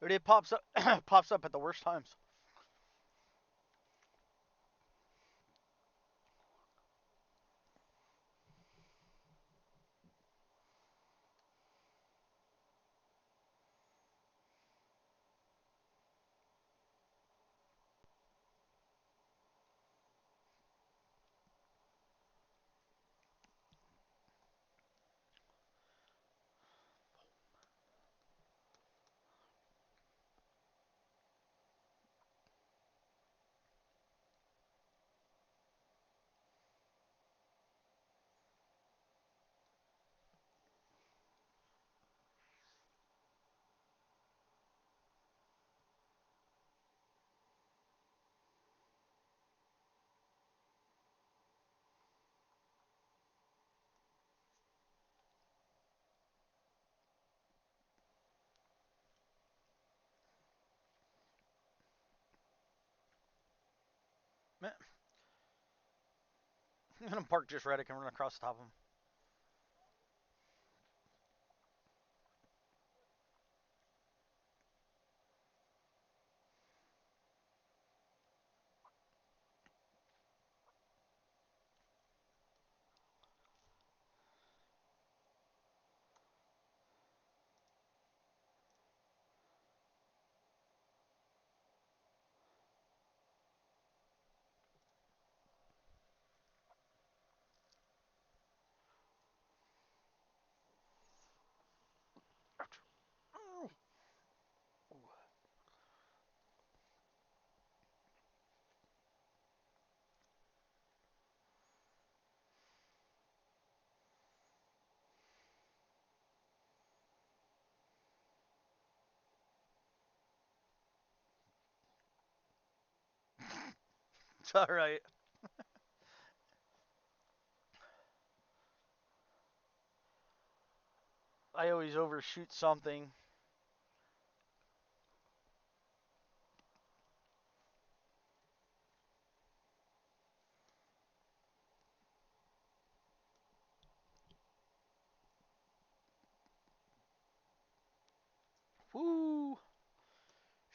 It pops up pops up at the worst times. I'm gonna park just right. I can run across the top of him. It's all right. I always overshoot something.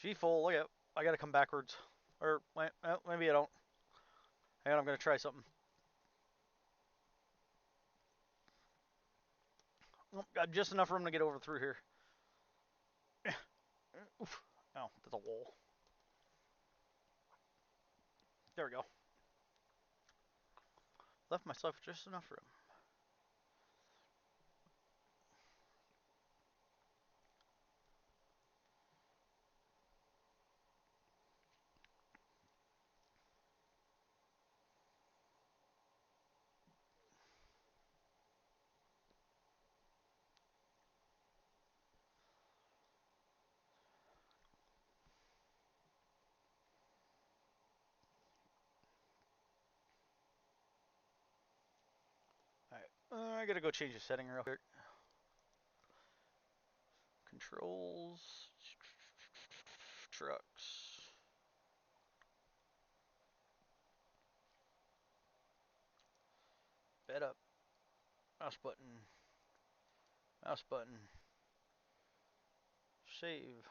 She full. Look at. I gotta come backwards. Or wait, maybe I don't. Hang on, I'm gonna try something. Got just enough room to get over through here. Oof. Oh, that's a wall. There we go. Left myself just enough room. Alright, I gotta go change the setting real quick. Controls, trucks. Bed up. Mouse button. Mouse button. Save.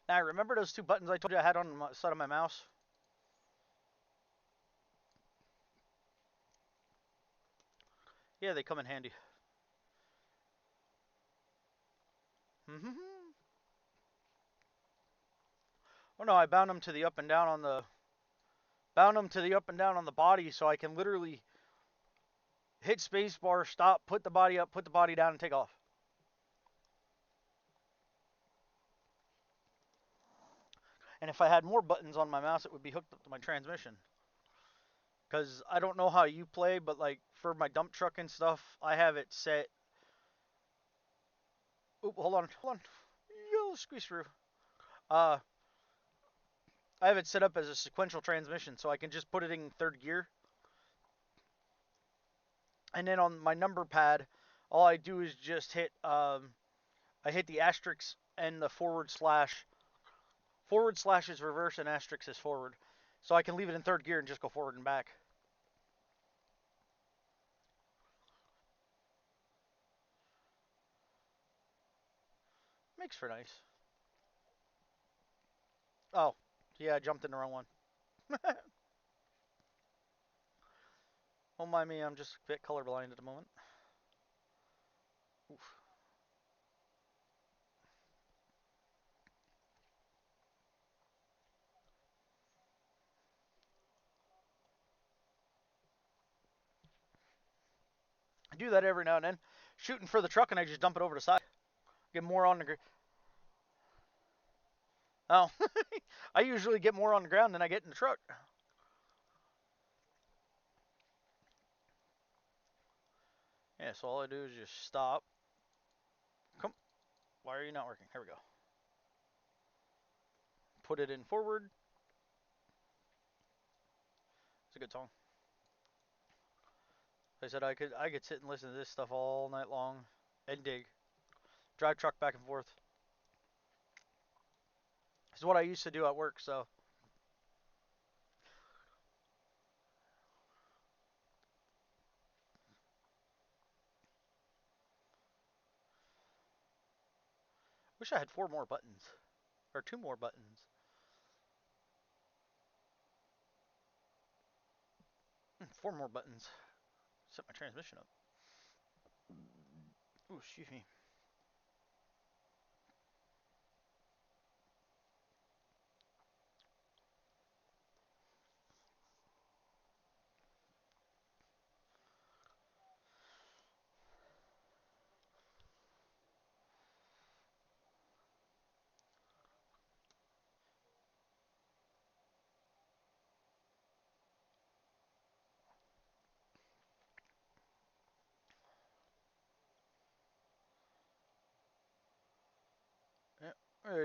Now, remember those two buttons I told you I had on the side of my mouse? Yeah, they come in handy. Oh no, I bound them to the up and down on the body, so I can literally hit spacebar, stop, put the body up, put the body down, and take off. And if I had more buttons on my mouse, it would be hooked up to my transmission. Because I don't know how you play, but like for my dump truck and stuff, I have it set. Oop, hold on. Yo, squeeze through. I have it set up as a sequential transmission, so I can just put it in third gear. And then on my number pad, all I do is just hit, I hit the asterisk and the forward slash. Forward slash is reverse and asterisk is forward. So I can leave it in third gear and just go forward and back. Makes for nice. Oh, yeah, I jumped in the wrong one. Don't mind me, I'm just a bit colorblind at the moment. Oof. I do that every now and then. Shooting for the truck and I just dump it over the side. Get more on the ground. Oh, I usually get more on the ground than I get in the truck. Yeah, so all I do is just stop. Come. Why are you not working? Here we go. Put it in forward. It's a good song. Like I said I could sit and listen to this stuff all night long and dig. Drive truck back and forth. This is what I used to do at work, so. Wish I had 4 more buttons. Or 2 more buttons. 4 more buttons. Set my transmission up. Ooh, excuse me. Yeah.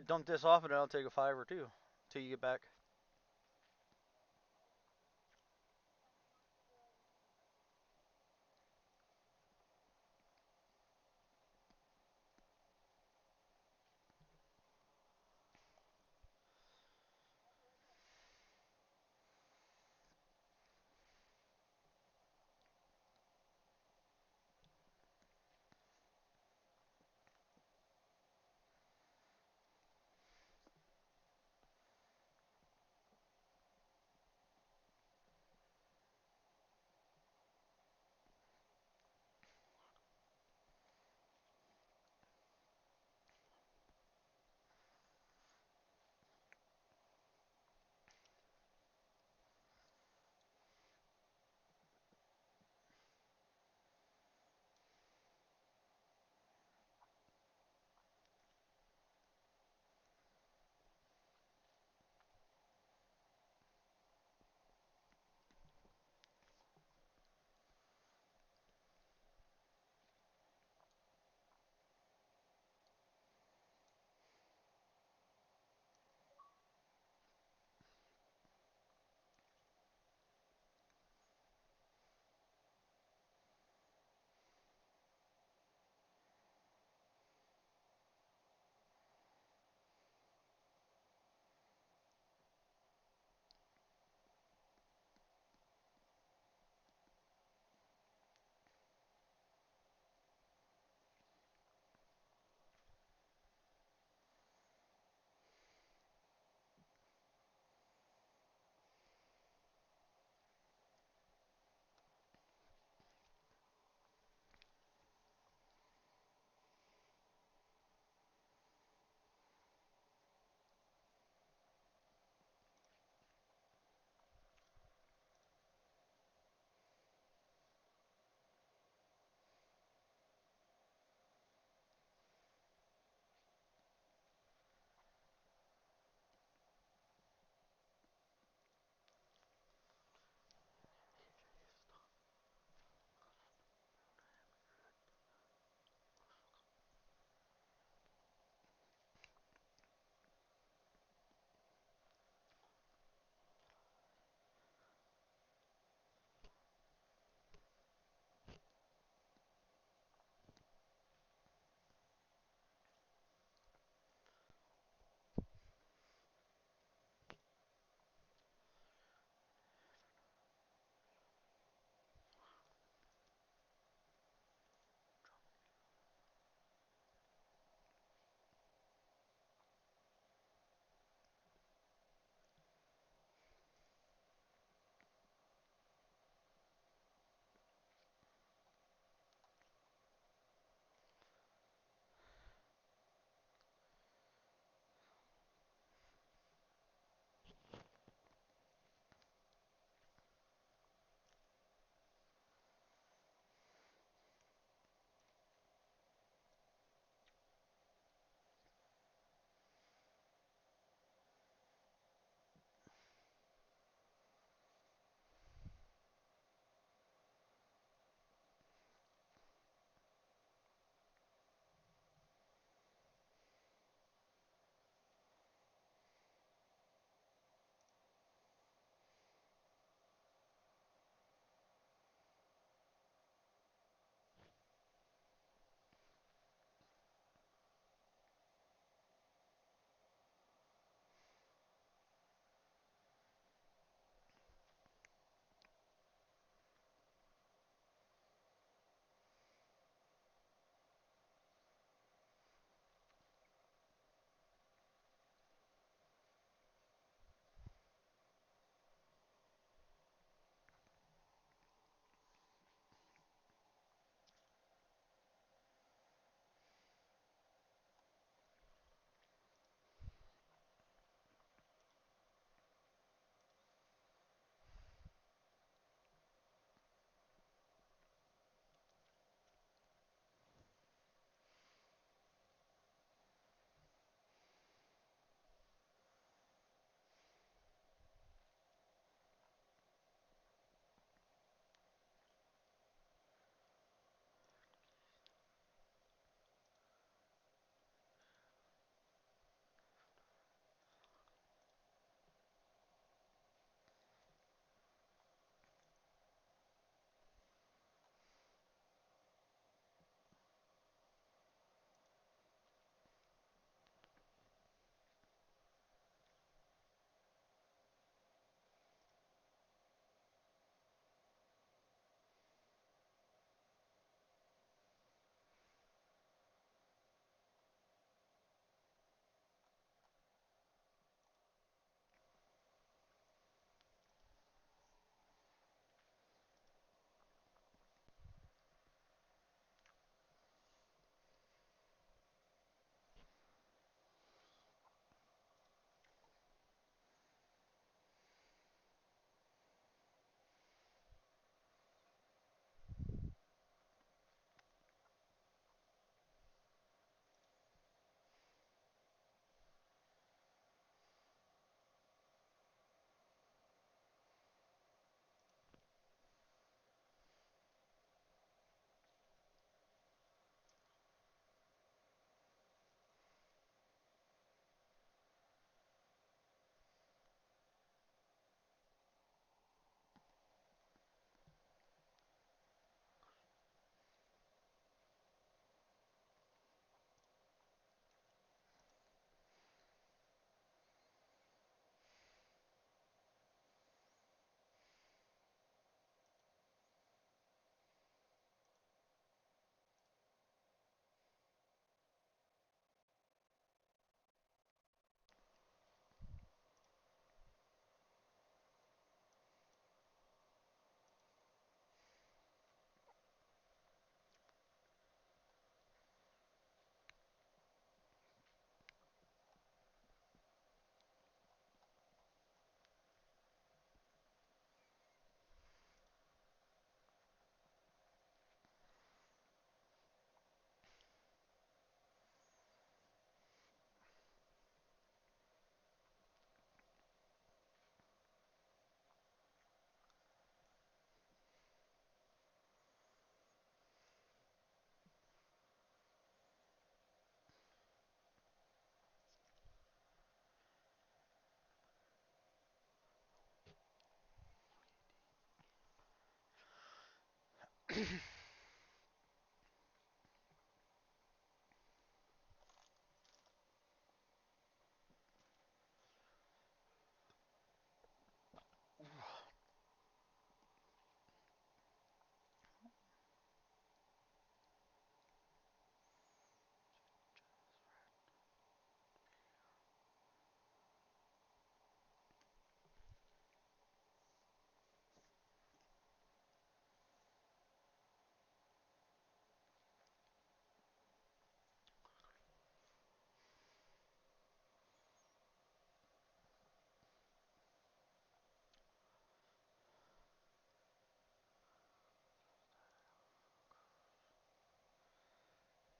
Dump this off and I'll take a 5 or 2 till you get back.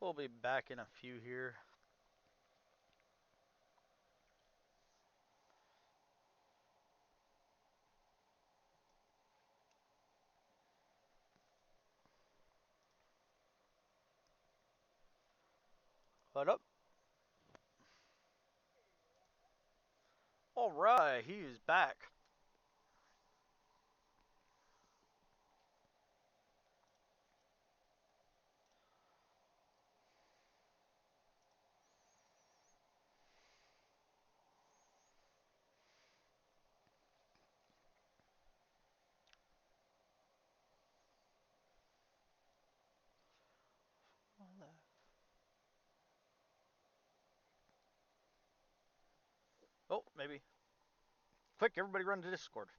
We'll be back in a few here. What up? Alright, he is back. Oh, maybe. Quick, everybody run to Discord.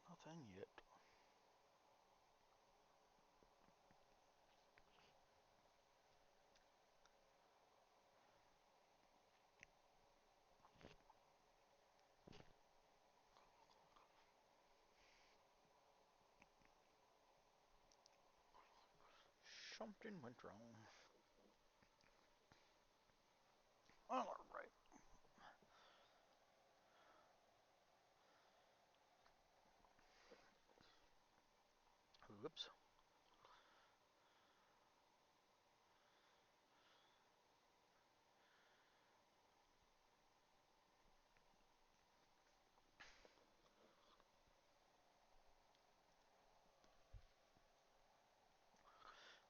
Nothing yet. Something went wrong. Alright. Whoops.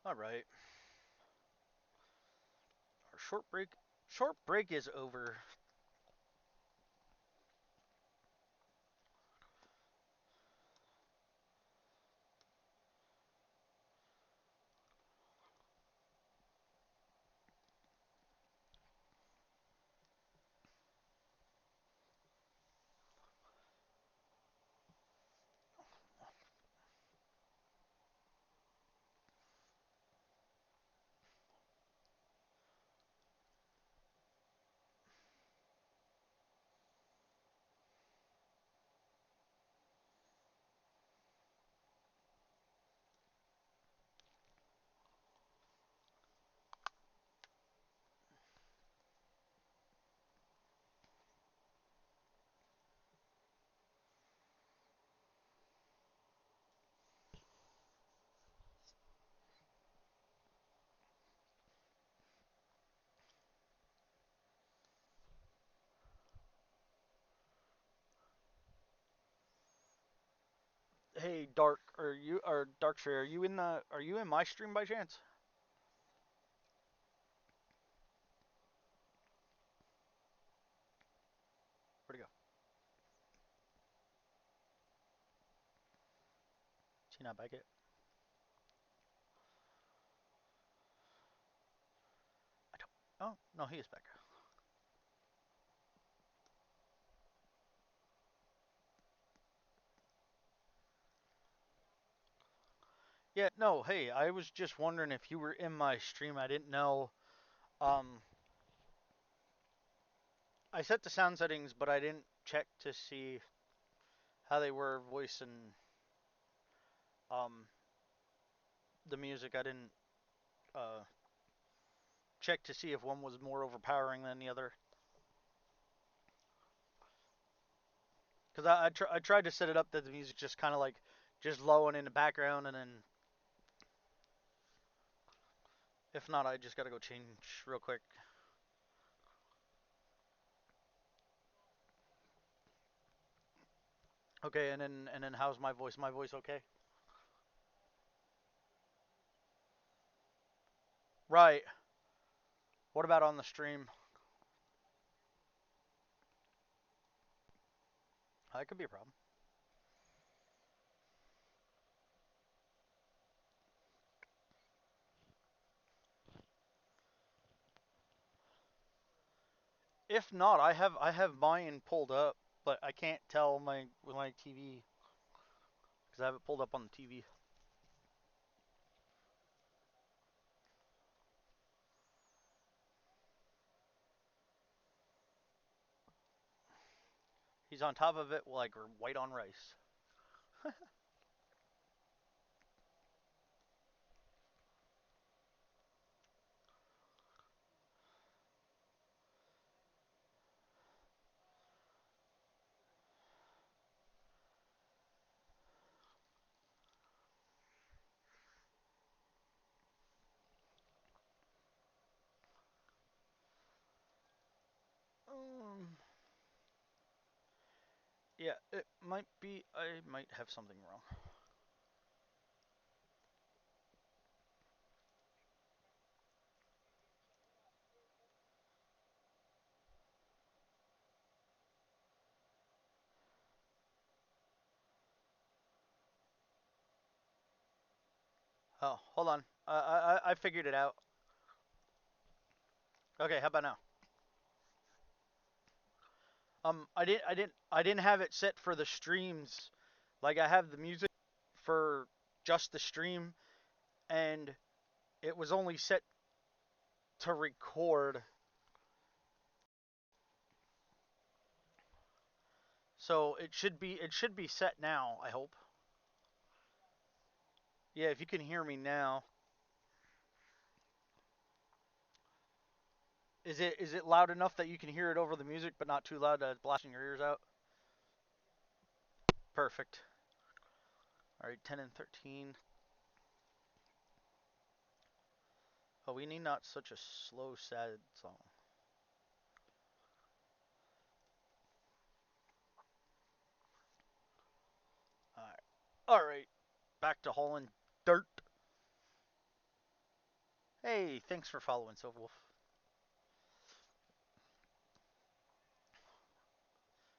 Alright. Our short break is over. Hey, Dark, or Darkshire, are you in my stream by chance? Where'd he go? Is he not back yet? I don't. Oh no, he is back. Yeah, no. Hey, I was just wondering if you were in my stream. I didn't know. Um, I set the sound settings, but I didn't check to see how they were voice and um the music. I didn't uh check to see if one was more overpowering than the other. Because I tried to set it up that the music just kind of like just low and in the background, and then if not, I just gotta go change real quick. Okay, and then how's my voice? My voice okay? Right. What about on the stream? That could be a problem. If not, I have mine pulled up, but I can't tell my with my TV because I have it pulled up on the TV. He's on top of it like white on rice. Um, yeah, it might be. I might have something wrong. Oh, hold on. I figured it out. Okay, how about now? I didn't have it set for the streams. Like I have the music for just the stream, and it was only set to record. So it should be set now, I hope. Yeah, if you can hear me now. Is it loud enough that you can hear it over the music but not too loud that it's blasting your ears out? Perfect. All right, 10 and 13. Oh, we need not such a slow sad song. All right. All right. Back to hauling dirt. Hey, thanks for following Silverwolf.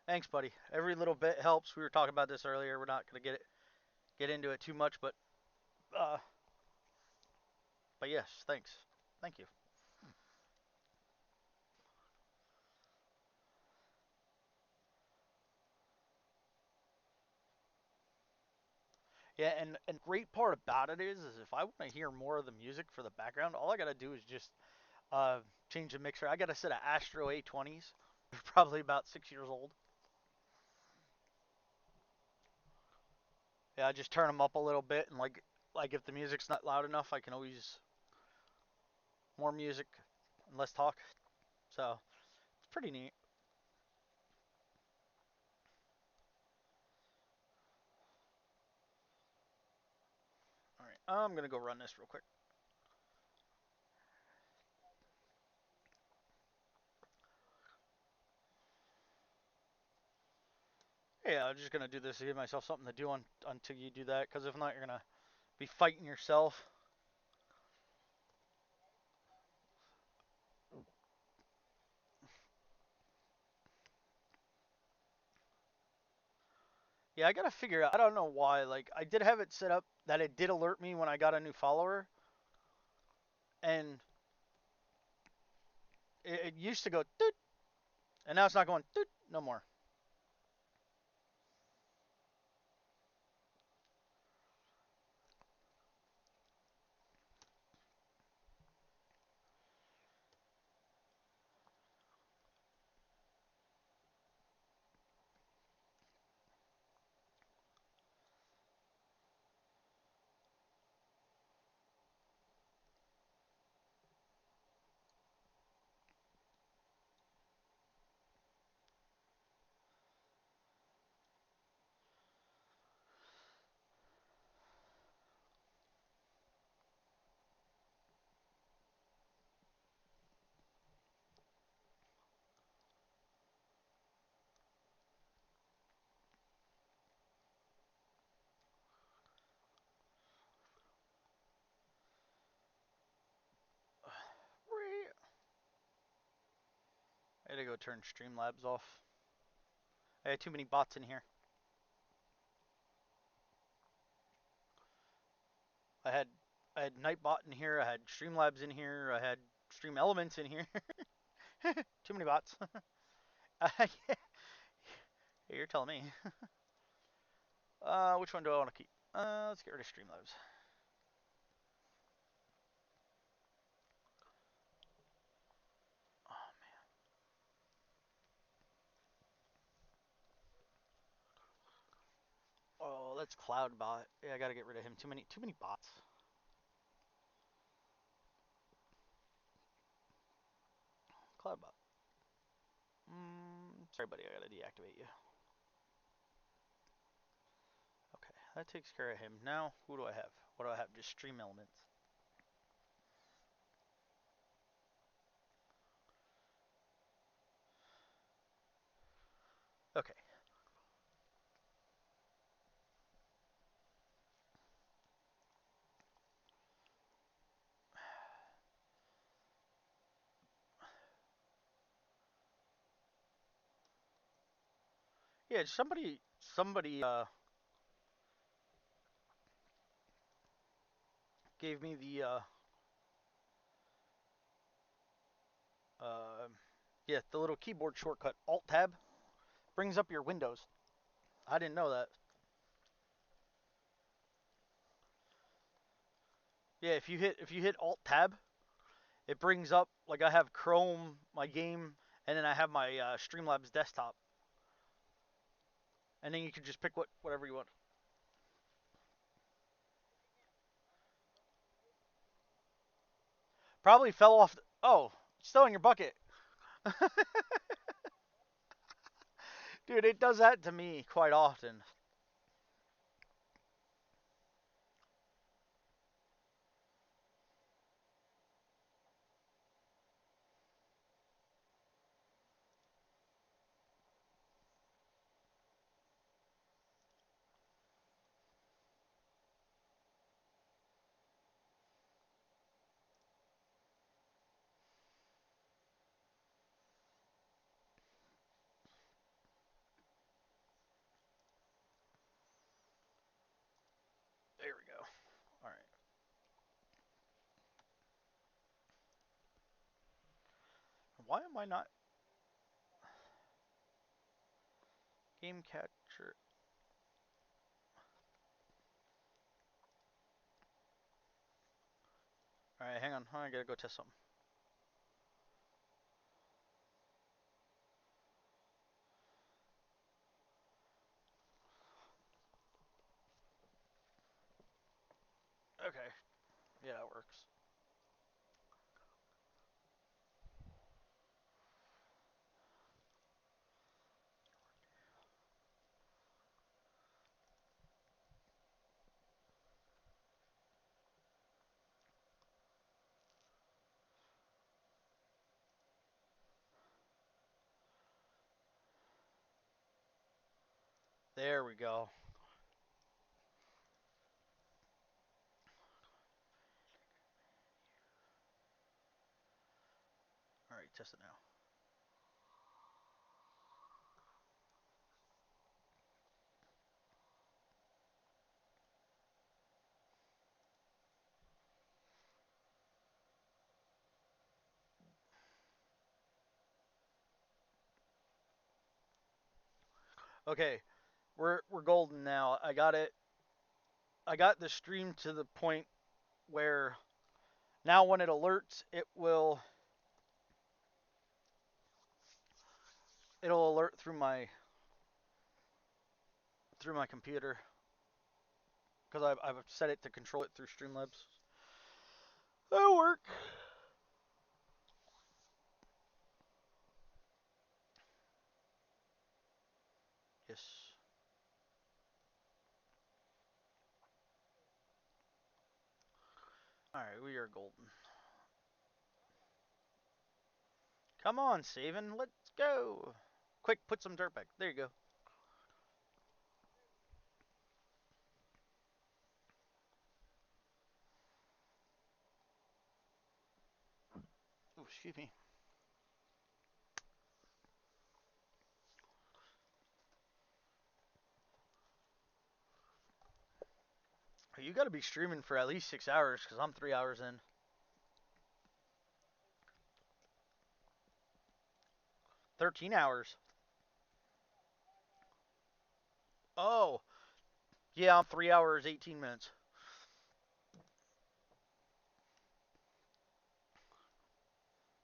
Thanks, buddy. Every little bit helps. We were talking about this earlier. We're not gonna get into it too much, uh, but yes, thanks. Thank you. Yeah, and great part about it is if I want to hear more of the music for the background, all I gotta do is just change the mixer. I got a set of Astro A20s. They're probably about 6 years old. Yeah, I just turn them up a little bit, and like if the music's not loud enough, I can always more music and less talk. So it's pretty neat. All right, I'm gonna go run this real quick. Yeah, I'm just gonna do this to give myself something to do until you do that, because if not, you're gonna be fighting yourself. Yeah, I gotta figure out. I don't know why. Like, I did have it set up that it did alert me when I got a new follower, and it used to go doot, and now it's not going doot no more. I had to go turn Streamlabs off. I had too many bots in here. I had I had Nightbot in here. I had Streamlabs in here. I had Stream Elements in here. Too many bots. You're telling me. Which one do I want to keep? Let's get rid of Streamlabs. Oh man. Oh, that's Cloudbot. Yeah, I gotta get rid of him. Too many bots. Cloudbot. Sorry, buddy. I gotta deactivate you. Okay, that takes care of him. Now, who do I have? What do I have? Just Stream Elements. Okay. Yeah, somebody gave me the uh, yeah, the little keyboard shortcut Alt Tab brings up your windows. I didn't know that. Yeah, if you hit Alt Tab, it brings up like I have Chrome, my game, and then I have my Streamlabs desktop, and then you can just pick whatever you want. Probably fell off. Oh, still in your bucket, dude. It does that to me quite often. There we go. All right. Why am I not game catcher? All right, hang on. I gotta go test something. Okay. Yeah, it works. There we go. All right, test it now. Okay, we're golden now. I got it. I got the stream to the point where now when it alerts, it'll alert through my computer because I've set it to control it through Streamlabs. That'll work. Yes. All right, we are golden. Come on, Saven, let's go. Quick, put some dirt back. There you go. Oh, excuse me. You got to be streaming for at least 6 hours because I'm 3 hours in. 13 hours. Oh, yeah, I'm 3 hours, 18 minutes.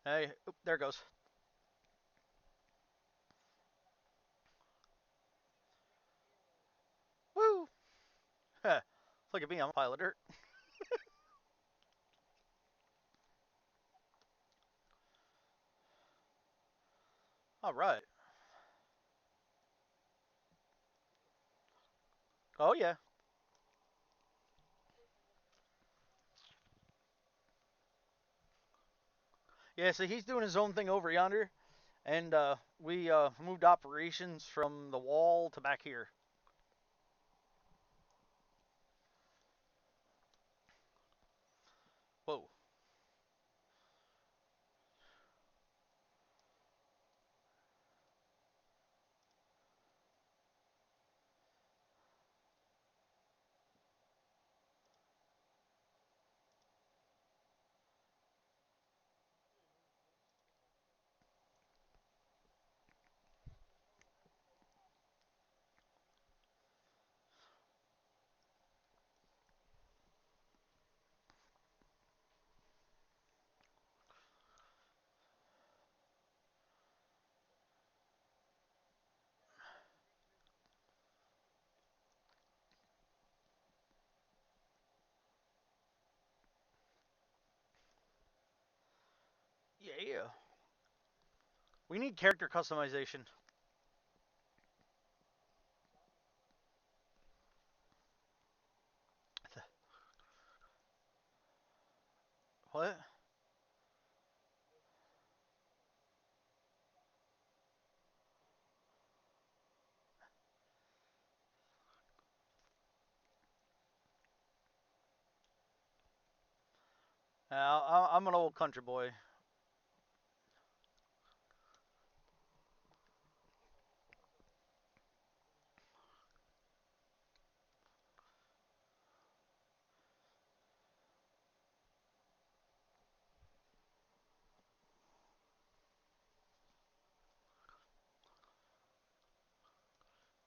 Hey, oop, there it goes. Woo! Look at me, I'm a pile of dirt. All right. Oh, yeah. Yeah, so he's doing his own thing over yonder, and we moved operations from the wall to back here. Whoa. Yeah. We need character customization. What? I'm an old country boy.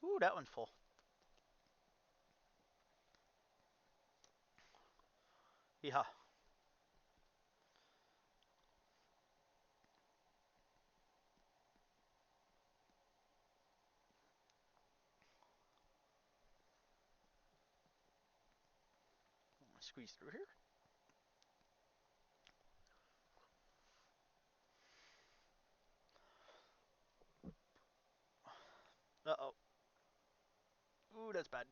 Ooh, that one's full. Yeah. Squeeze through here. Uh-oh. Ooh, that's bad.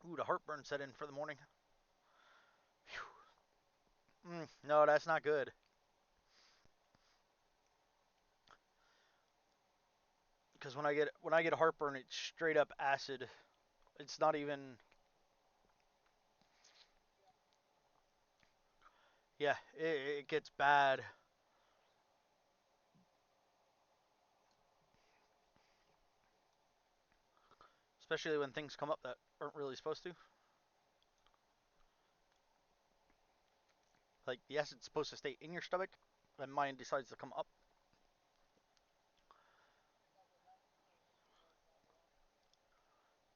Ooh, the heartburn set in for the morning. No, that's not good. Because when I get heartburn, it's straight up acid. It's not even. Yeah, it gets bad. Especially when things come up that aren't really supposed to. Like the acid's supposed to stay in your stomach, and mine decides to come up.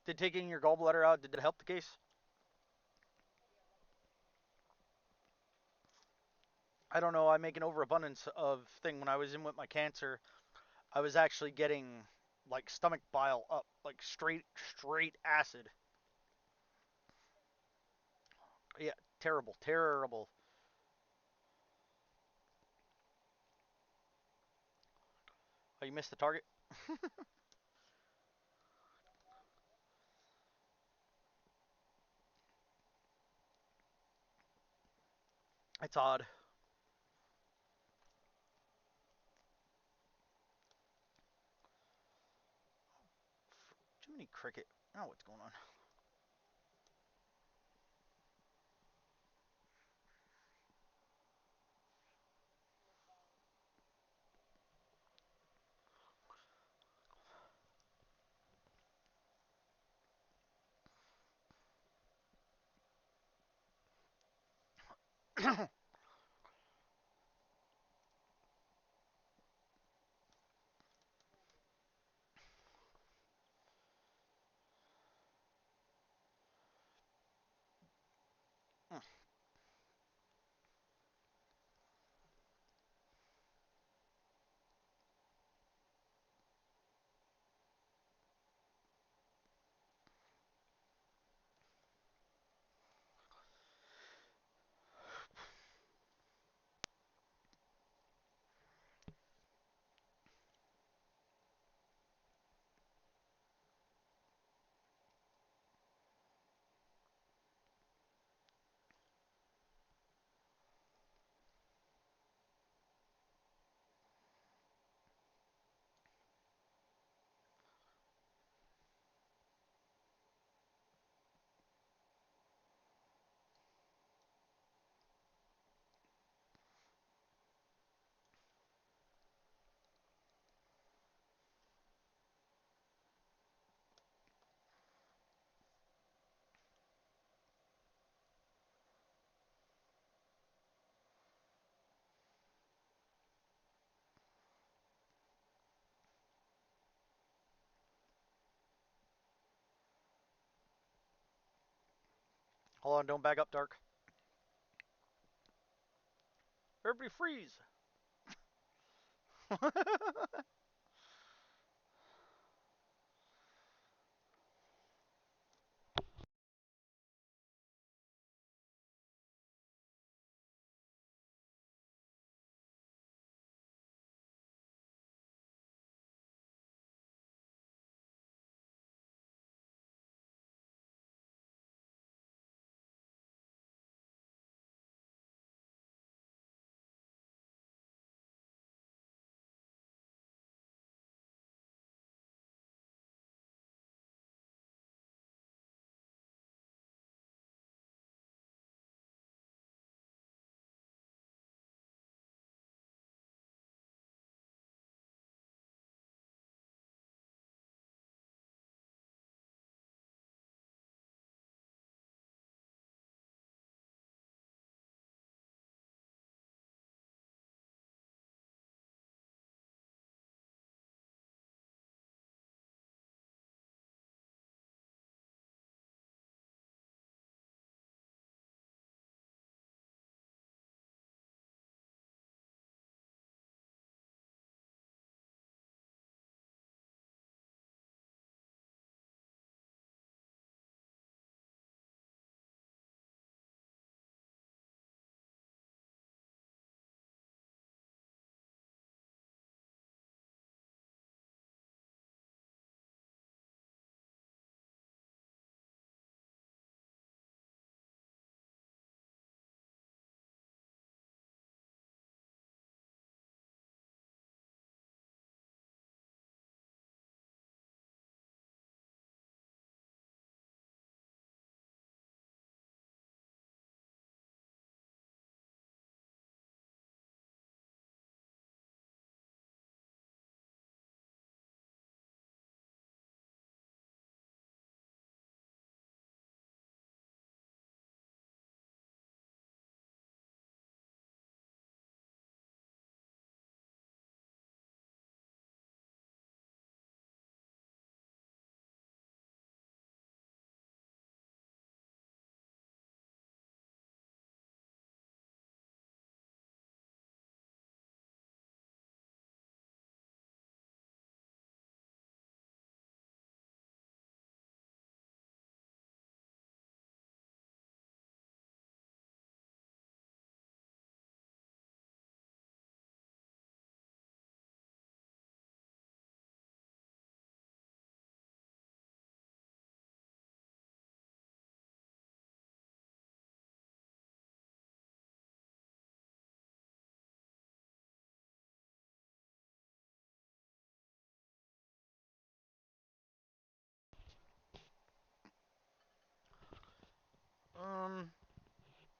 Did taking your gallbladder out, did it help the case? I don't know. I make an overabundance of thing. When I was in with my cancer, I was actually getting like stomach bile up, like straight acid. Yeah, terrible, terrible. Oh, you missed the target. It's odd. Jiminy Cricket. Oh, what's going on? Hold on, don't back up, Dark. Everybody freeze.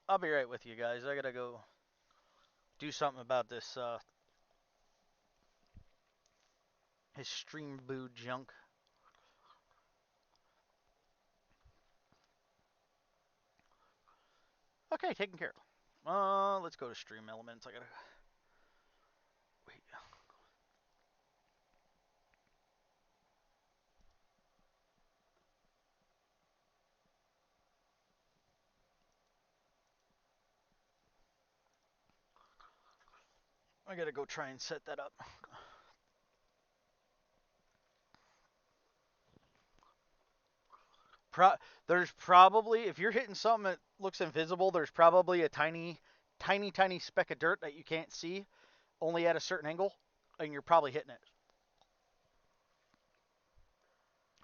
I'll be right with you guys. I gotta go do something about his stream boo junk. Okay, taken care of. Let's go to stream elements. I gotta wait. I gotta go try and set that up. There's probably, if you're hitting something that looks invisible, there's probably a tiny, tiny, tiny speck of dirt that you can't see, only at a certain angle, and you're probably hitting it.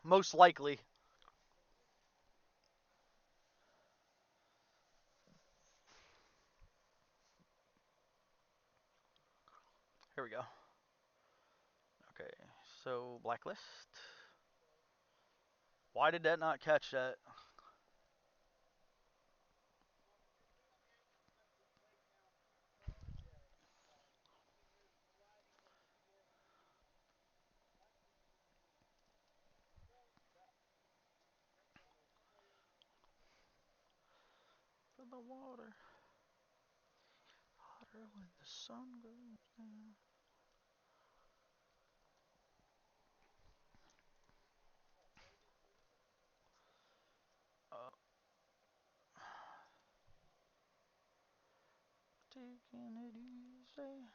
Most likely. Here we go. Okay, so blacklist. Why did that not catch that? The water hotter when the sun goes down. Uh, taking it easy.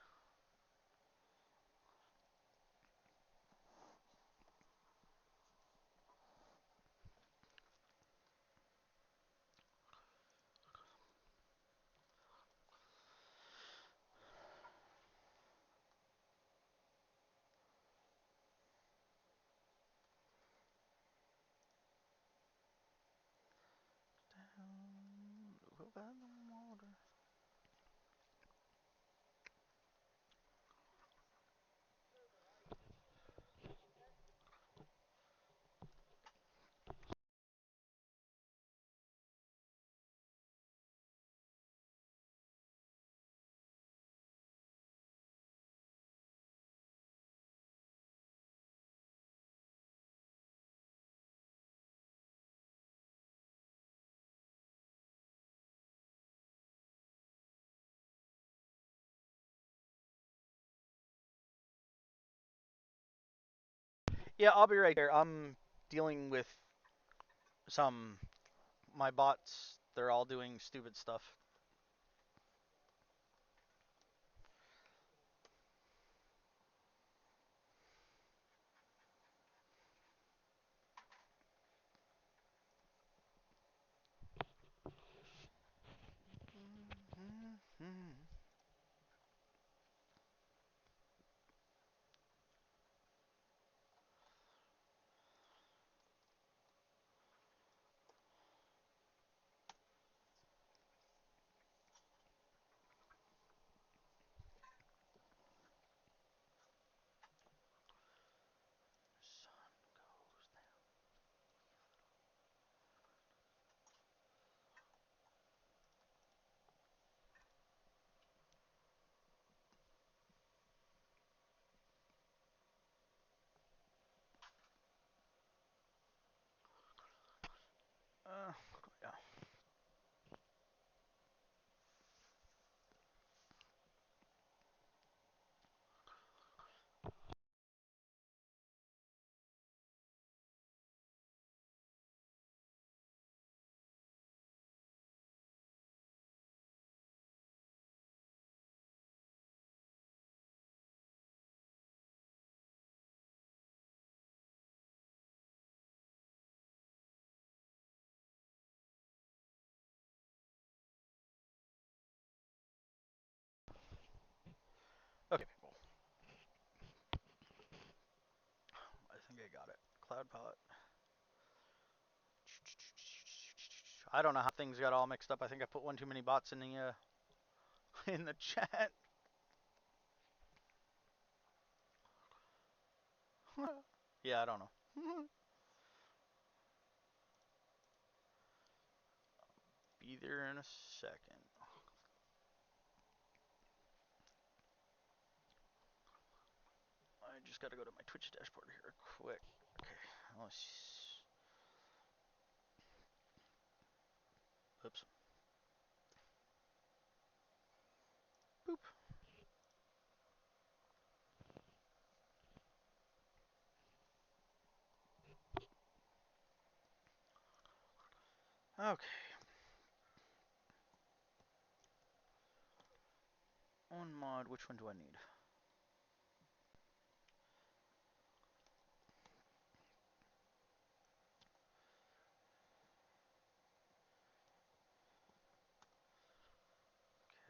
Down by the water. Yeah, I'll be right there. I'm dealing with some my bots. They're all doing stupid stuff. Yeah. Okay, well, I think I got it. Cloud palette. I don't know how things got all mixed up. I think I put one too many bots in the in the chat. Yeah, I don't know. be there in a second. I just got to go to my Twitch dashboard here quick. Okay, let's. Oops. Boop. Okay. On mod, which one do I need?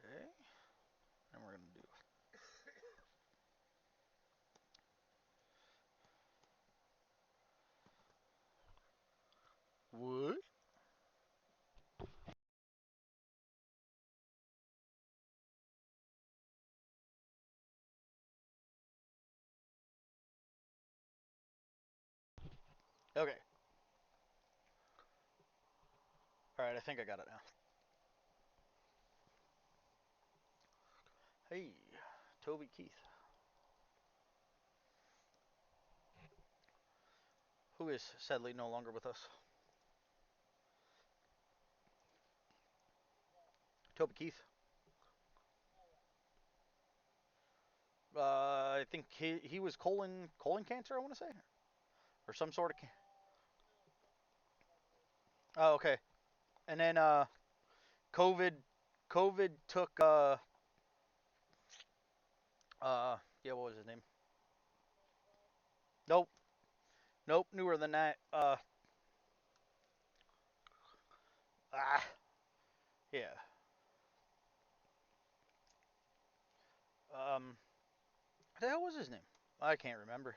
Okay. And we're going to do. What? Okay. Alright, I think I got it now. Hey, Toby Keith. Who is sadly no longer with us. Toby Keith. I think he was colon cancer, I want to say, or some sort of. Oh, okay. And then COVID took yeah, what was his name? Nope, nope, newer than that. Yeah. What the hell was his name? I can't remember.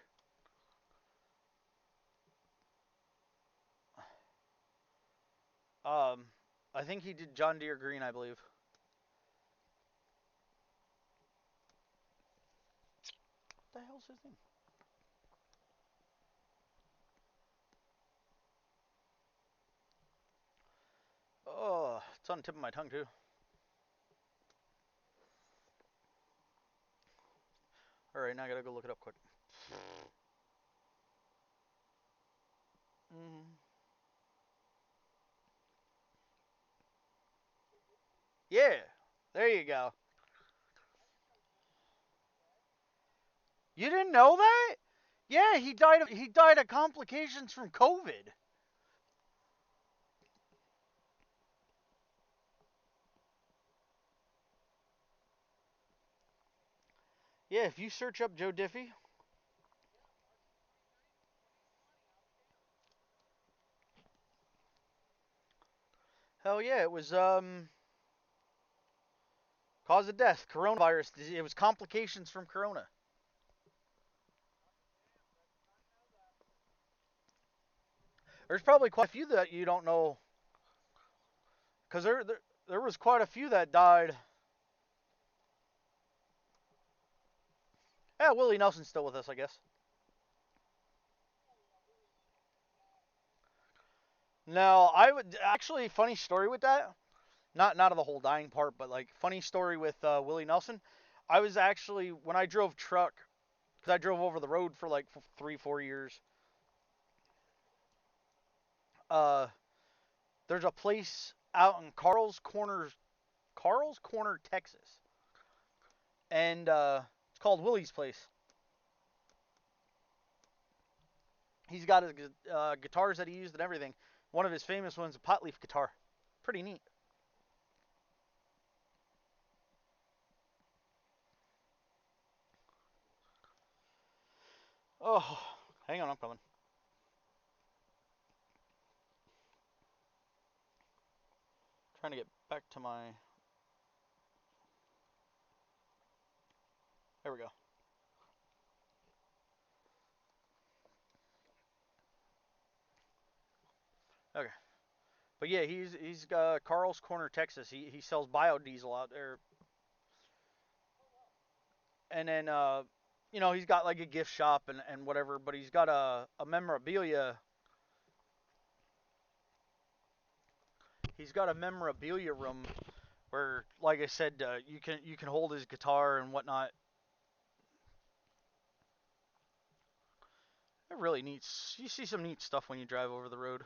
I think he did John Deere Green, I believe. What the hell's his name? Oh, it's on the tip of my tongue too. All right, now I gotta go look it up quick. Yeah, there you go. You didn't know that? Yeah, he died of complications from COVID. Yeah, if you search up Joe Diffie. Hell yeah, it was cause of death, coronavirus. It was complications from corona. There's probably quite a few that you don't know, because there was quite a few that died. Yeah, Willie Nelson's still with us, I guess. No, I would actually funny story with that. Not of the whole dying part, but like funny story with Willie Nelson. I was actually when I drove truck, because I drove over the road for like 3-4 years. Uh, there's a place out in Carl's Corner, Texas, and it's called Willie's Place. He's got his guitars that he used and everything. One of his famous ones, a pot leaf guitar. Pretty neat. Oh, hang on, I'm coming. Trying to get back to my. There we go. Okay. But yeah, he's Carl's Corner, Texas. He sells biodiesel out there, and then he's got like a gift shop and whatever. But he's got a memorabilia. He's got a memorabilia room where, like I said, you can hold his guitar and whatnot. It really neat. You see some neat stuff when you drive over the road.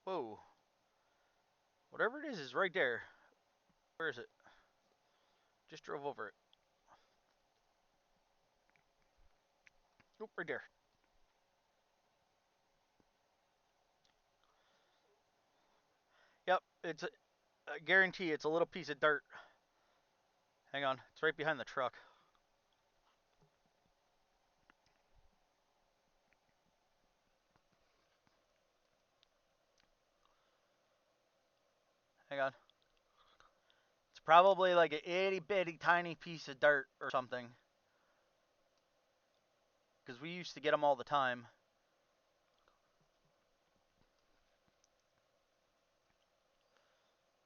Whoa. Whatever it is right there. Where is it? Just drove over it. Oop, right there. Yep, it's I guarantee it's a little piece of dirt. Hang on, it's right behind the truck. Hang on. It's probably like a itty bitty tiny piece of dirt or something. Because we used to get them all the time.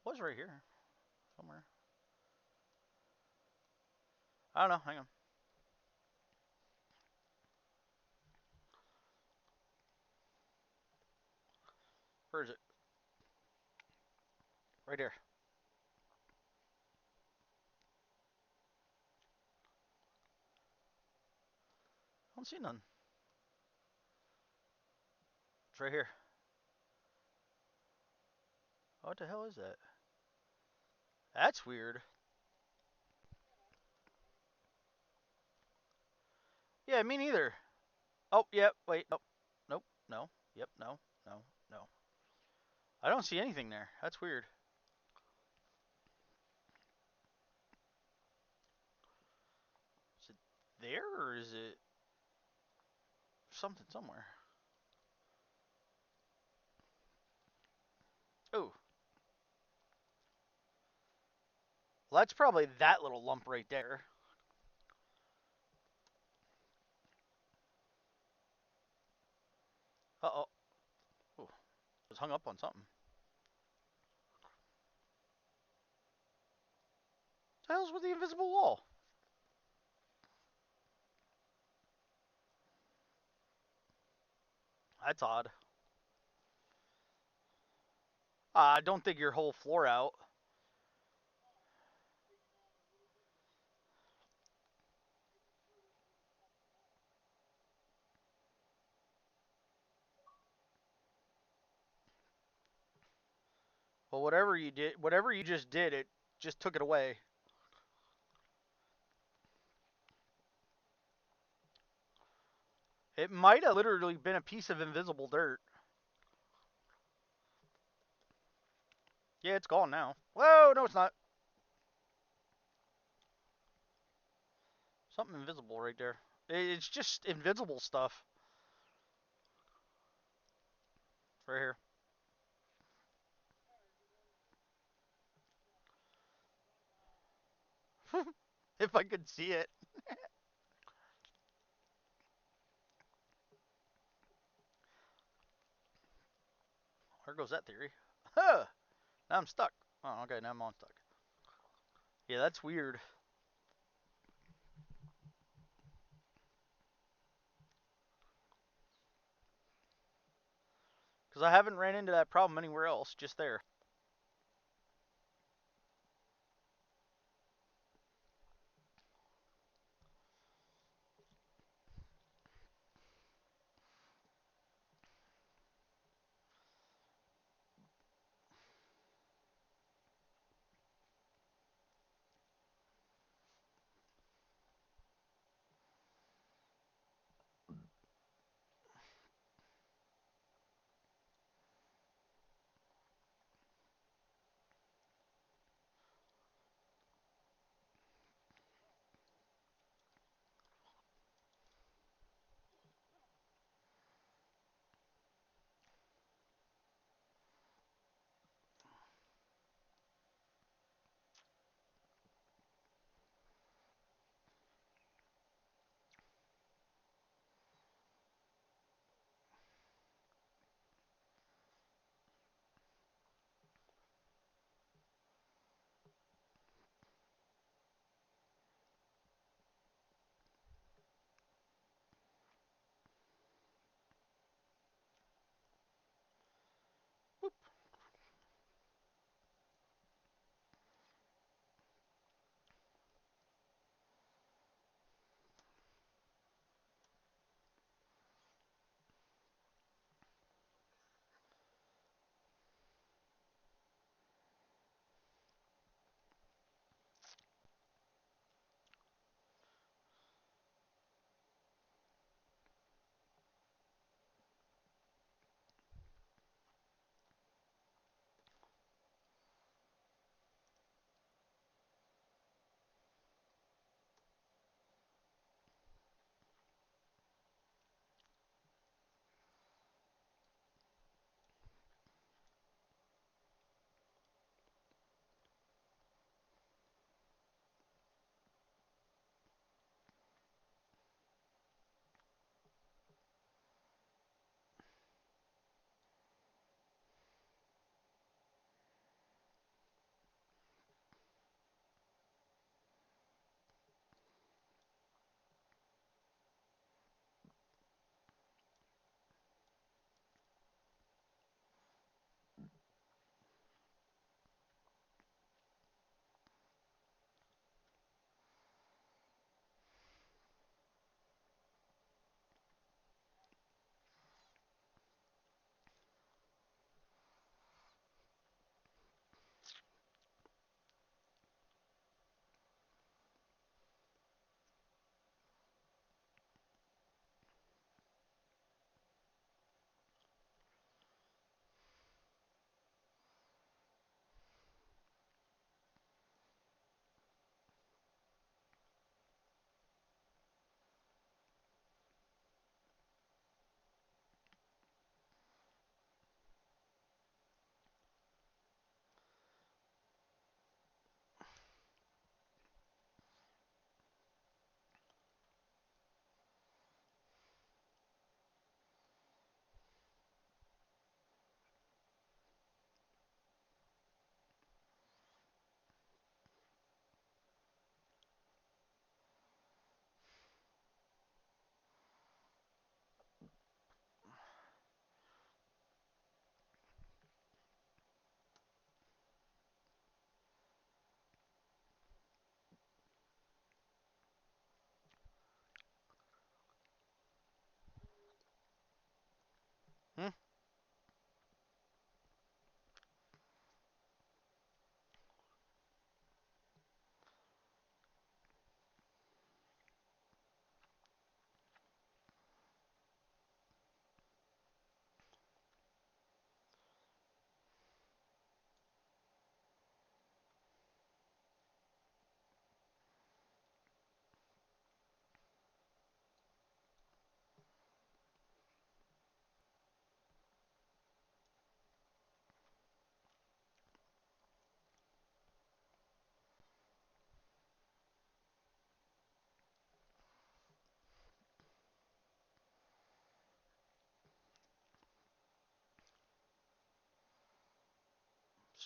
It was right here somewhere. I don't know. Hang on. Where is it? Right there. I don't see none. It's right here. What the hell is that? That's weird. Yeah, me neither. Oh, yep. Wait. Nope. Nope. No. Yep. No. No. No. I don't see anything there. That's weird. Is it there or is it something somewhere? Oh. Well, that's probably that little lump right there. Uh-oh. Oh. It was hung up on something. What the hell's with the invisible wall? That's odd. Don't dig your whole floor out. Well, whatever you just did, it just took it away. It might have literally been a piece of invisible dirt. Yeah, it's gone now. Whoa, no, it's not. Something invisible right there. It's just invisible stuff. Right here. If I could see it. Where goes that theory? Huh! Now I'm stuck. Oh, okay, now I'm unstuck. Yeah, that's weird. Because I haven't ran into that problem anywhere else, just there.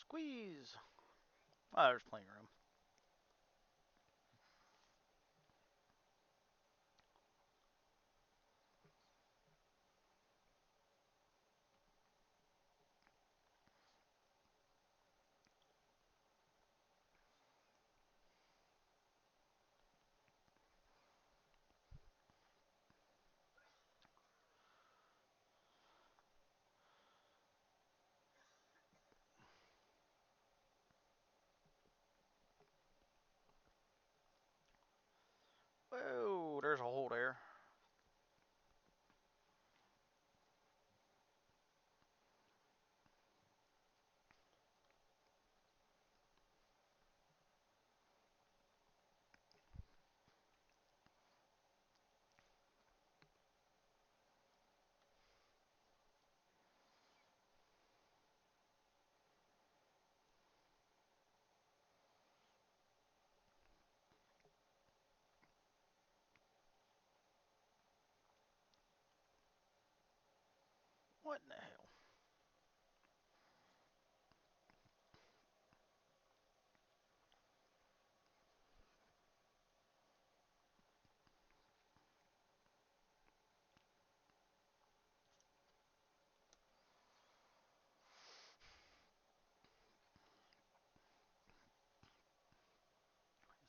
Squeeze. Oh, there's plenty of room. Whoa, there's a hole there. What in the hell?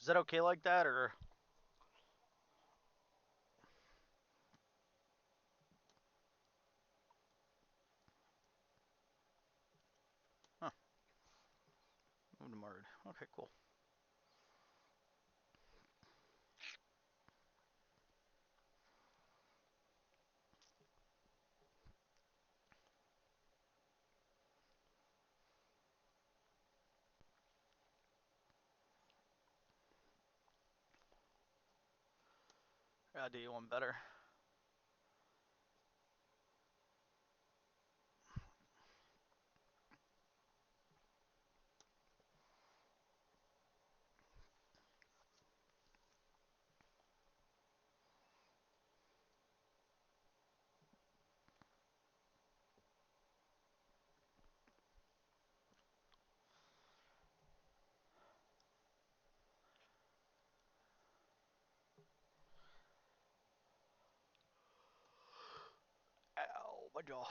Is that okay like that, or? Huh. Move to Mard. Okay, cool. I'll do you one better. Ow, my jaw.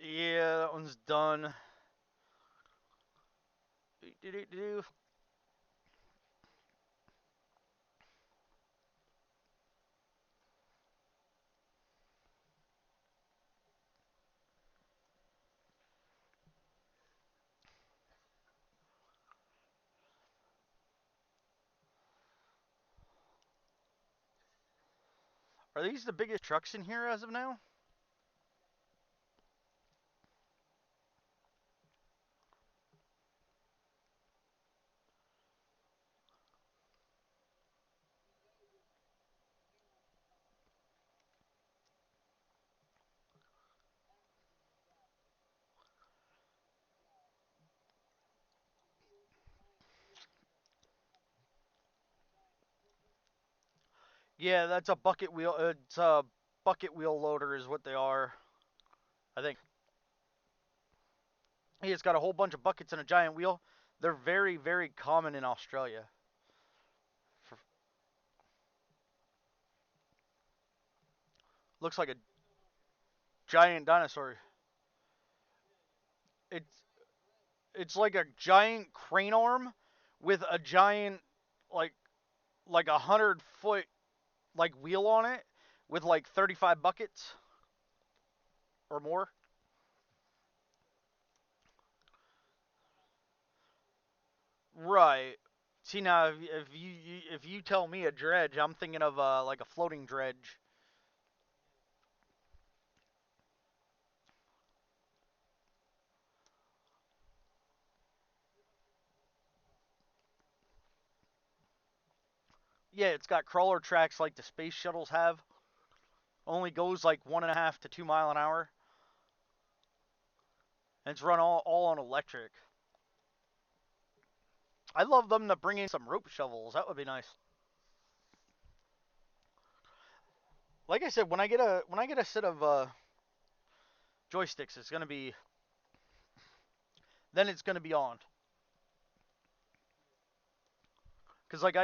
Yeah, that one's done. Do-do-do-do. Are these the biggest trucks in here as of now? Yeah, that's a bucket wheel. It's a bucket wheel loader is what they are, I think. It's got a whole bunch of buckets and a giant wheel. They're very, very common in Australia. For, looks like a giant dinosaur. It's it's like a giant crane arm with a giant like like 100-foot like wheel on it with like 35 buckets or more. Right. See now, if you tell me a dredge, I'm thinking of like a floating dredge. Yeah, it's got crawler tracks like the space shuttles have. Only goes like 1.5 to 2 mile an hour, and it's run all on electric. I'd love them to bring in some rope shovels. That would be nice. Like I said, when I get a set of joysticks, it's gonna be on. Cause like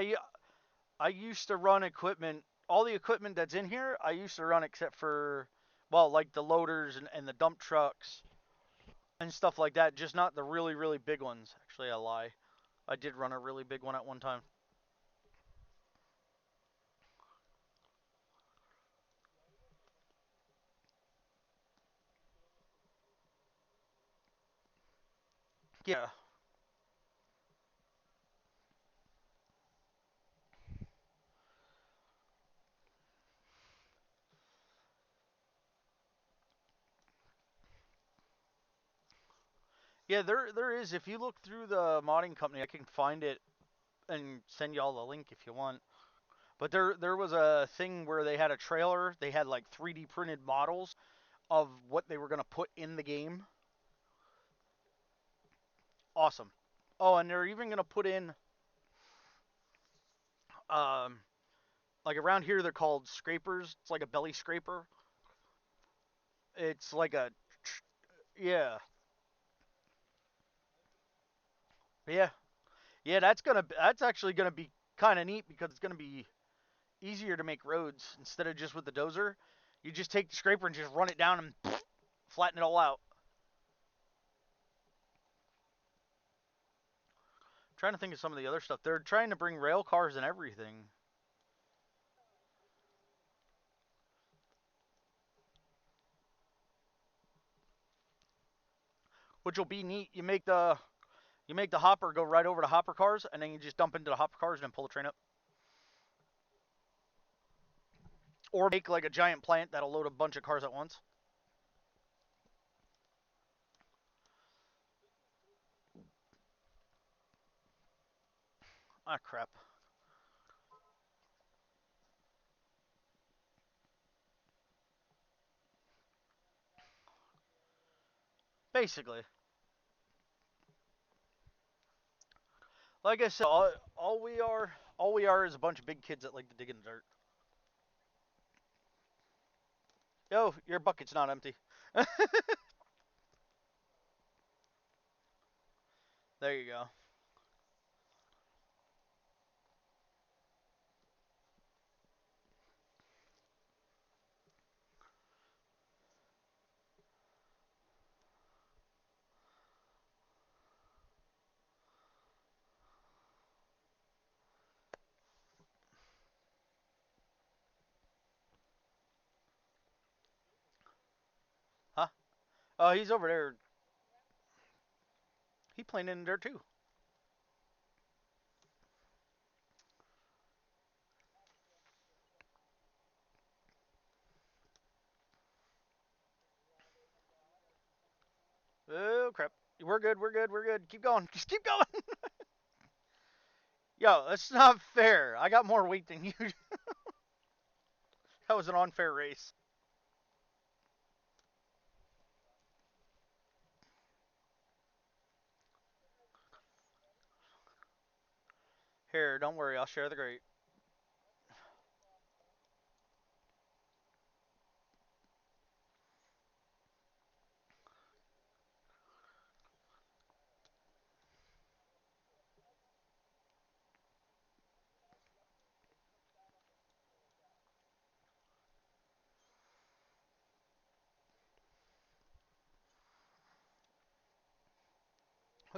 I used to run equipment, all the equipment that's in here, I used to run except for, well, like the loaders and the dump trucks and stuff like that. Just not the really really big ones. Actually, I lie. I did run a really big one at one time. Yeah. Yeah, there is. If you look through the modding company, I can find it and send y'all the link if you want. But there was a thing where they had a trailer. They had like 3D printed models of what they were gonna put in the game. Awesome. Oh, and they're even gonna put in um like around here they're called scrapers. It's like a belly scraper. It's like a yeah yeah yeah. That's actually gonna be kind of neat because it's gonna be easier to make roads instead of just with the dozer. You just take the scraper and just run it down and flatten it all out. I'm trying to think of some of the other stuff. They're trying to bring rail cars and everything, which will be neat. You make the hopper go right over to hopper cars, and then you just dump into the hopper cars and then pull the train up. Or make like a giant plant that'll load a bunch of cars at once. Ah, crap. Basically, like I said, all we are is a bunch of big kids that like to dig in the dirt. Yo, your bucket's not empty. There you go. Huh? Oh, he's over there. He playing in there too. Oh crap. We're good. We're good. We're good. Keep going. Just keep going. Yo, that's not fair. I got more weight than you. That was an unfair race. Here, don't worry. I'll share the grate.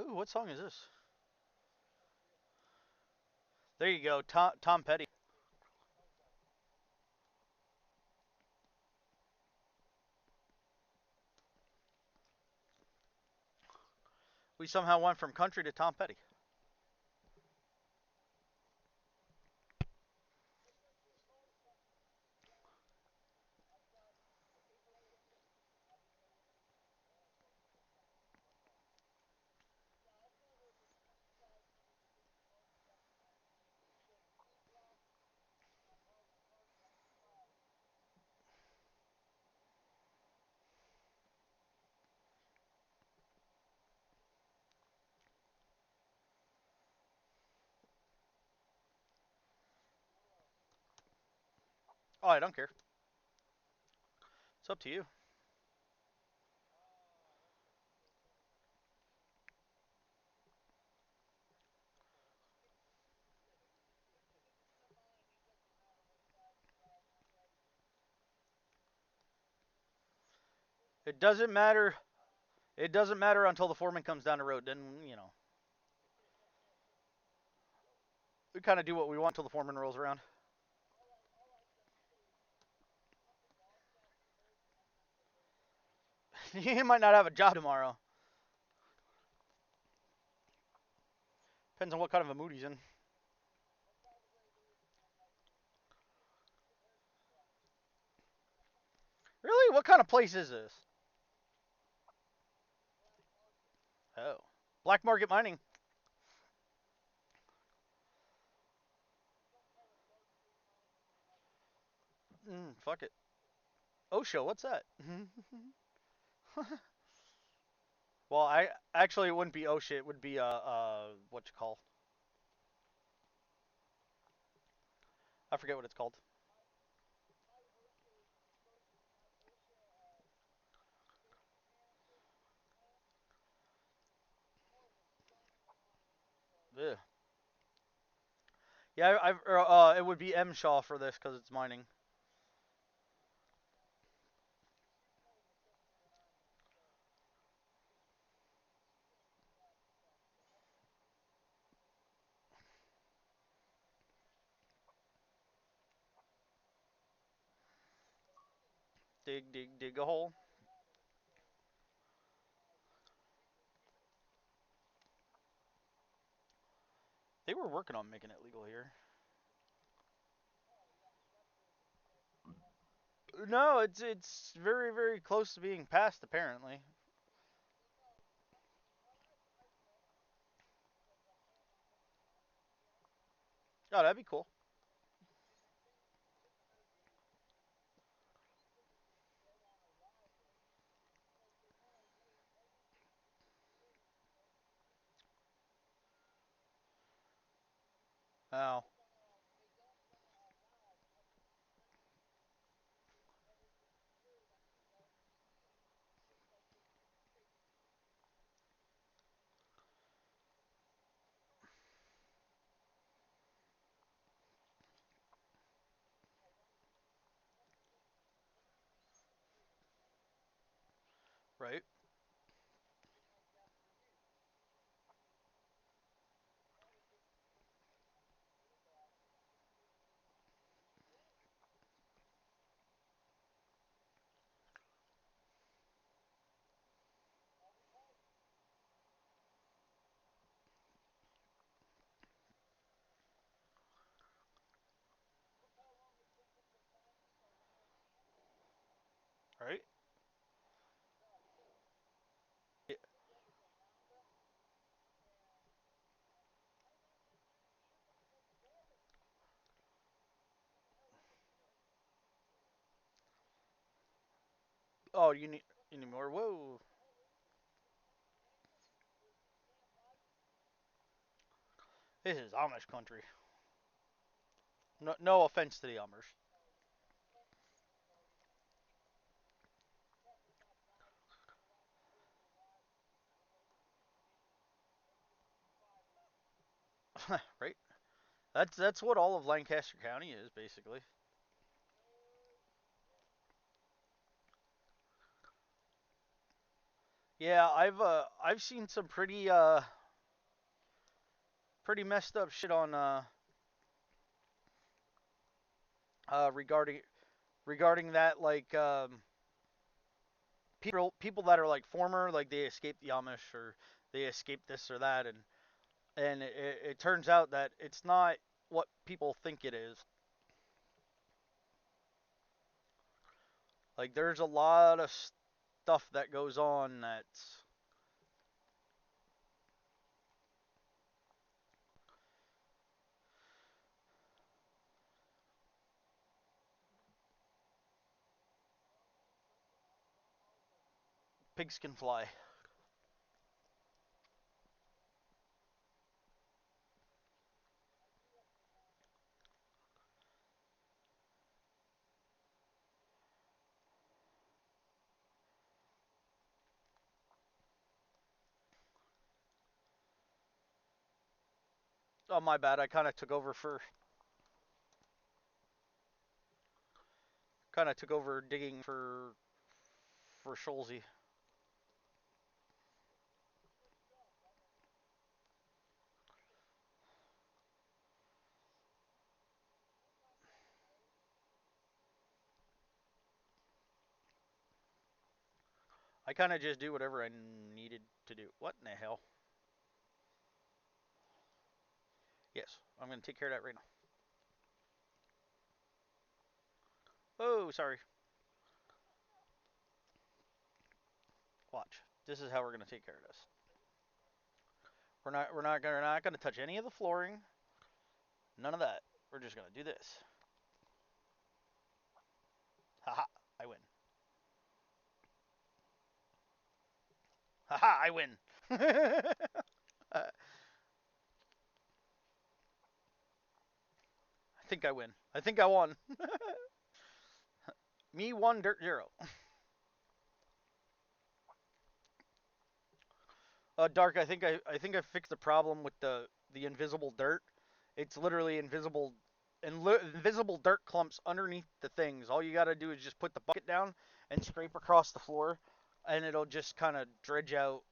Ooh, what song is this? There you go. Tom Petty. We somehow went from country to Tom Petty. Oh, I don't care. It's up to you. It doesn't matter. It doesn't matter until the foreman comes down the road. Then, we kind of do what we want till the foreman rolls around. He might not have a job tomorrow. Depends on what kind of a mood he's in. Really? What kind of place is this? Oh. Black market mining. Fuck it. OSHA, what's that? Well, I actually it wouldn't be OSHA. It would be what you call? I forget what it's called. Ugh. Yeah, it would be MShaw for this because it's mining. Dig, dig, dig a hole. They were working on making it legal here. No, it's very very close to being passed apparently. Oh, that'd be cool. Oh, right, right. Oh, you need more? Whoa. This is Amish country. No, no offense to the Amish. Right? That's what all of Lancaster County is basically. Yeah, I've seen some pretty messed up shit on regarding that, like people that are like former, like they escaped the Amish or they escaped this or that, and it turns out that it's not what people think it is. Like there's a lot of stuff that goes on that's pigs can fly. Oh my bad, I kind of took over digging for Scholzy. I kind of just do whatever I needed to do. What in the hell? Yes, I'm gonna take care of that right now. Oh, sorry. Watch. This is how we're gonna take care of this. We're not gonna touch any of the flooring. None of that. We're just gonna do this. Haha, I win. Haha, I win. I think I win. I think I won. Me one, dirt zero. Dark. I think I fixed the problem with the invisible dirt. It's literally invisible and invisible dirt clumps underneath the things. All you gotta do is just put the bucket down and scrape across the floor, and it'll just kind of dredge out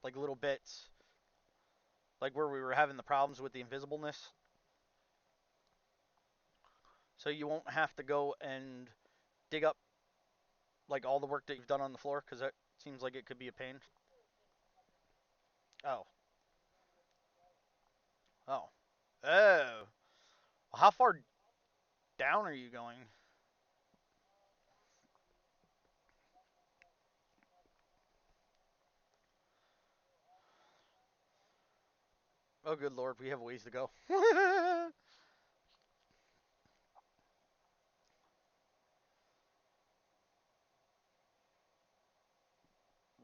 like little bits, like where we were having the problems with the invisibleness. So you won't have to go and dig up like all the work that you've done on the floor because that seems like it could be a pain. Oh, oh, oh. How far down are you going? Oh, good lord, we have ways to go.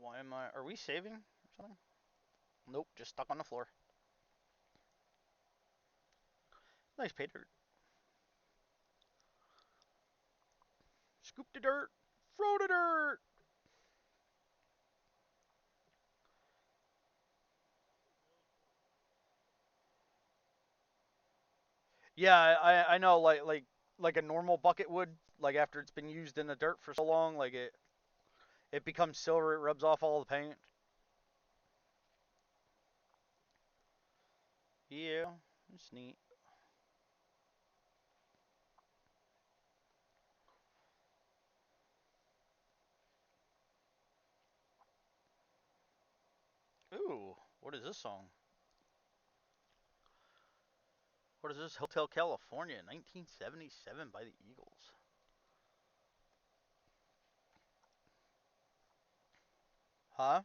Why am I? Are we saving or something? Nope, just stuck on the floor. Nice pay dirt. Scoop the dirt. Throw the dirt. Yeah, I know. Like a normal bucket would. Like after it's been used in the dirt for so long, like it becomes silver. It rubs off all the paint. Yeah, it's neat. Ooh, what is this song? What is this? Hotel California, 1977 by the Eagles. Huh?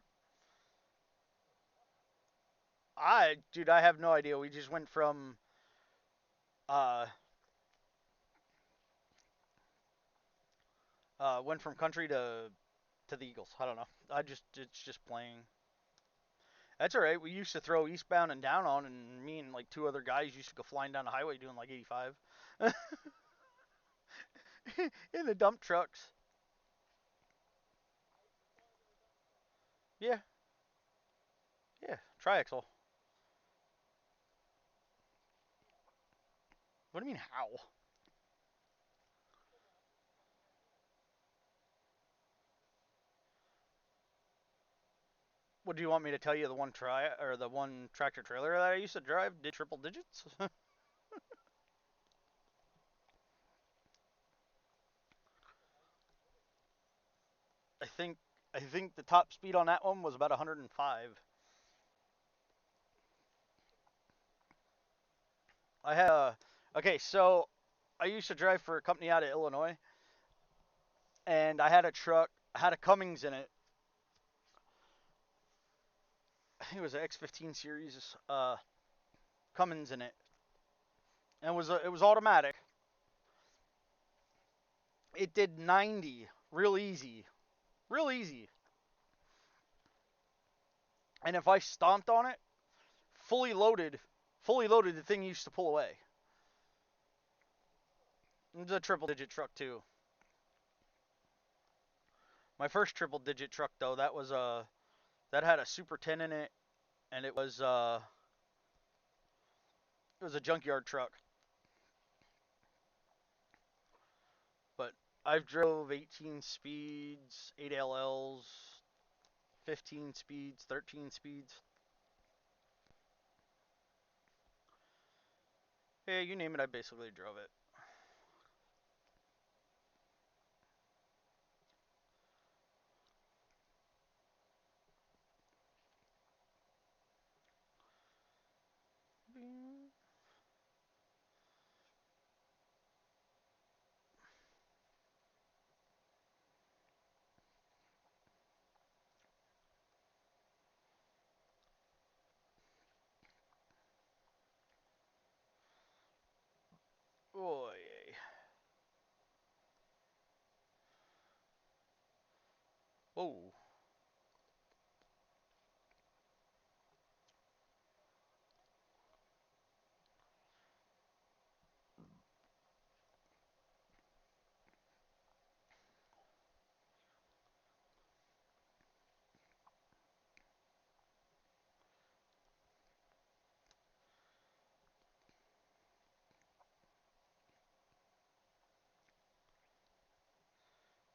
Dude, I have no idea. We just uh went from country to to the Eagles. I don't know. It's just playing. That's all right. We used to throw eastbound and down on, and me and like two other guys used to go flying down the highway doing like 85 in the dump trucks. Yeah, yeah. Triaxle. What do you mean how? What do you want me to tell you? The one the one tractor trailer that I used to drive did triple digits. I think I think the top speed on that one was about 105. I had okay, so I used to drive for a company out of Illinois, and I had a truck, had a Cummins in it. I think it was an X15 series Cummins in it, and it was automatic. It did 90 real easy, real easy. And if I stomped on it, fully loaded, fully loaded, the thing used to pull away. It's a triple digit truck too. My first triple digit truck though, that was that had a Super 10 in it, and it was a junkyard truck. But I've drove 18 speeds, 8 LLs, 15 speeds, 13 speeds. Yeah, you name it, I basically drove it. Oh, yay. Whoa.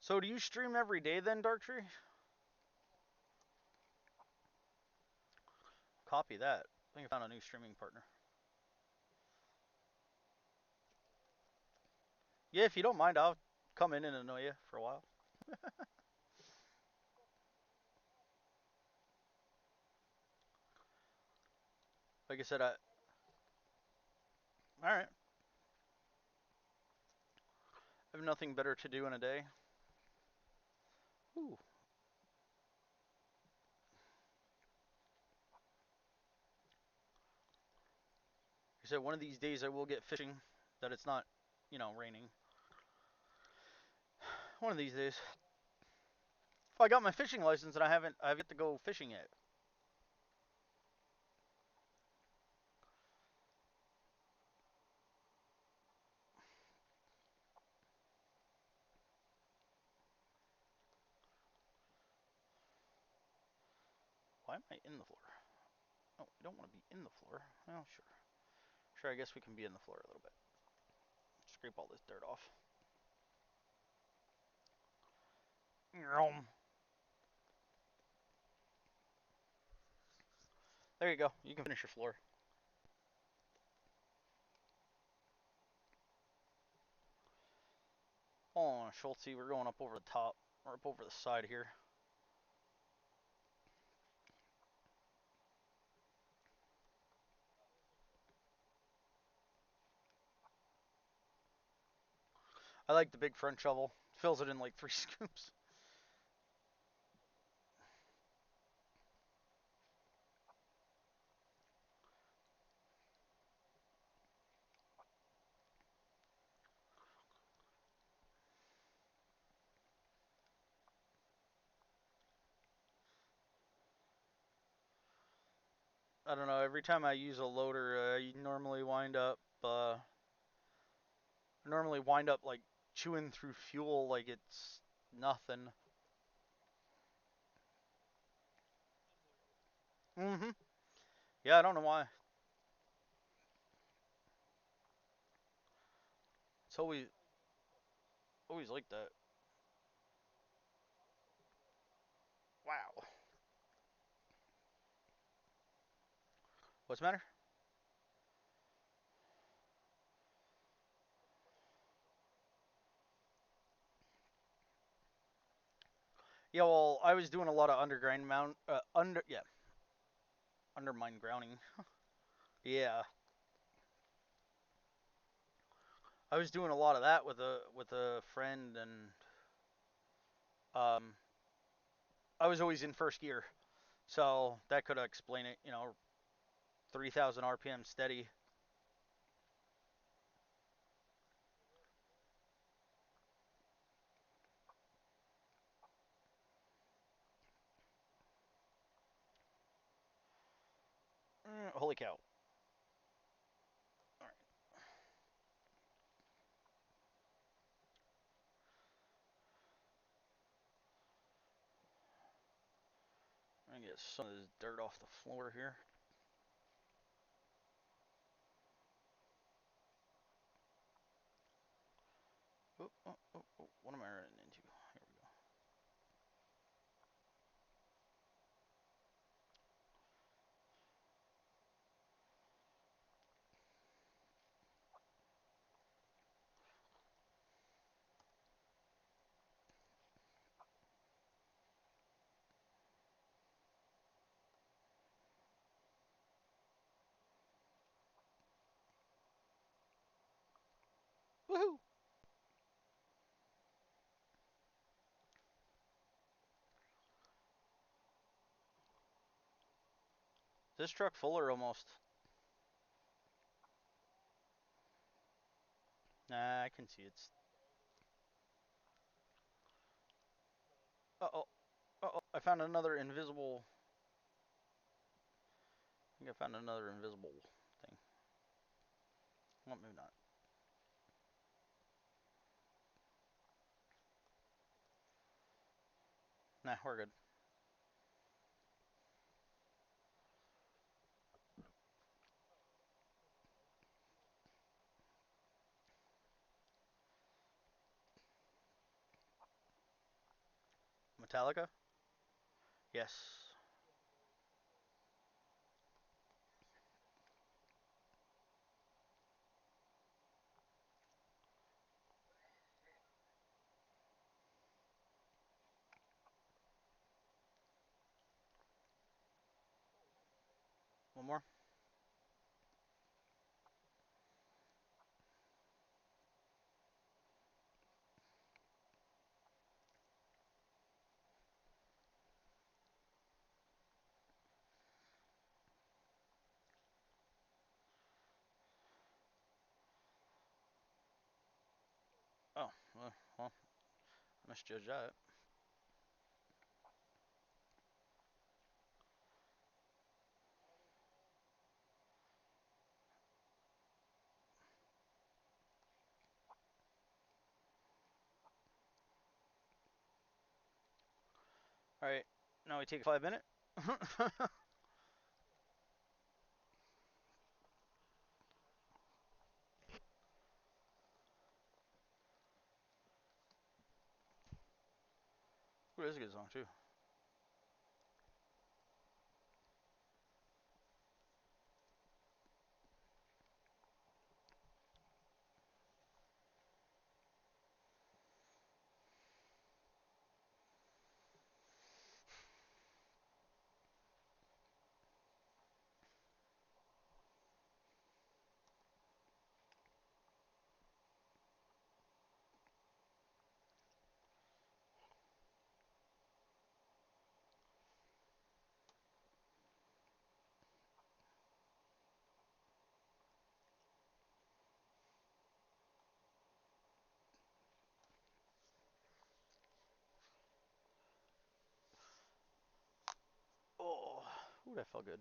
So do you stream every day then, Darktree? Copy that. I think I found a new streaming partner. Yeah, if you don't mind, I'll come in and annoy you for a while. Like I said, all right. I have nothing better to do in a day. Ooh. Like I said, one of these days I will get fishing that it's not, raining. One of these days. I got my fishing license and I've yet to go fishing yet. Why am I in the floor? Oh, we don't want to be in the floor. Well, sure. Sure, I guess we can be in the floor a little bit. Scrape all this dirt off. There you go. You can finish your floor. Oh, Schulte, we're going up over the top. Or up over the side here. I like the big front shovel. Fills it in like 3 scoops. I don't know. Every time I use a loader, you normally wind up like chewing through fuel like it's nothing. Mm-hmm. Yeah, I don't know why. It's always like that. Wow. What's the matter? Yeah, well, I was doing a lot of undermine grounding. Yeah, I was doing a lot of that with a friend, and um, I was always in first gear, so that could explain it. 3,000 RPM steady. Holy cow! All right, I'm gonna get some of this dirt off the floor here. Oh, oh, oh, oh. What am I running into? Here we go. Woohoo! Is this truck full or almost? Nah, I can see it's. Uh oh. Uh oh. I found another invisible. I think I found another invisible thing. Well, maybe not. Nah, we're good. Metallica? Yes. One more. Oh, well, I misjudged that. Alright, now we take a 5 minute. Ooh, that's a good song, too. Oh, ooh, that felt good.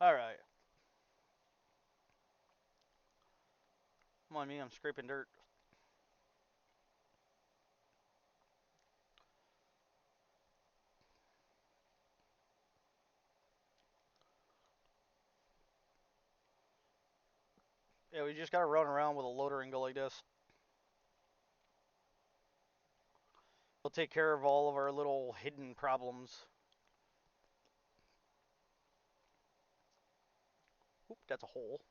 All right. Come on, me. I'm scraping dirt. Yeah, we just gotta run around with a loader and go like this. We'll take care of all of our little hidden problems. Oop, that's a hole.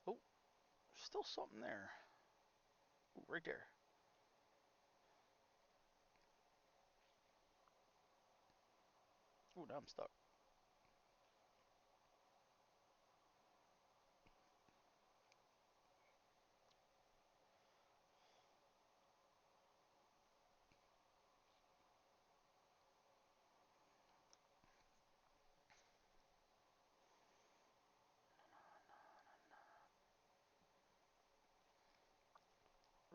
Oh, still something there. Ooh, right there. Ooh, now I'm stuck.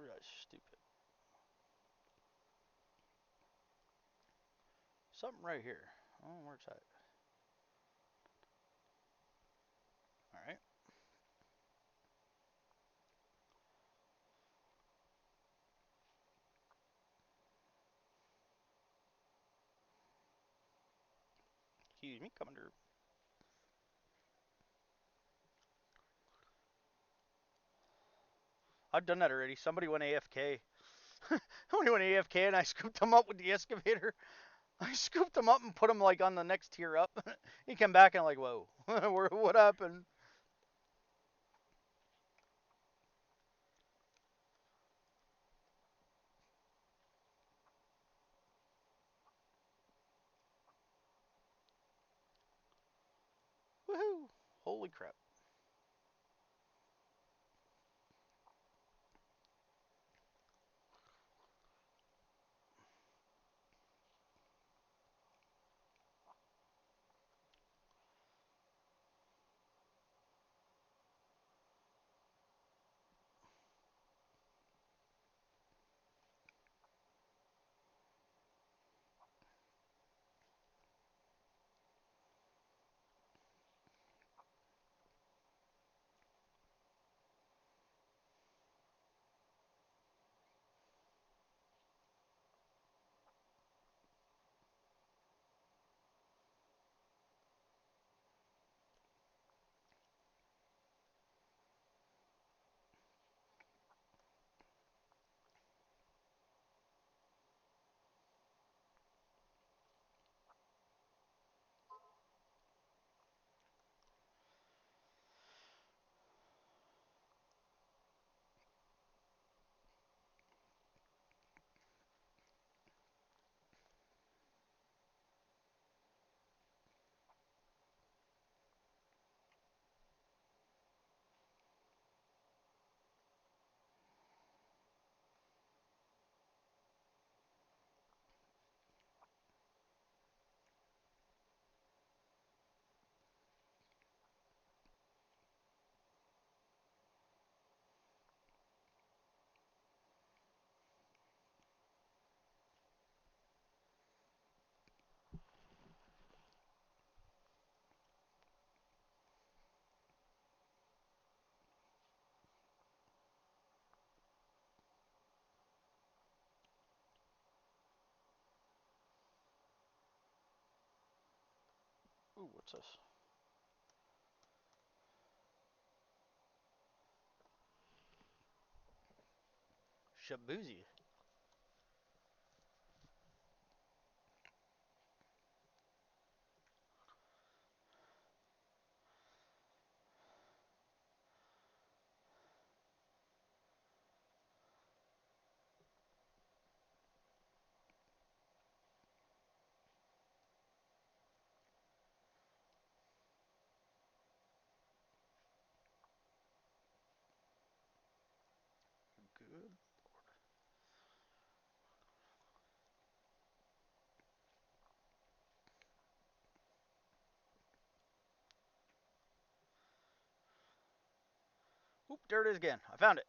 That's stupid. Something right here. Oh, where's that? All right. Excuse me, Commander. I've done that already. Somebody went AFK. Somebody went AFK and I scooped them up with the excavator. I scooped them up and put them like on the next tier up. He came back and I'm like, whoa, what happened? Woohoo! Holy crap. Ooh, what's this? Shabuzi. Good. Oop, there it is again. I found it.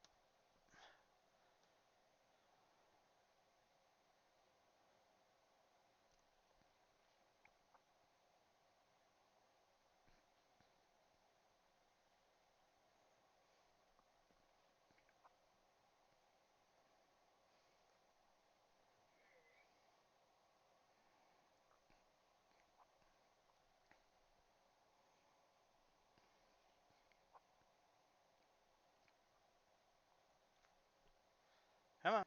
Come on.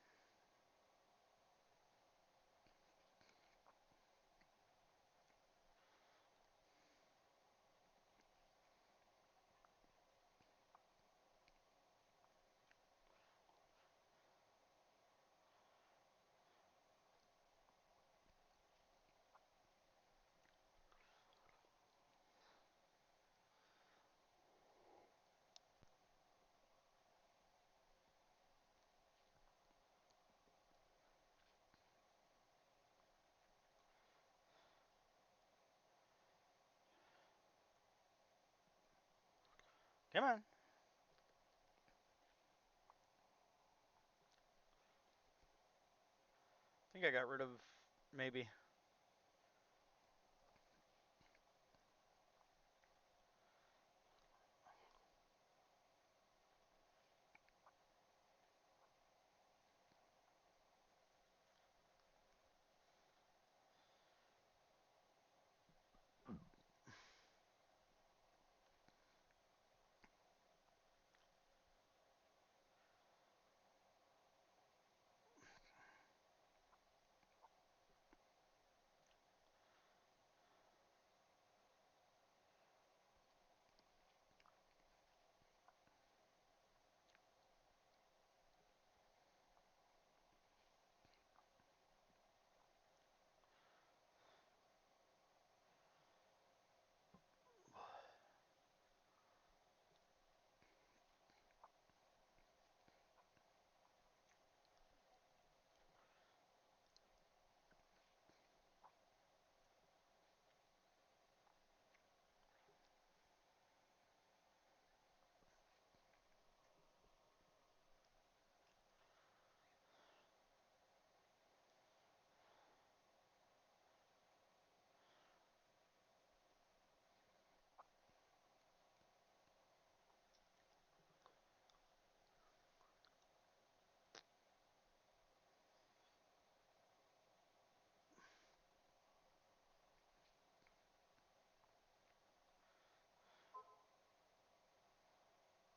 Come on. I think I got rid of maybe.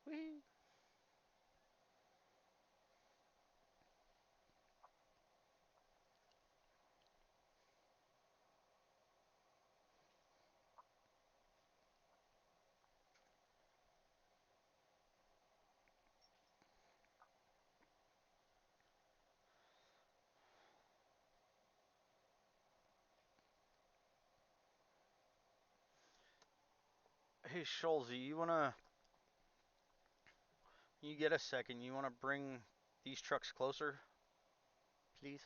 Whee. Hey, Schulze, you get a second, you wanna bring these trucks closer, please?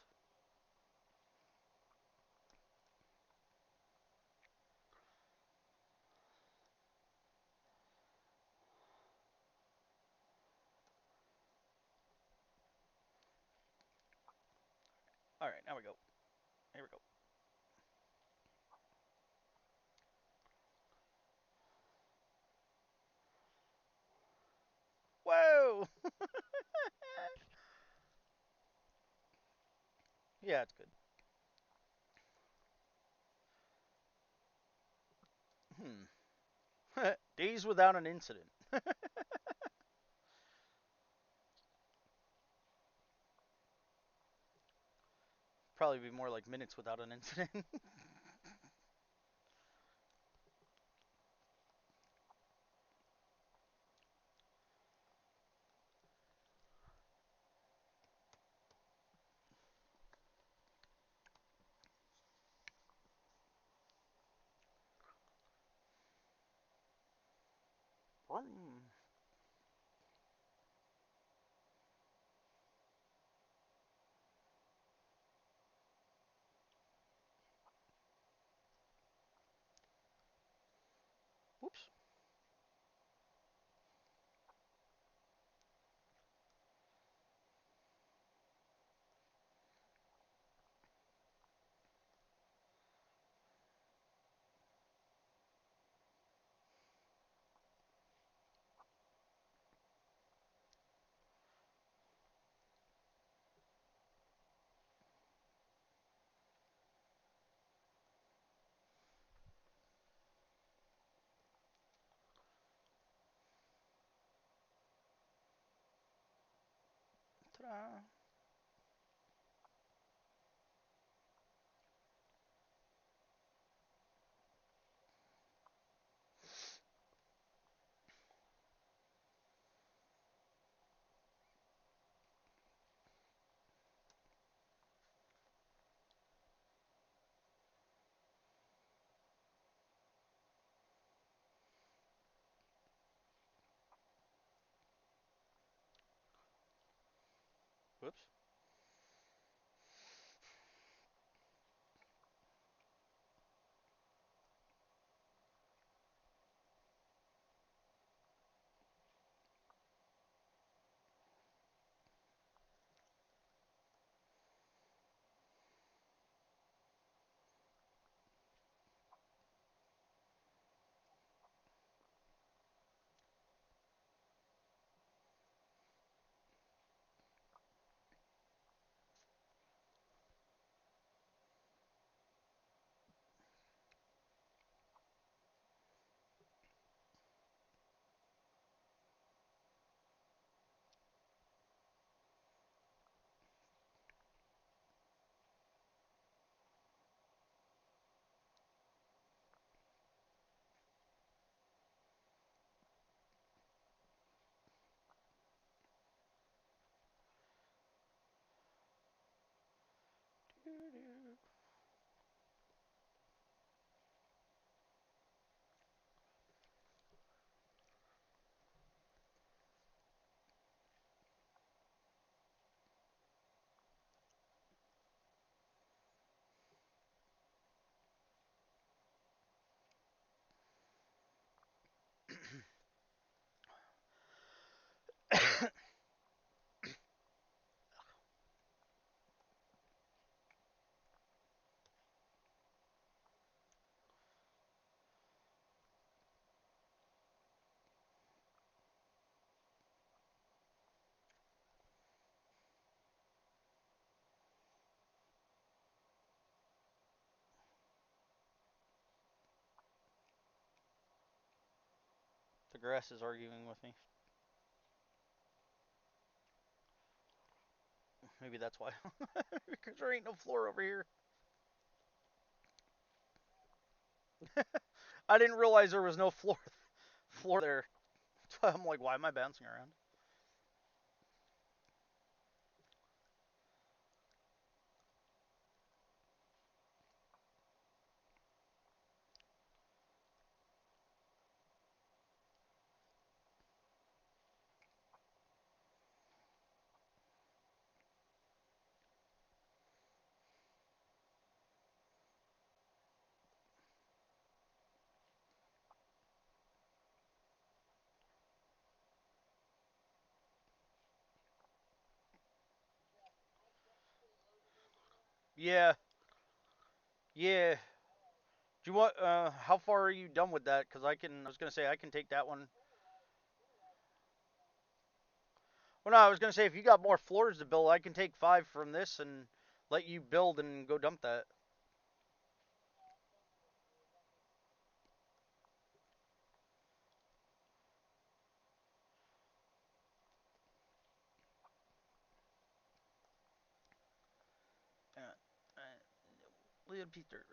All right, now we go. Here we go. Whoa! Yeah, it's good. Hmm. Days without an incident. Probably be more like minutes without an incident. Vroom. Whoops. Whoops. The grass is arguing with me. Maybe that's why. Because there ain't no floor over here. I didn't realize there was no floor there. That's why I'm like, why am I bouncing around? Yeah, yeah. Do you want? How far are you done with that? Because I can. I was gonna say I can take that one. Well, no, I was gonna say if you got more floors to build, I can take 5 from this and let you build and go dump that. Uh, uh, Little Peter.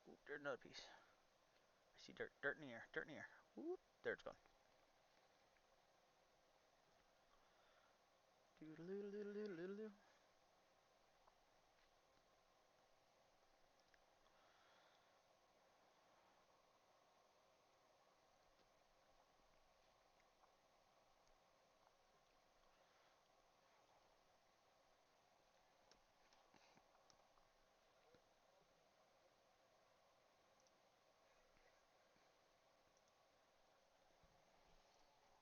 Ooh, there's another piece. I see dirt. Dirt in the air. Dirt in the air. Ooh, there it's gone. Doodle-doodle-doodle-doodle-doo.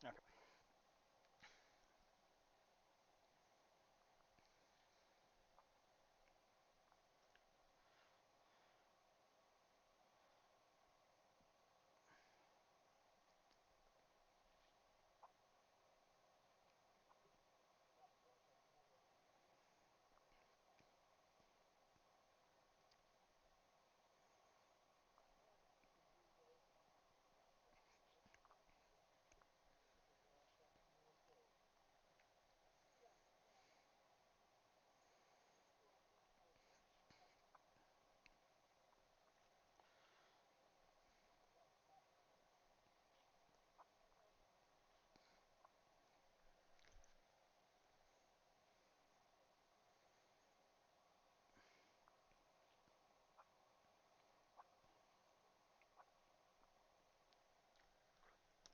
Okay.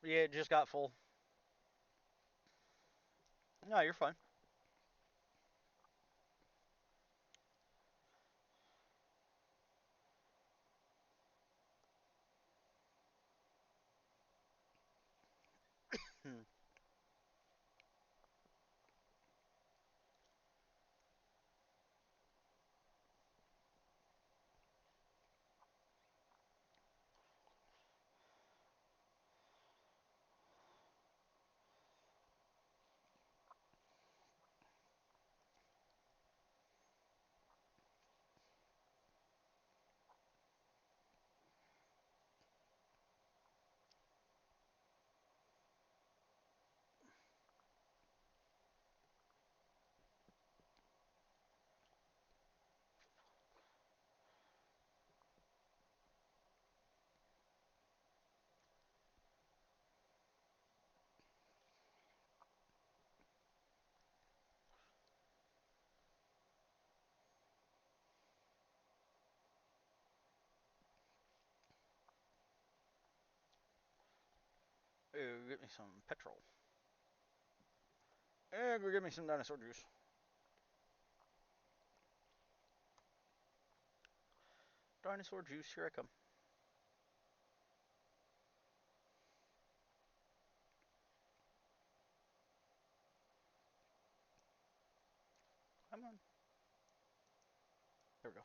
Yeah, it just got full. No, you're fine. Hmm. Go get me some petrol. Go get me some dinosaur juice. Dinosaur juice, here I come. Come on. There we go.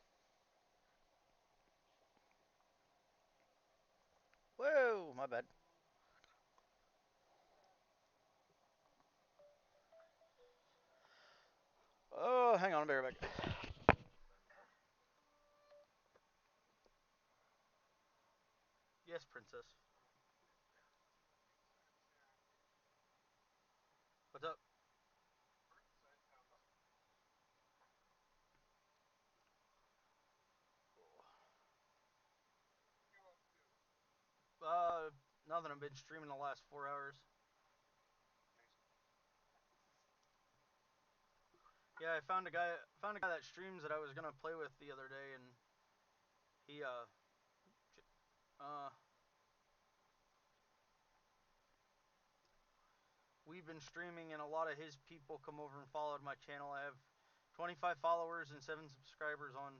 Whoa, my bad. Oh, hang on, I'll be right back. Yes, princess. What's up? Nothing. I've been streaming the last 4 hours. Yeah, I found a guy that streams that I was gonna play with the other day, and he uh we've been streaming, and a lot of his people come over and followed my channel. I have 25 followers and 7 subscribers on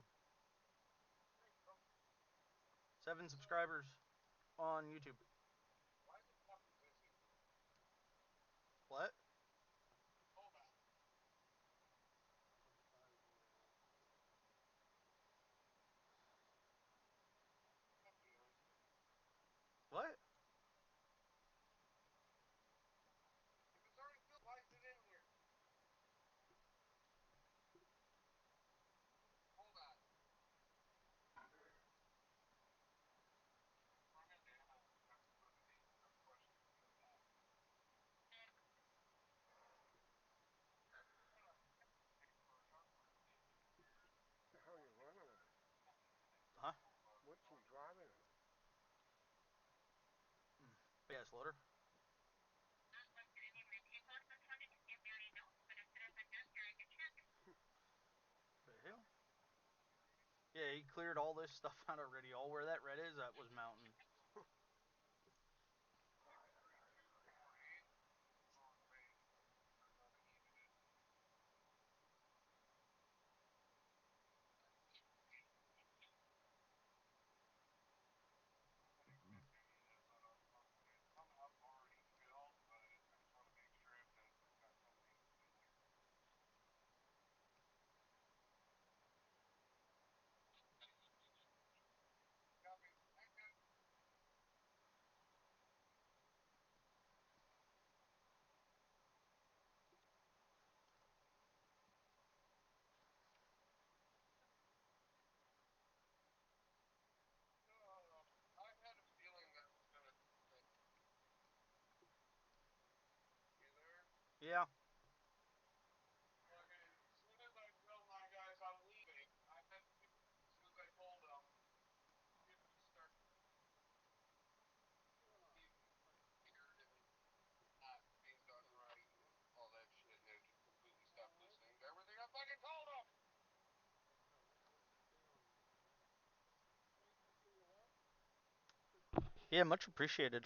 YouTube. What? What? The hell you running on? Huh? What you driving on? Yes, loader. The hell? Yeah, he cleared all this stuff out already. All where that red is, that was mountain. Yeah. Yeah, much appreciated.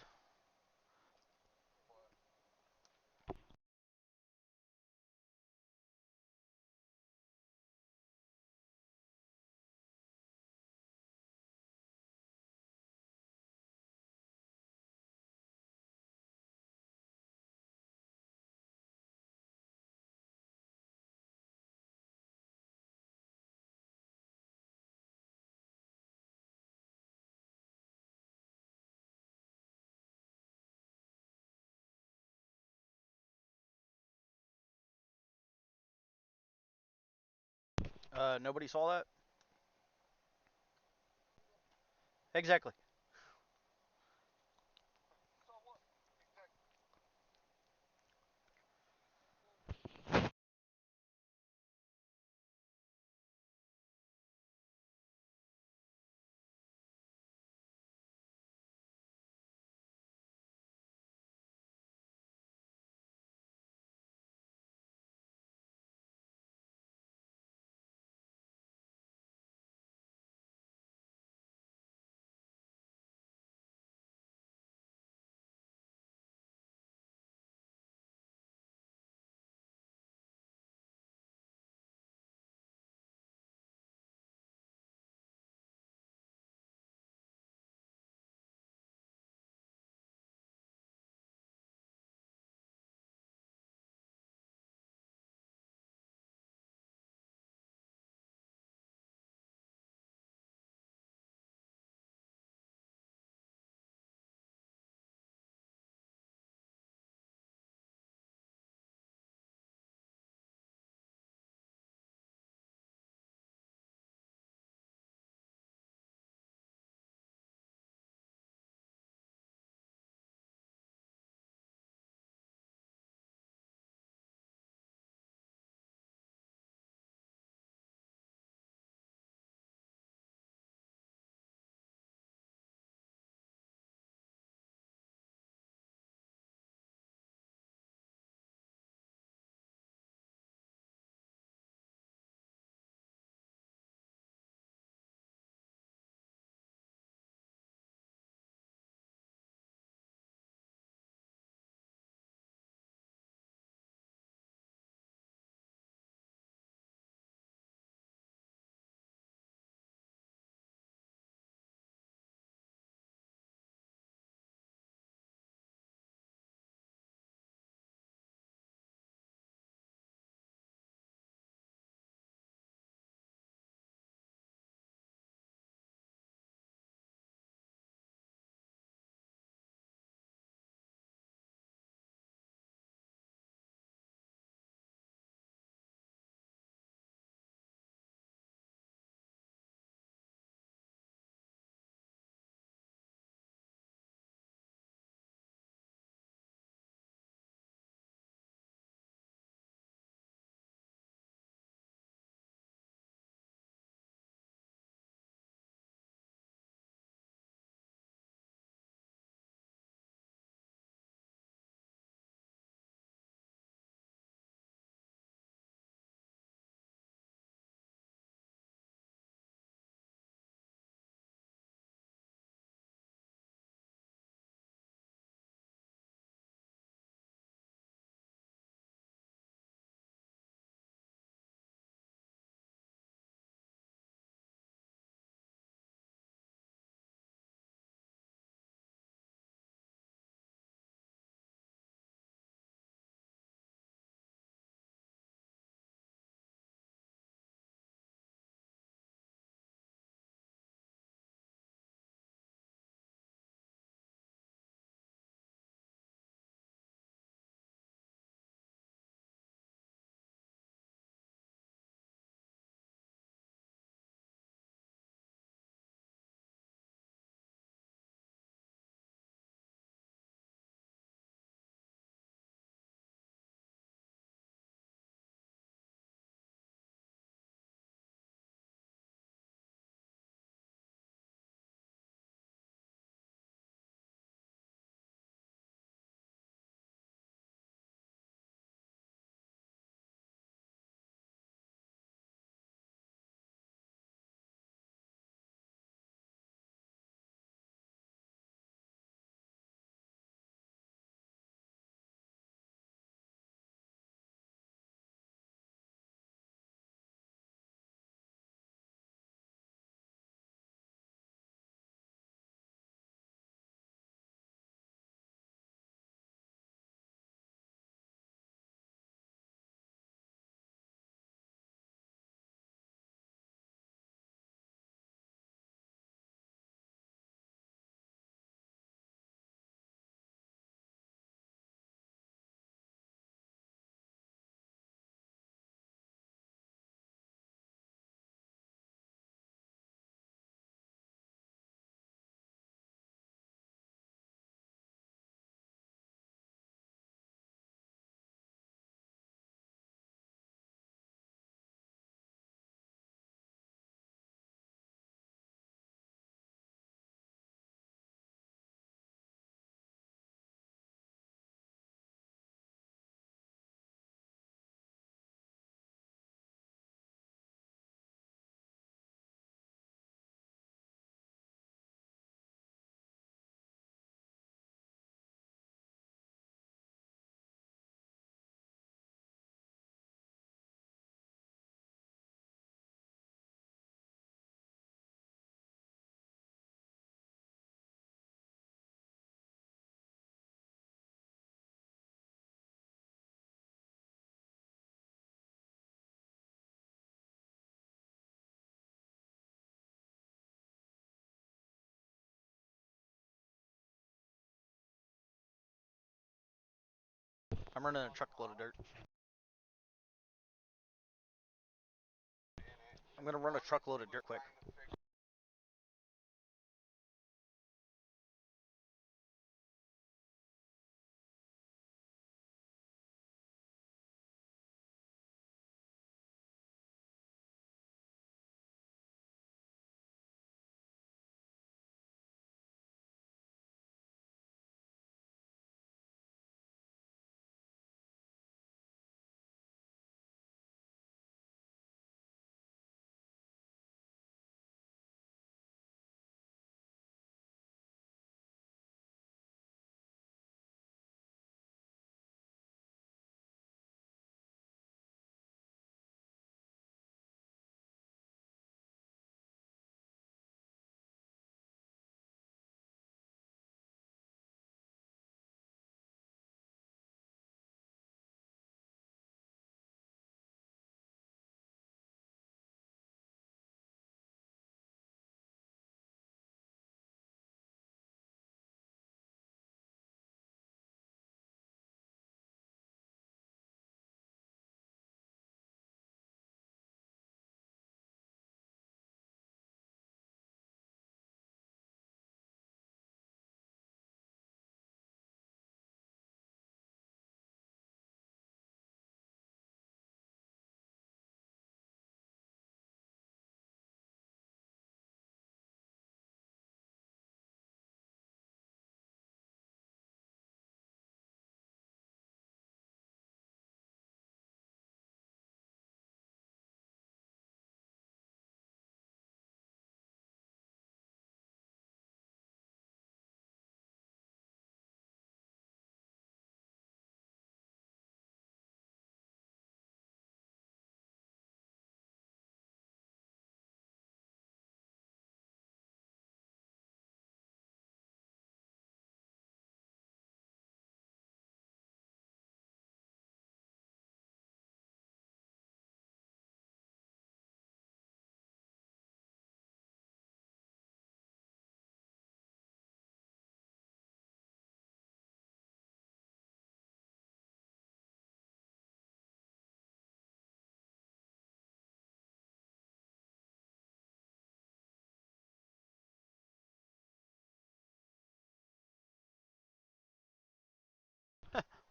Nobody saw that? Exactly. So what? Exactly. I'm running a truckload of dirt. I'm gonna run a truckload of dirt quick.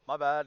My bad.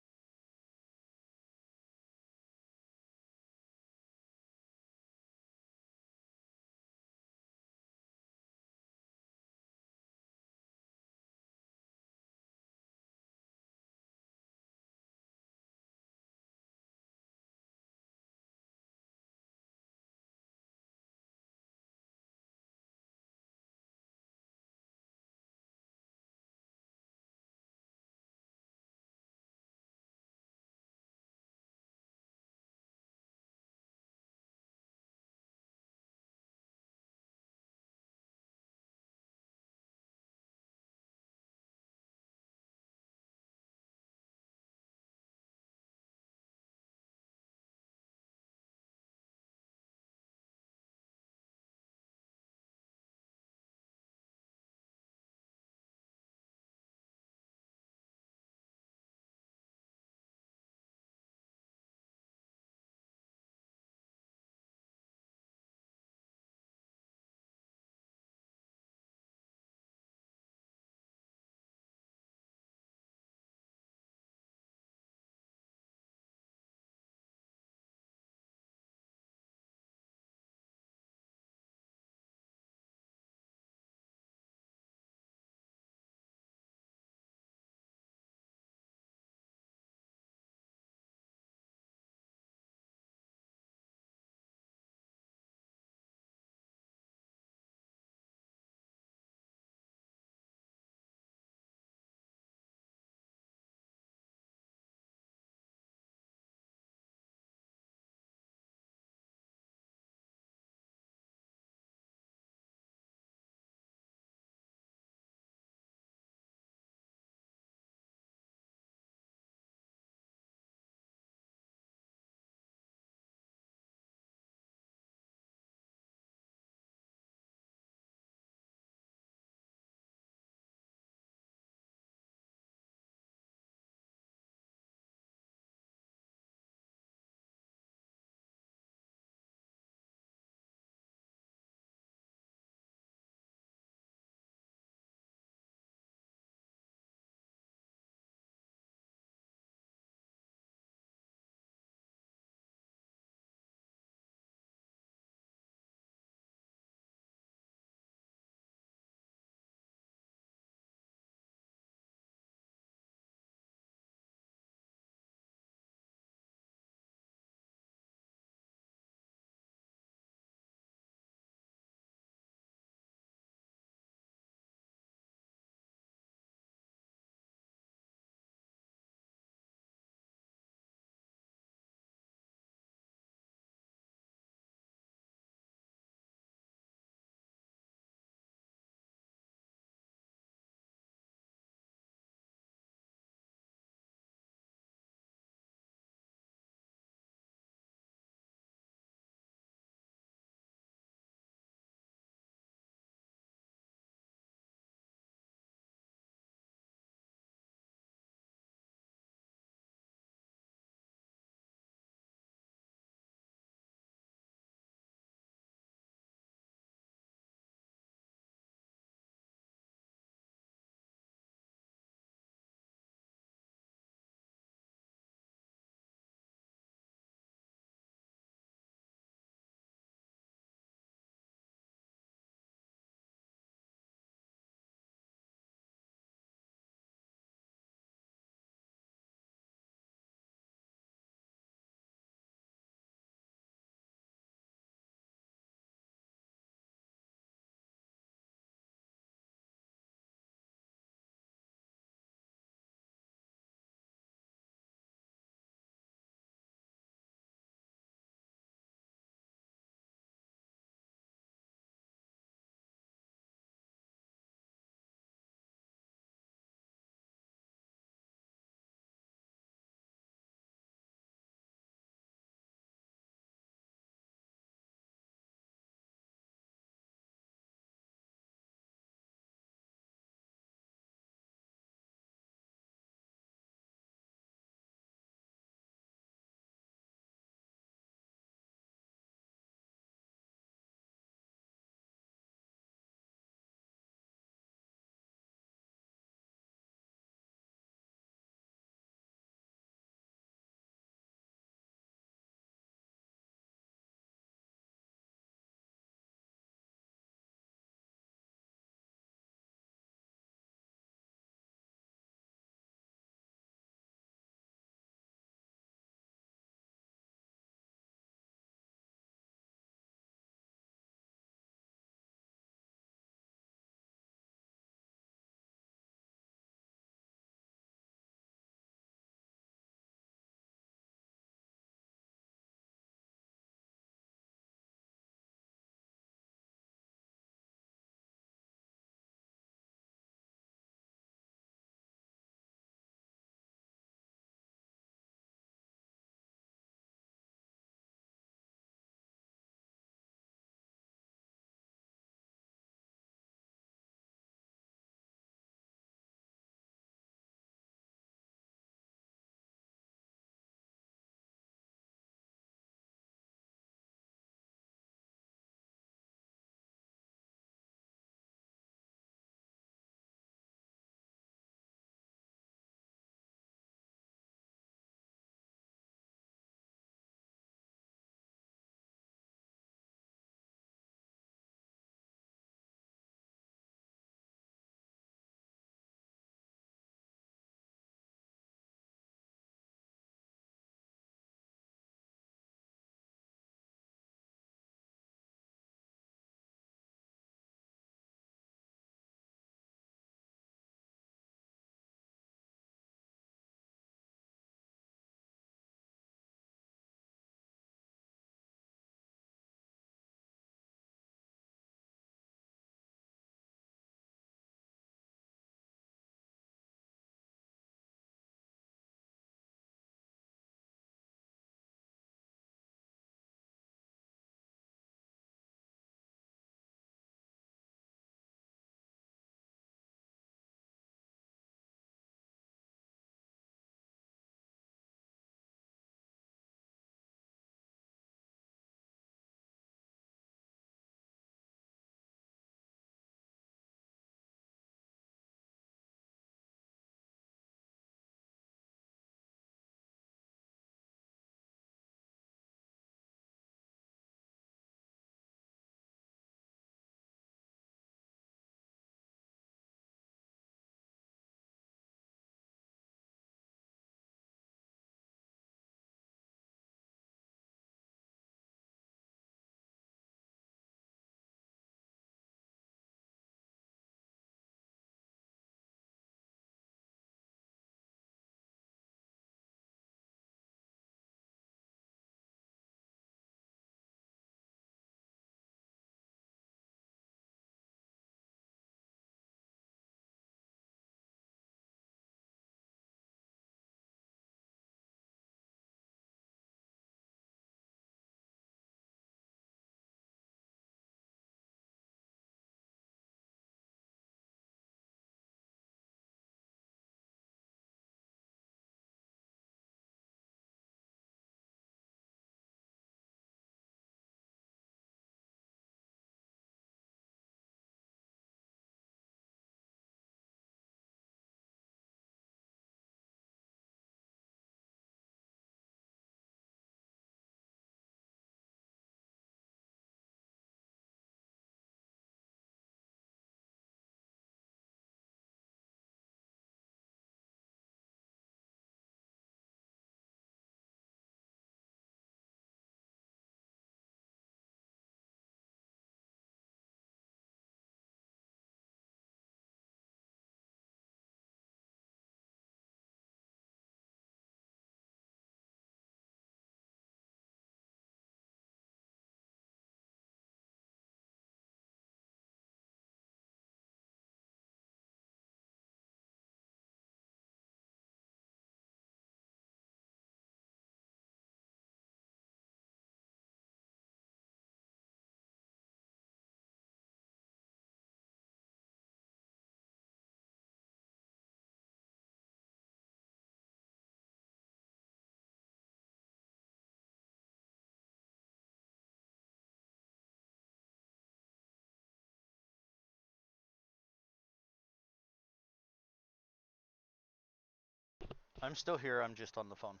I'm still here. I'm just on the phone.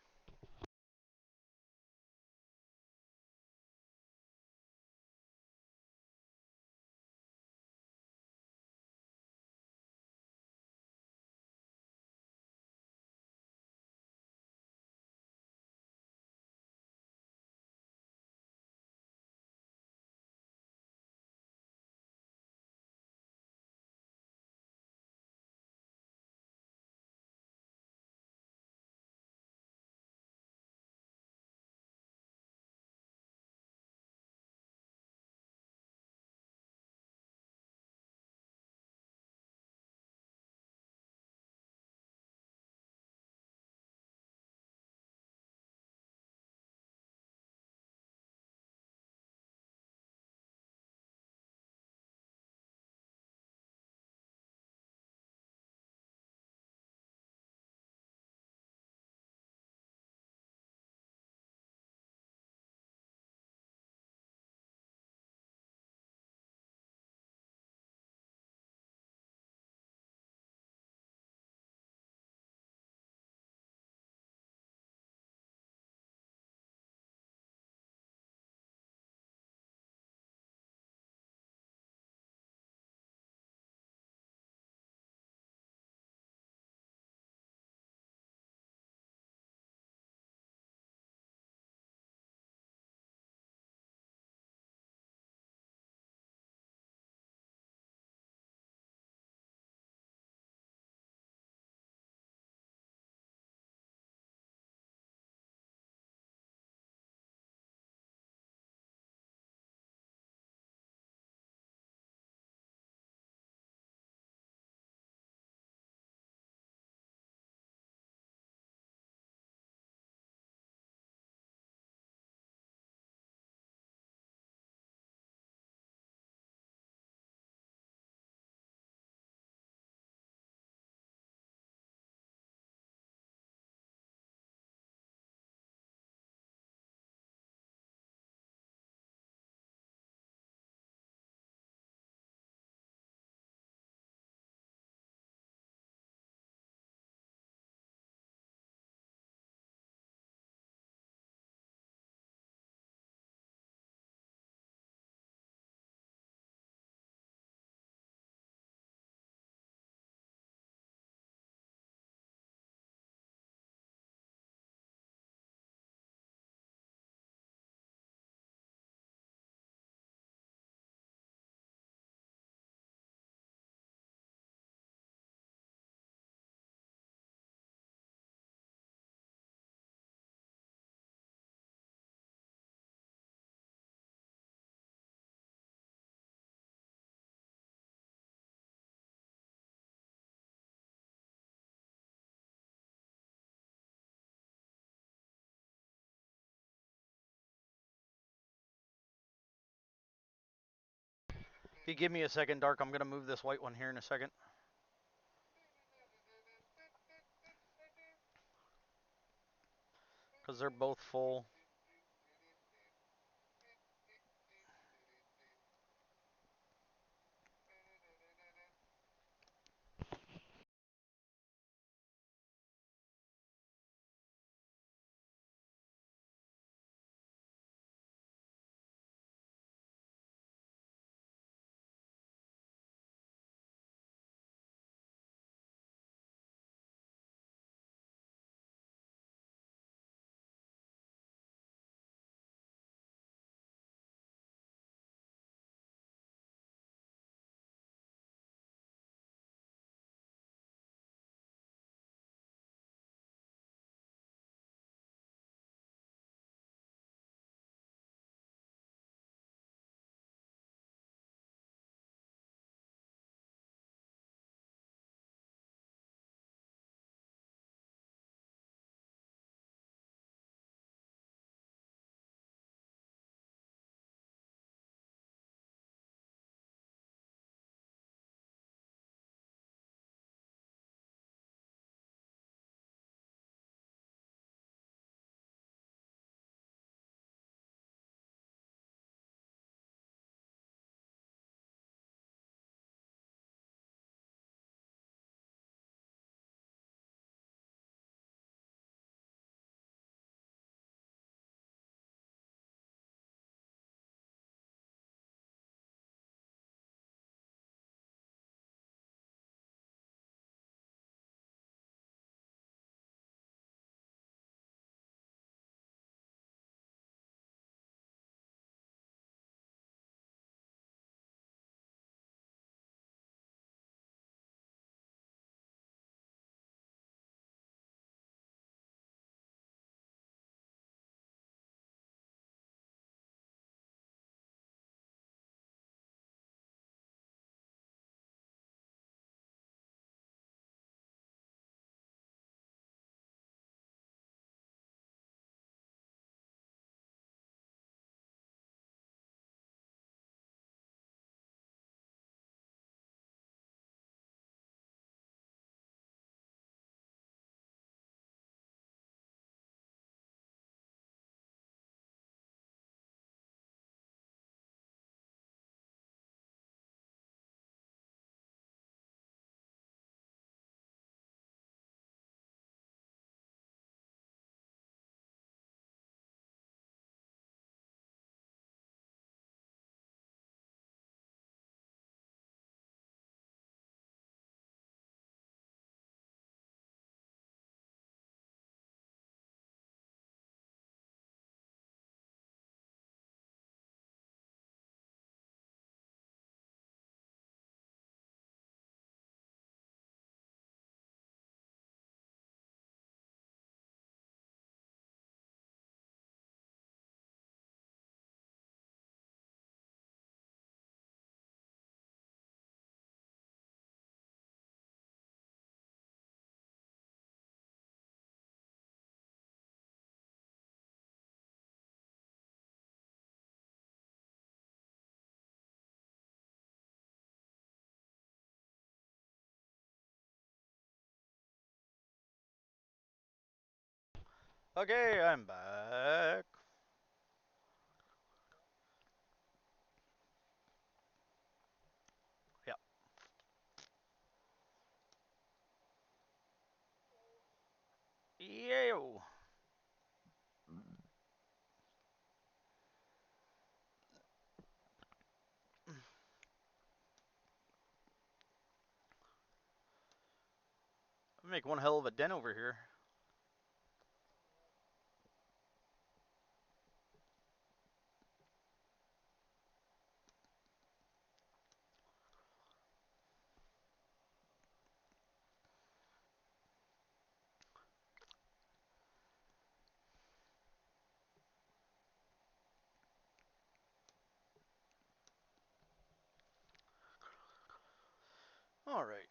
If you give me a second, Dark, I'm gonna move this white one here in a second. Because they're both full. Okay, I'm back. Yep. Yo. I make one hell of a den over here. All right.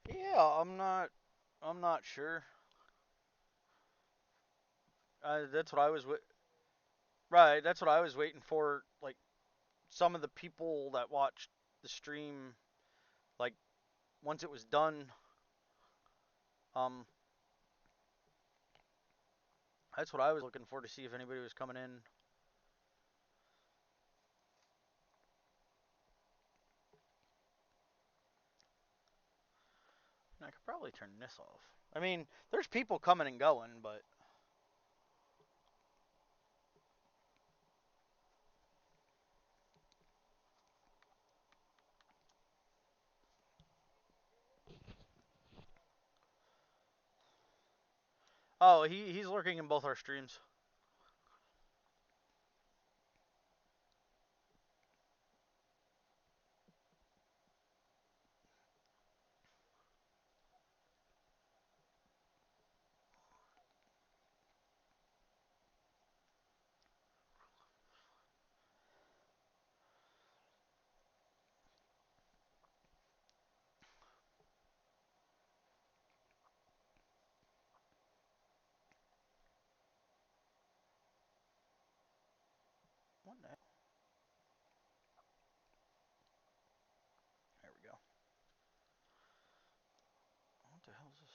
Yeah, I'm not sure. That's what I was. Right. That's what I was waiting for. Like some of the people that watched the stream, like once it was done, um, that's what I was looking for to see if anybody was coming in. I could probably turn this off. I mean, there's people coming and going, but oh, he's lurking in both our streams. What the? There we go. What the hell is this?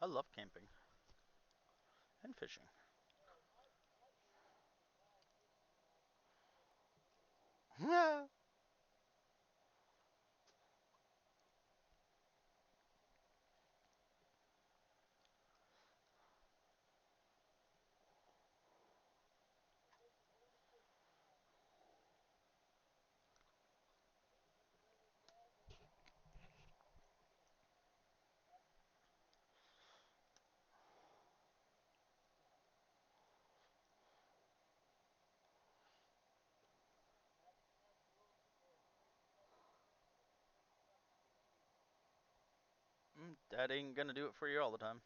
I love camping and fishing. Yeah. That ain't gonna do it for you all the time.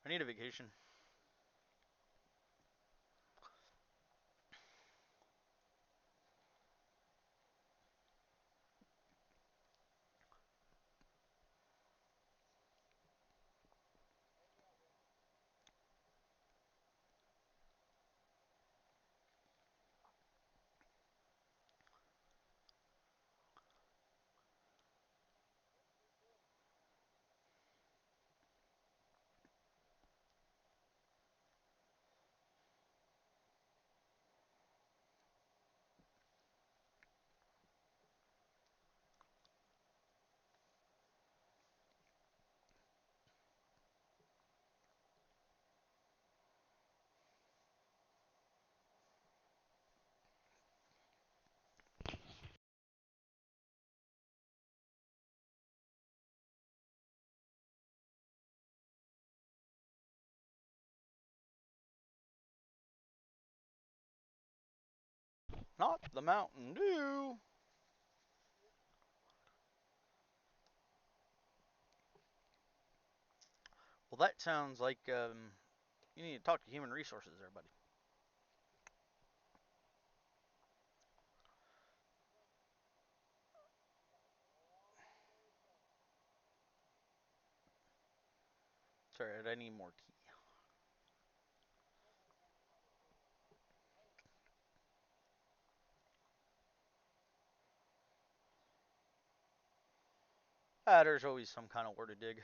I need a vacation. Not the Mountain Dew. Well, that sounds like you need to talk to human resources there, buddy. Sorry, I need more tea. There's always some kind of where to dig.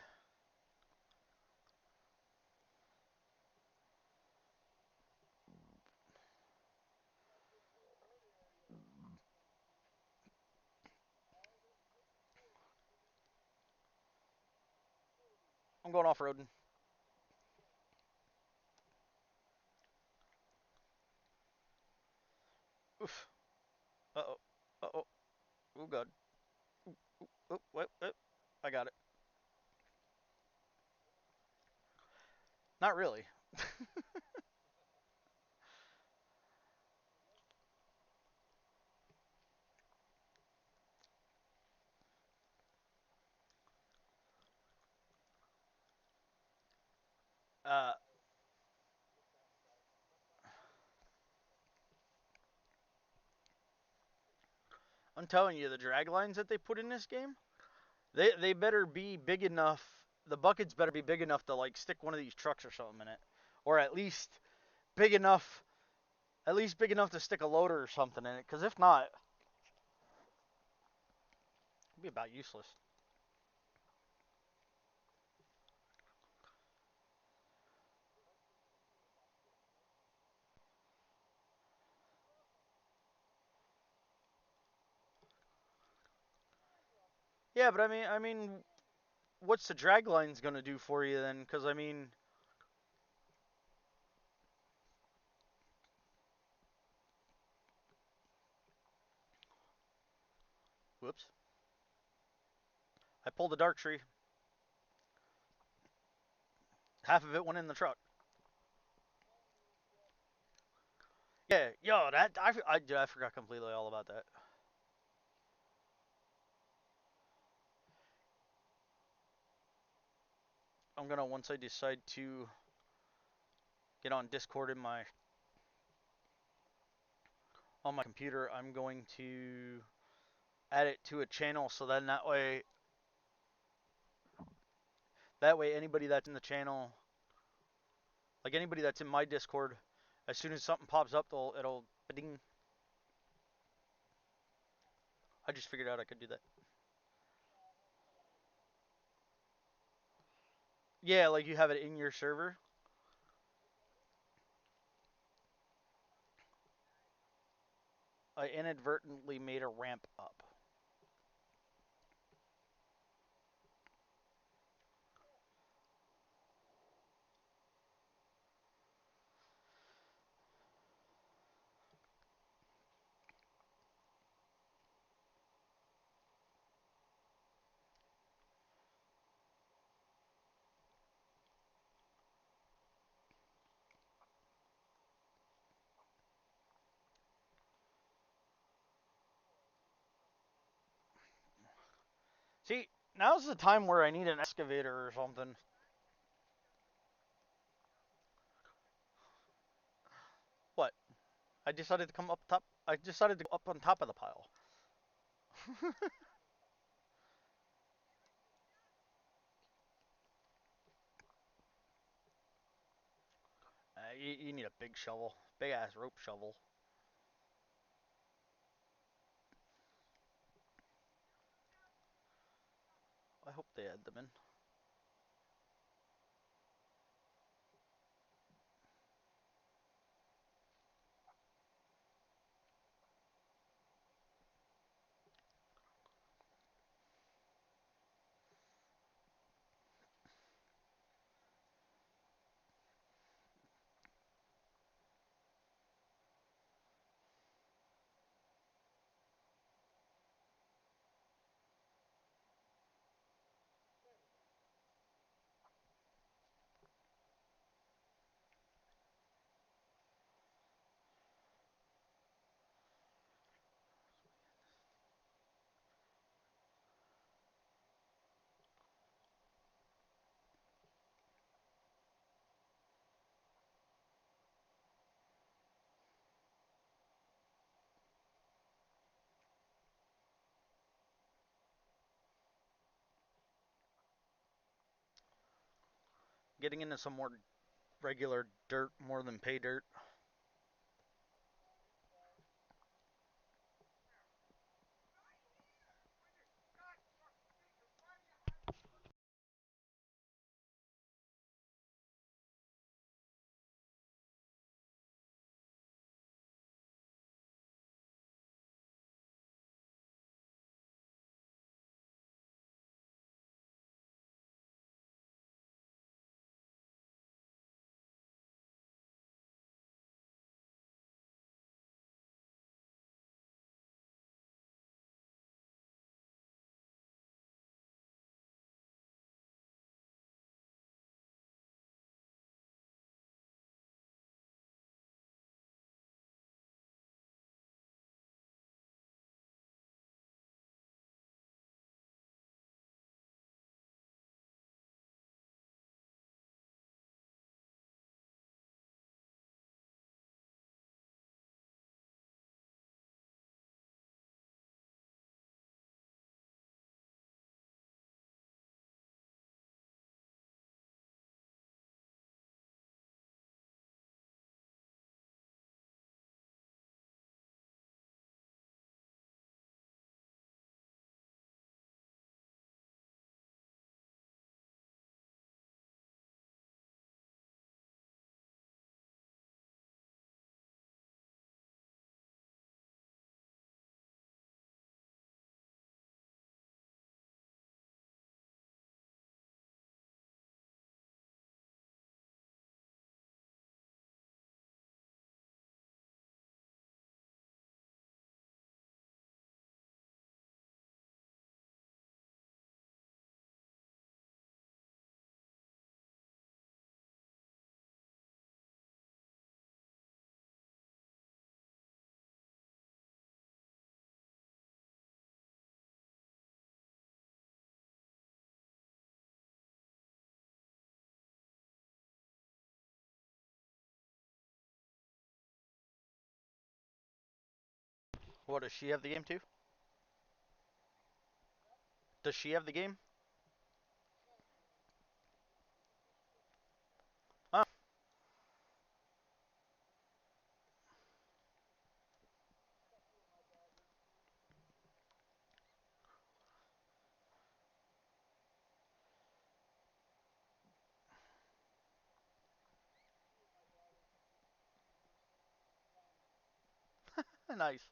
I'm going off-roading. Oof. Uh-oh. Uh-oh. Oh, God. Oh, what? I got it. Not really. uh, I'm telling you, the drag lines that they put in this game, they better be big enough. The buckets better be big enough to like stick one of these trucks or something in it, or big enough, at least big enough to stick a loader or something in it. Because if not, it'd be about useless. Yeah, but I mean, what's the drag lines gonna do for you then? Because I mean, whoops, I pulled a dark tree. Half of it went in the truck. Yeah, yo, I forgot completely all about that. I'm gonna once I decide to get on Discord on my computer, I'm going to add it to a channel so then that way anybody that's in the channel, like anybody that's in my Discord, as soon as something pops up, it'll ding. I just figured out I could do that. Yeah, like you have it in your server. I inadvertently made a ramp up. See, now's the time where I need an excavator or something. What? I decided to come up top. I decided to go up on top of the pile. You need a big shovel, big ass rope shovel. I hope they add them in. Getting into some more regular dirt more than pay dirt. What, does she have the game too? Does she have the game? Oh, nice.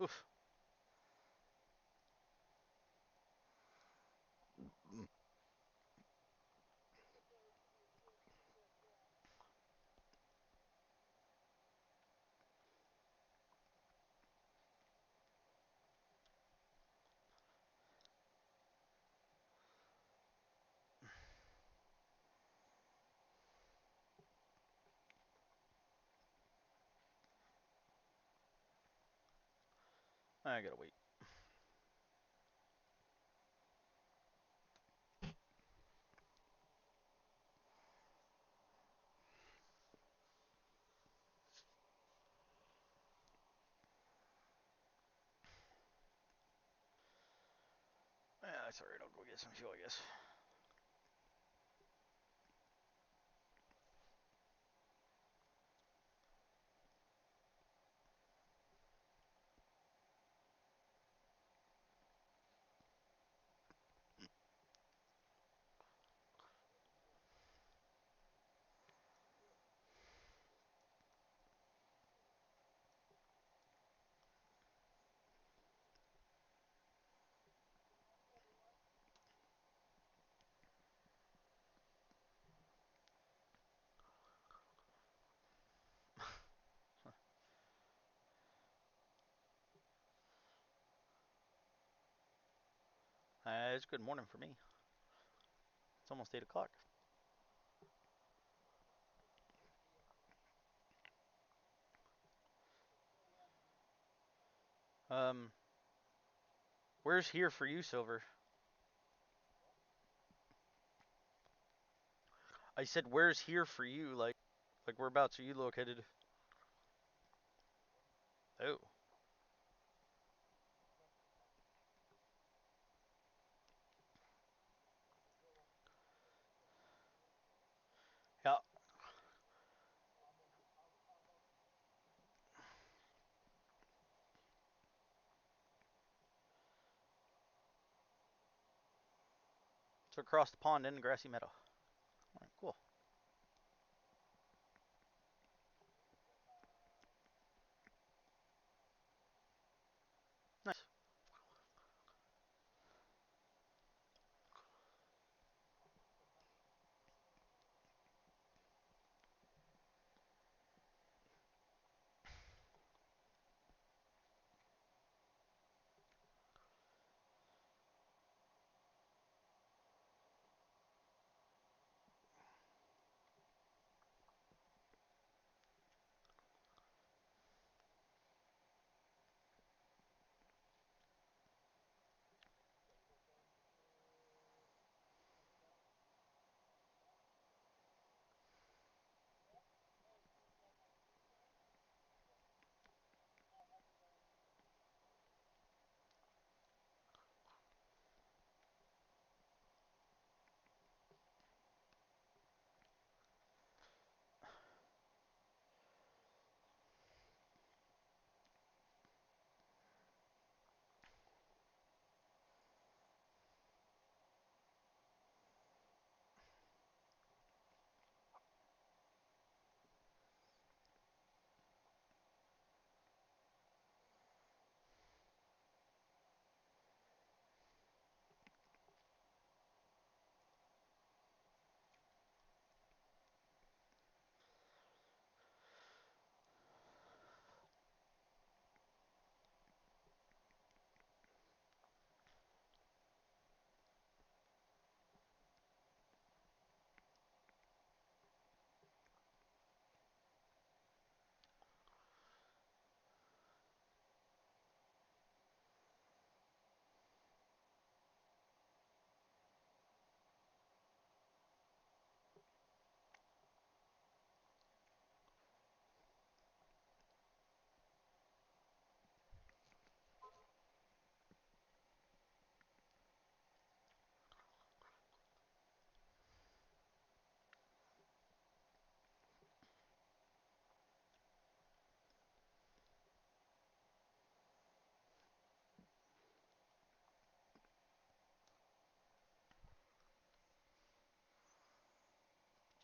Oof. I gotta wait. Yeah, that's alright. I'll go get some fuel, I guess. It's good morning for me. It's almost 8 o'clock. Um, where's here for you, Silver? I said, where's here for you? Like whereabouts are you located? Oh. Yeah. So across the pond in Grassy Meadow. All right, cool. Nice.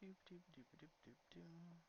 Doop doop doop doop doop doop.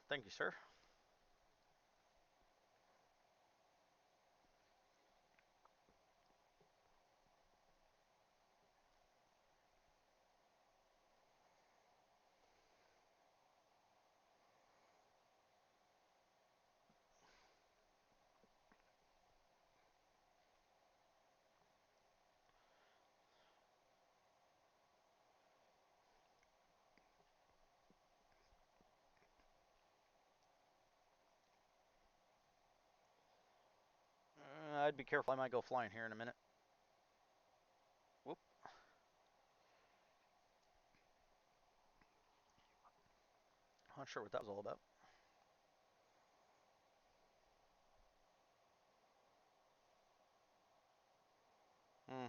Thank you, sir. I'd be careful. I might go flying here in a minute. Whoop. Not sure what that was all about. Hmm.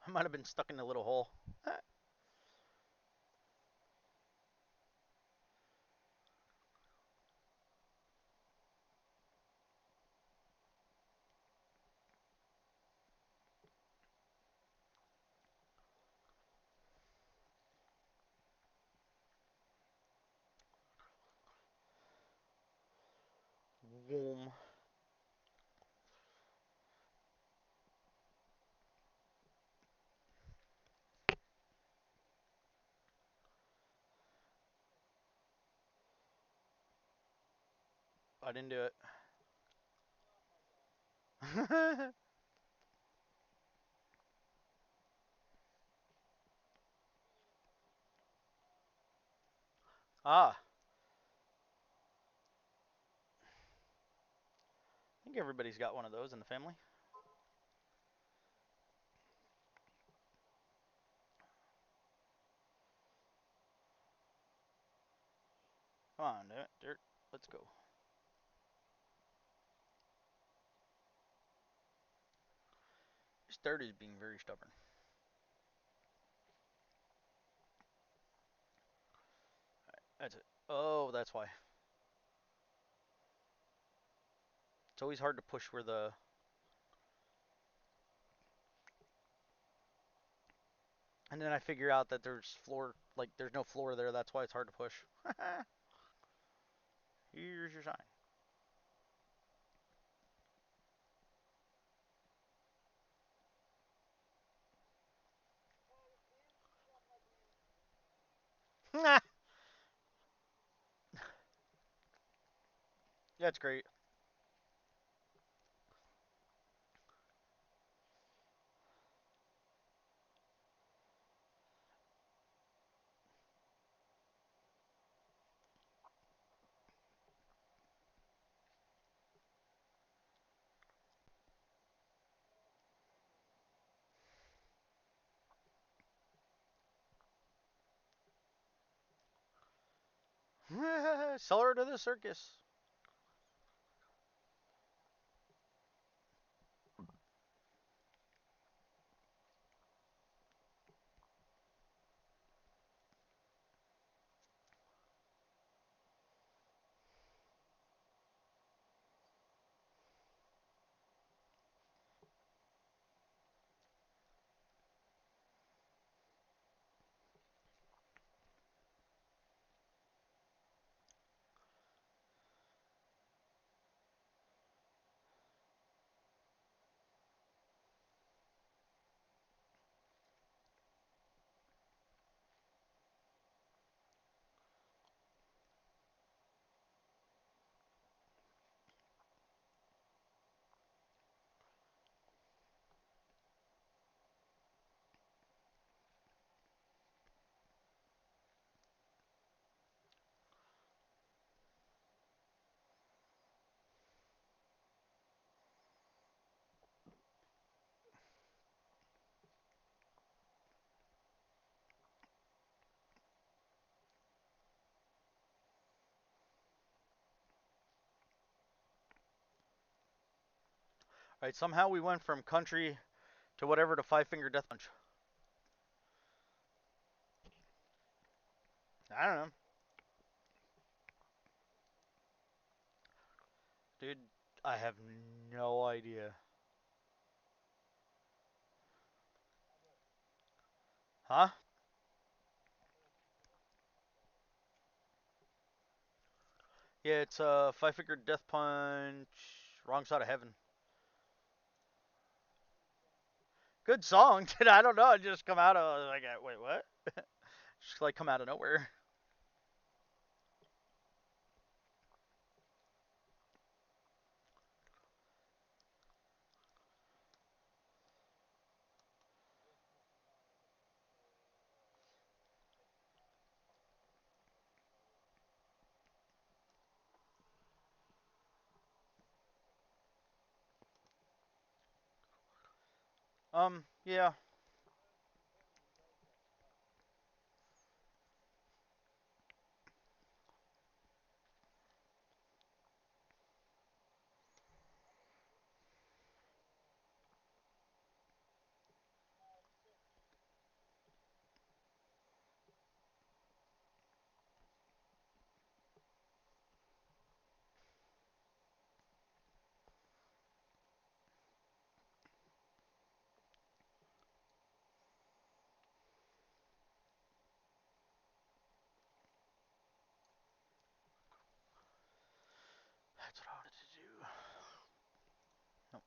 I might have been stuck in a little hole. Boom. I didn't do it. Ah, I think everybody's got one of those in the family. Come on, dirt. Let's go. This dirt is being very stubborn. That's it. Oh, that's why. It's always hard to push where the... And then I figure out that there's floor, like there's no floor there. That's why it's hard to push. Here's your sign. That's great. Sell her to the circus. Right, somehow we went from country to whatever to Five Finger Death Punch. I don't know. Dude, I have no idea. Huh? Yeah, it's Five Finger Death Punch, Wrong Side of Heaven. Good song. I don't know. It just come out of like, wait, what? Just like come out of nowhere. Yeah. That's what I wanted to do. Nope.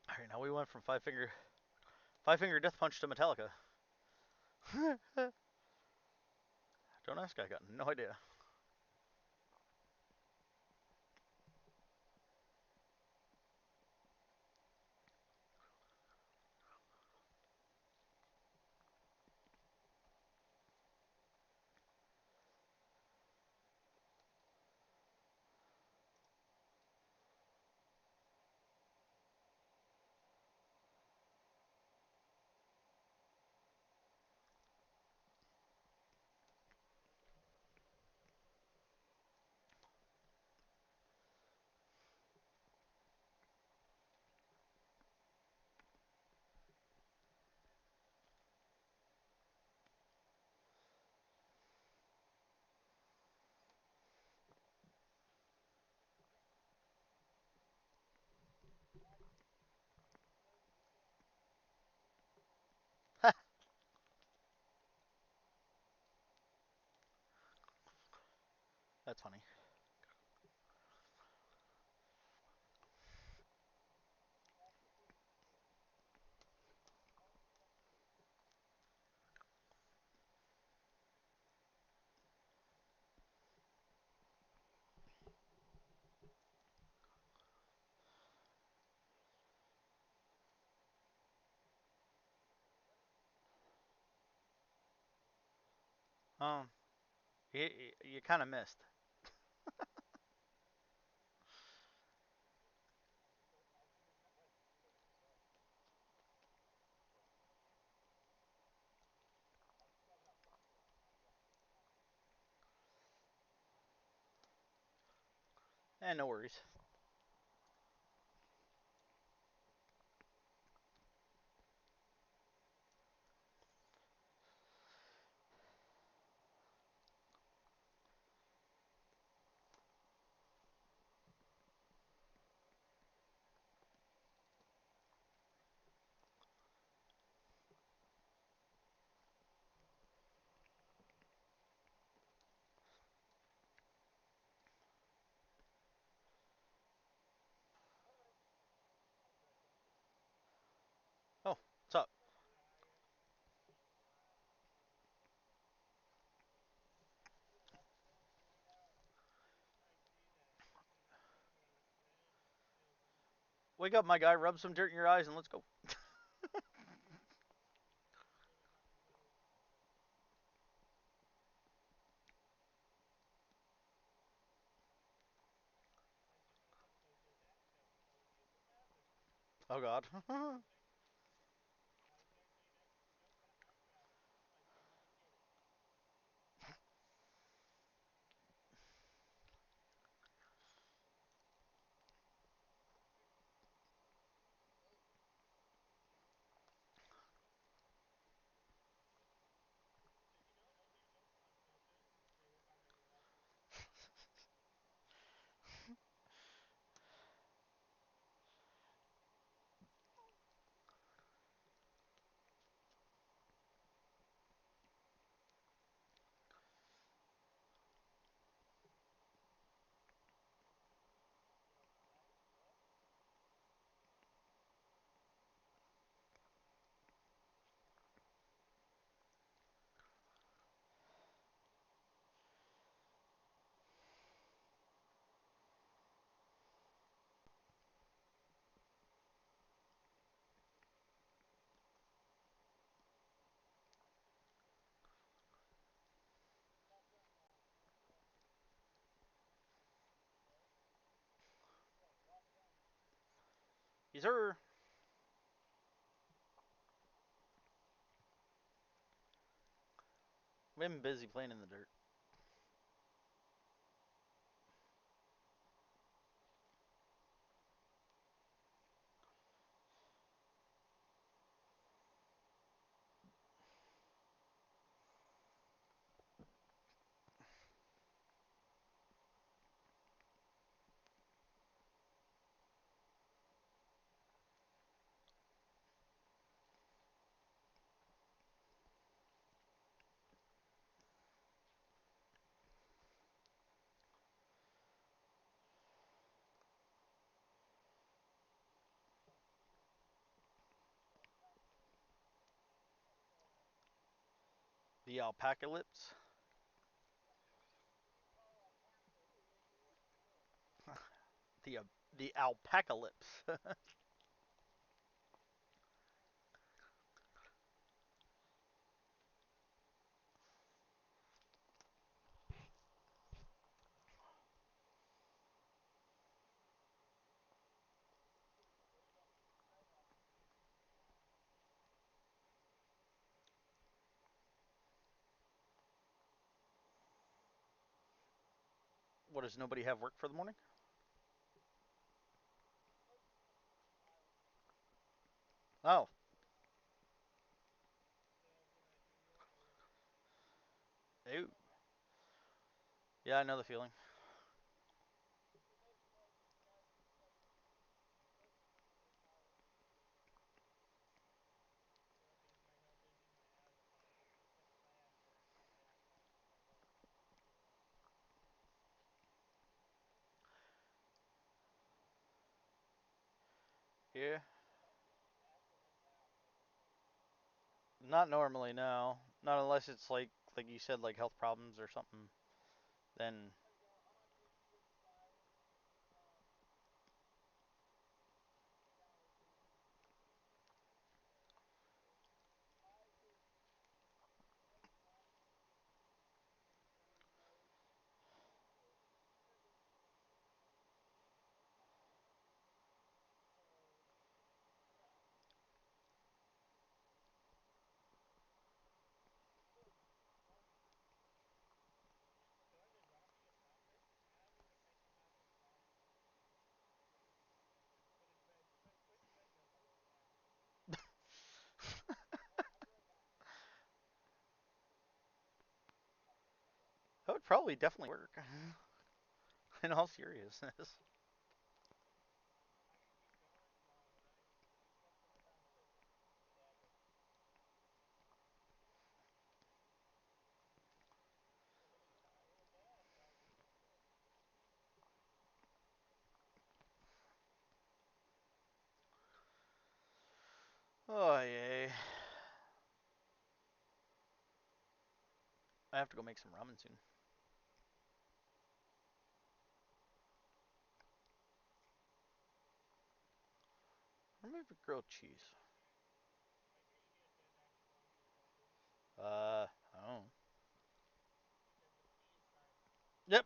All right, now we went from Five Finger Death Punch to Metallica. Don't ask. I got no idea. That's funny. Um, you kind of missed. No worries. Oh, what's up? Wake up, my guy. Rub some dirt in your eyes and let's go. Oh God. Yes, sir. We've been busy playing in the dirt. The alpaca lips. The uh, the alpaca lips. What, does nobody have work for the morning? Oh, ew. Yeah, I know the feeling. Yeah. Not normally, no. Not unless it's like you said, like health problems or something. Then that would probably definitely work. In all seriousness. Oh yay! I have to go make some ramen soon. Or maybe grilled cheese. I don't know. Yep.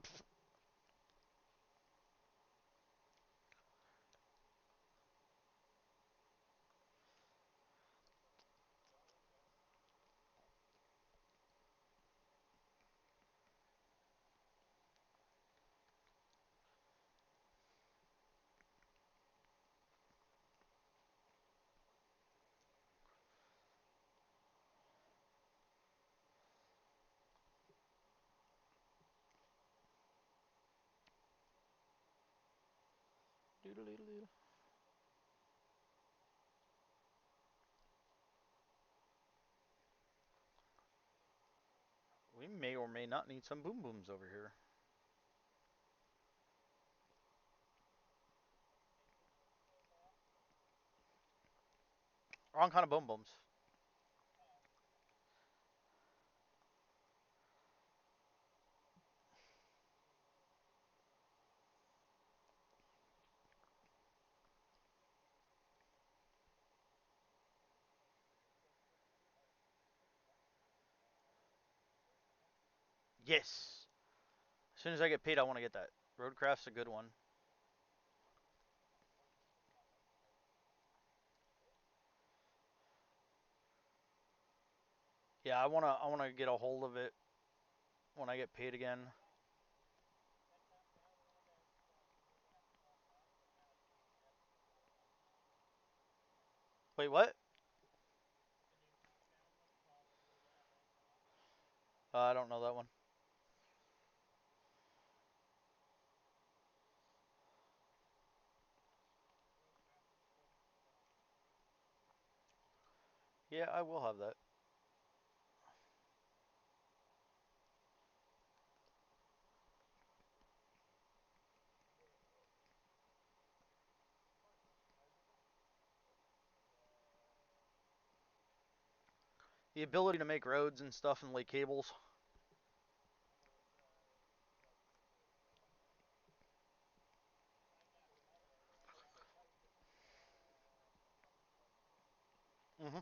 Doodle doodle doodle. We may or may not need some boom booms over here. Wrong kind of boom booms. Yes. As soon as I get paid, I want to get that. Roadcraft's a good one. Yeah, I wanna get a hold of it when I get paid again. Wait, what? I don't know that one. Yeah, I will have that. The ability to make roads and stuff and lay cables. Hmm.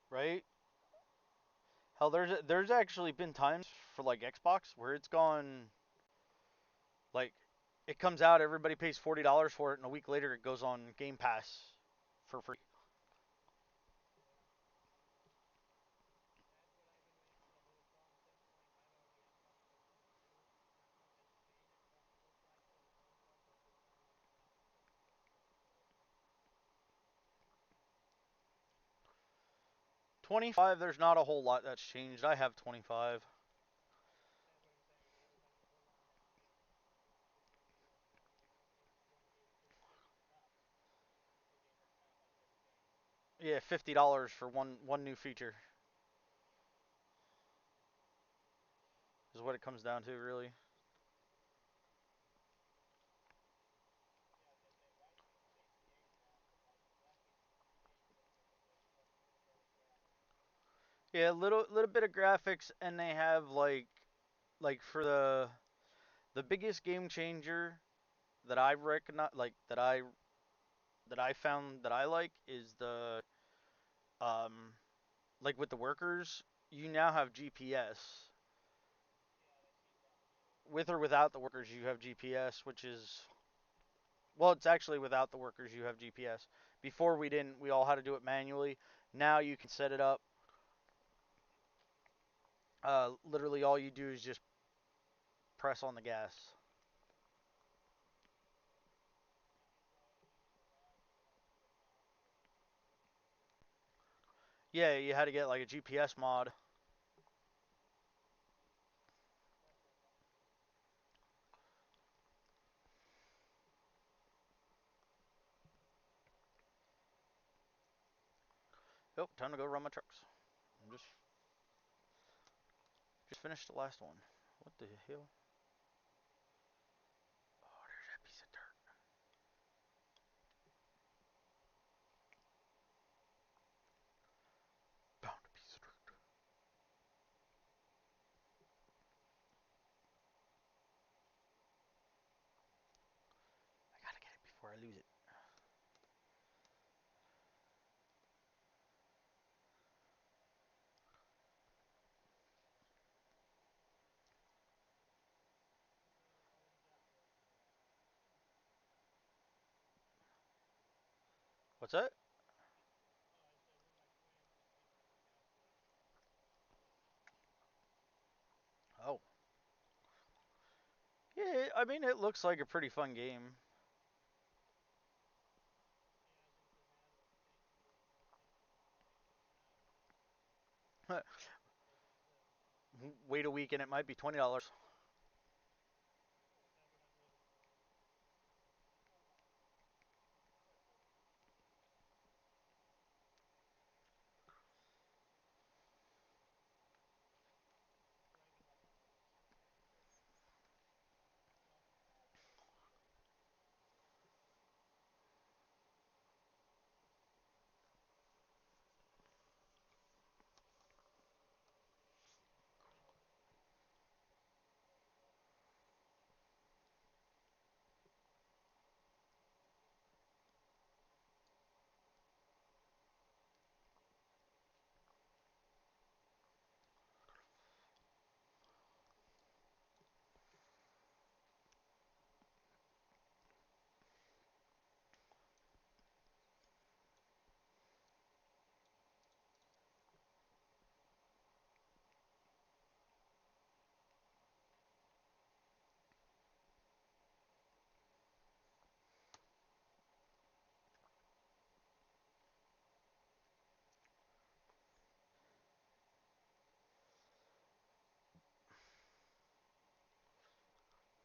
Right? Hell, there's actually been times for like Xbox where it's gone like it comes out, everybody pays $40 for it, and a week later it goes on Game Pass for free. 25, there's not a whole lot that's changed. I have 25. Yeah, $50 for one new feature is what it comes down to, really. Yeah, little bit of graphics, and they have like for the biggest game changer that I recognize, like that I found that I like is the um like with the workers, you now have GPS. With or without the workers, you have GPS, which is, well, it's actually without the workers, you have GPS. Before we didn't, we all had to do it manually. Now you can set it up. Literally, all you do is just press on the gas. Yeah, you had to get like a GPS mod. Oh, time to go run my trucks. I'm just finished the last one. What the hell? Oh, there's that piece of dirt. Found a piece of dirt. I gotta get it before I lose it. What's that? Oh. Yeah, I mean, it looks like a pretty fun game. Wait a week and it might be $20.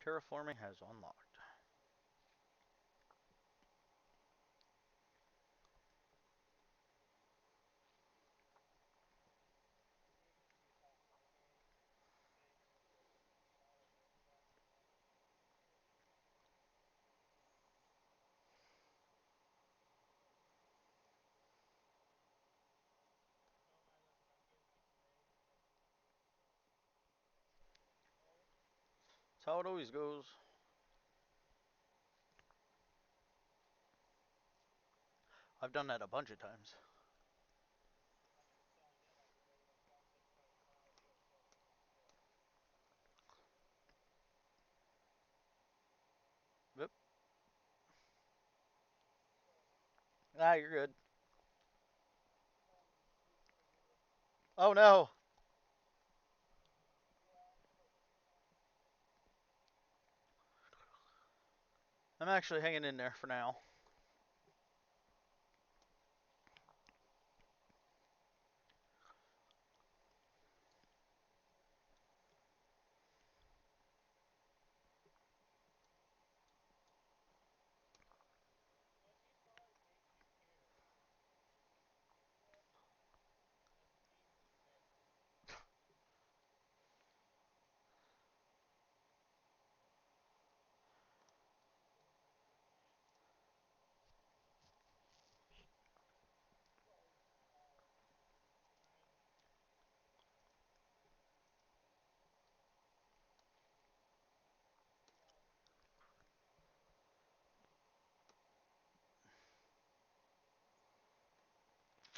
Terraforming has unlocked. That's how it always goes. I've done that a bunch of times. Yep. Ah, you're good. Oh no. I'm actually hanging in there for now.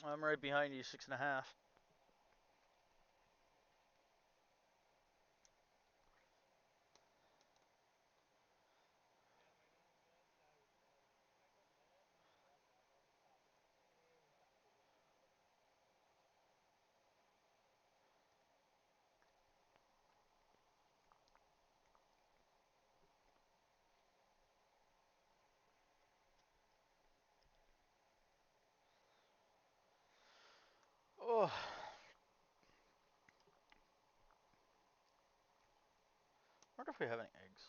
I'm right behind you, 6.5. Oh. I wonder if we have any eggs.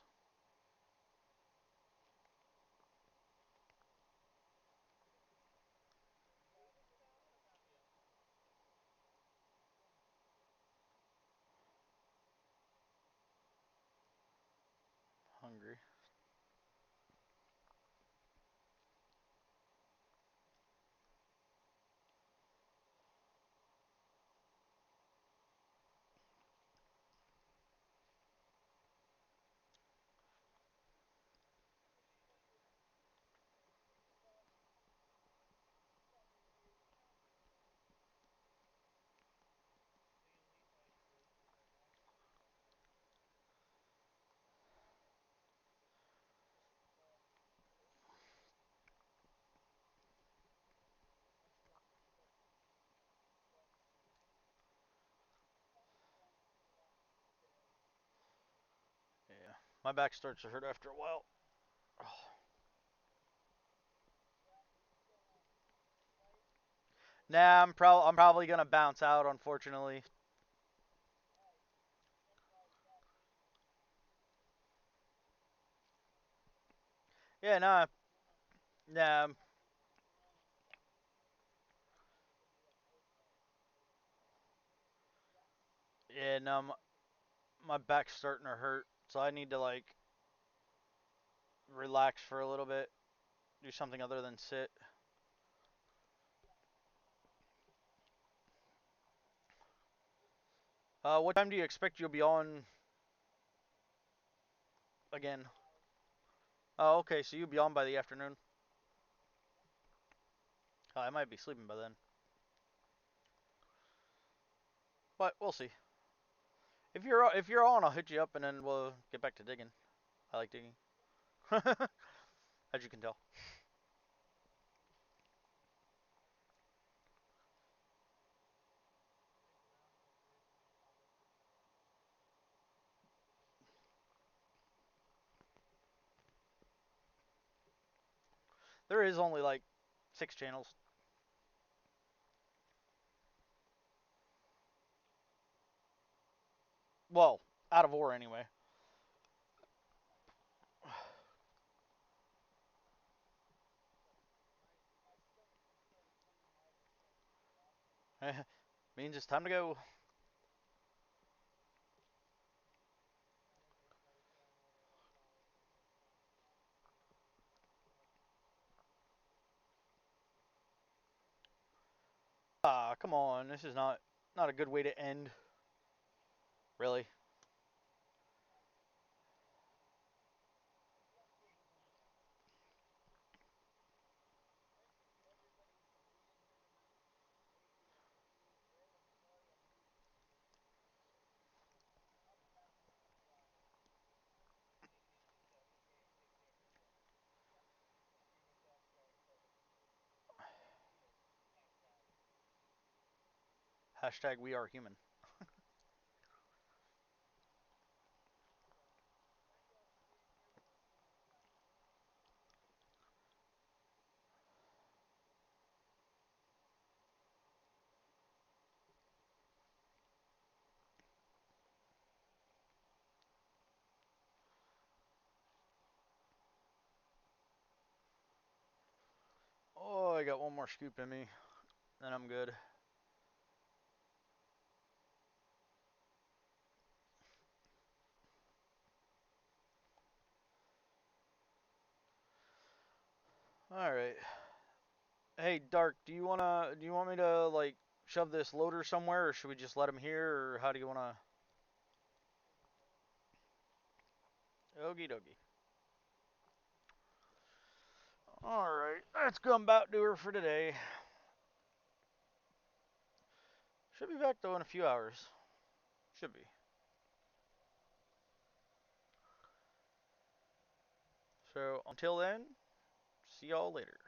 Hungry. Yeah. My back starts to hurt after a while. Oh. Nah, I'm probably gonna bounce out, unfortunately. Yeah, nah. Yeah, no, my back's starting to hurt, so I need to like relax for a little bit, do something other than sit. What time do you expect you'll be on again? Oh, okay, so you'll be on by the afternoon. I might be sleeping by then, but we'll see. If you're on, I'll hit you up and then we'll get back to digging. I like digging, as you can tell. There is only like 6 channels. Well, out of ore anyway. Means it's time to go. Ah, come on. This is not a good way to end. Really. Hashtag we are human. Oh, I got one more scoop in me. Then I'm good. All right. Hey, Dark, do you want me to like shove this loader somewhere, or should we just let him here, or how do you wanna? Okie dokie. All right, that's gonna about do her for today. Should be back though in a few hours. Should be. So until then, see y'all later.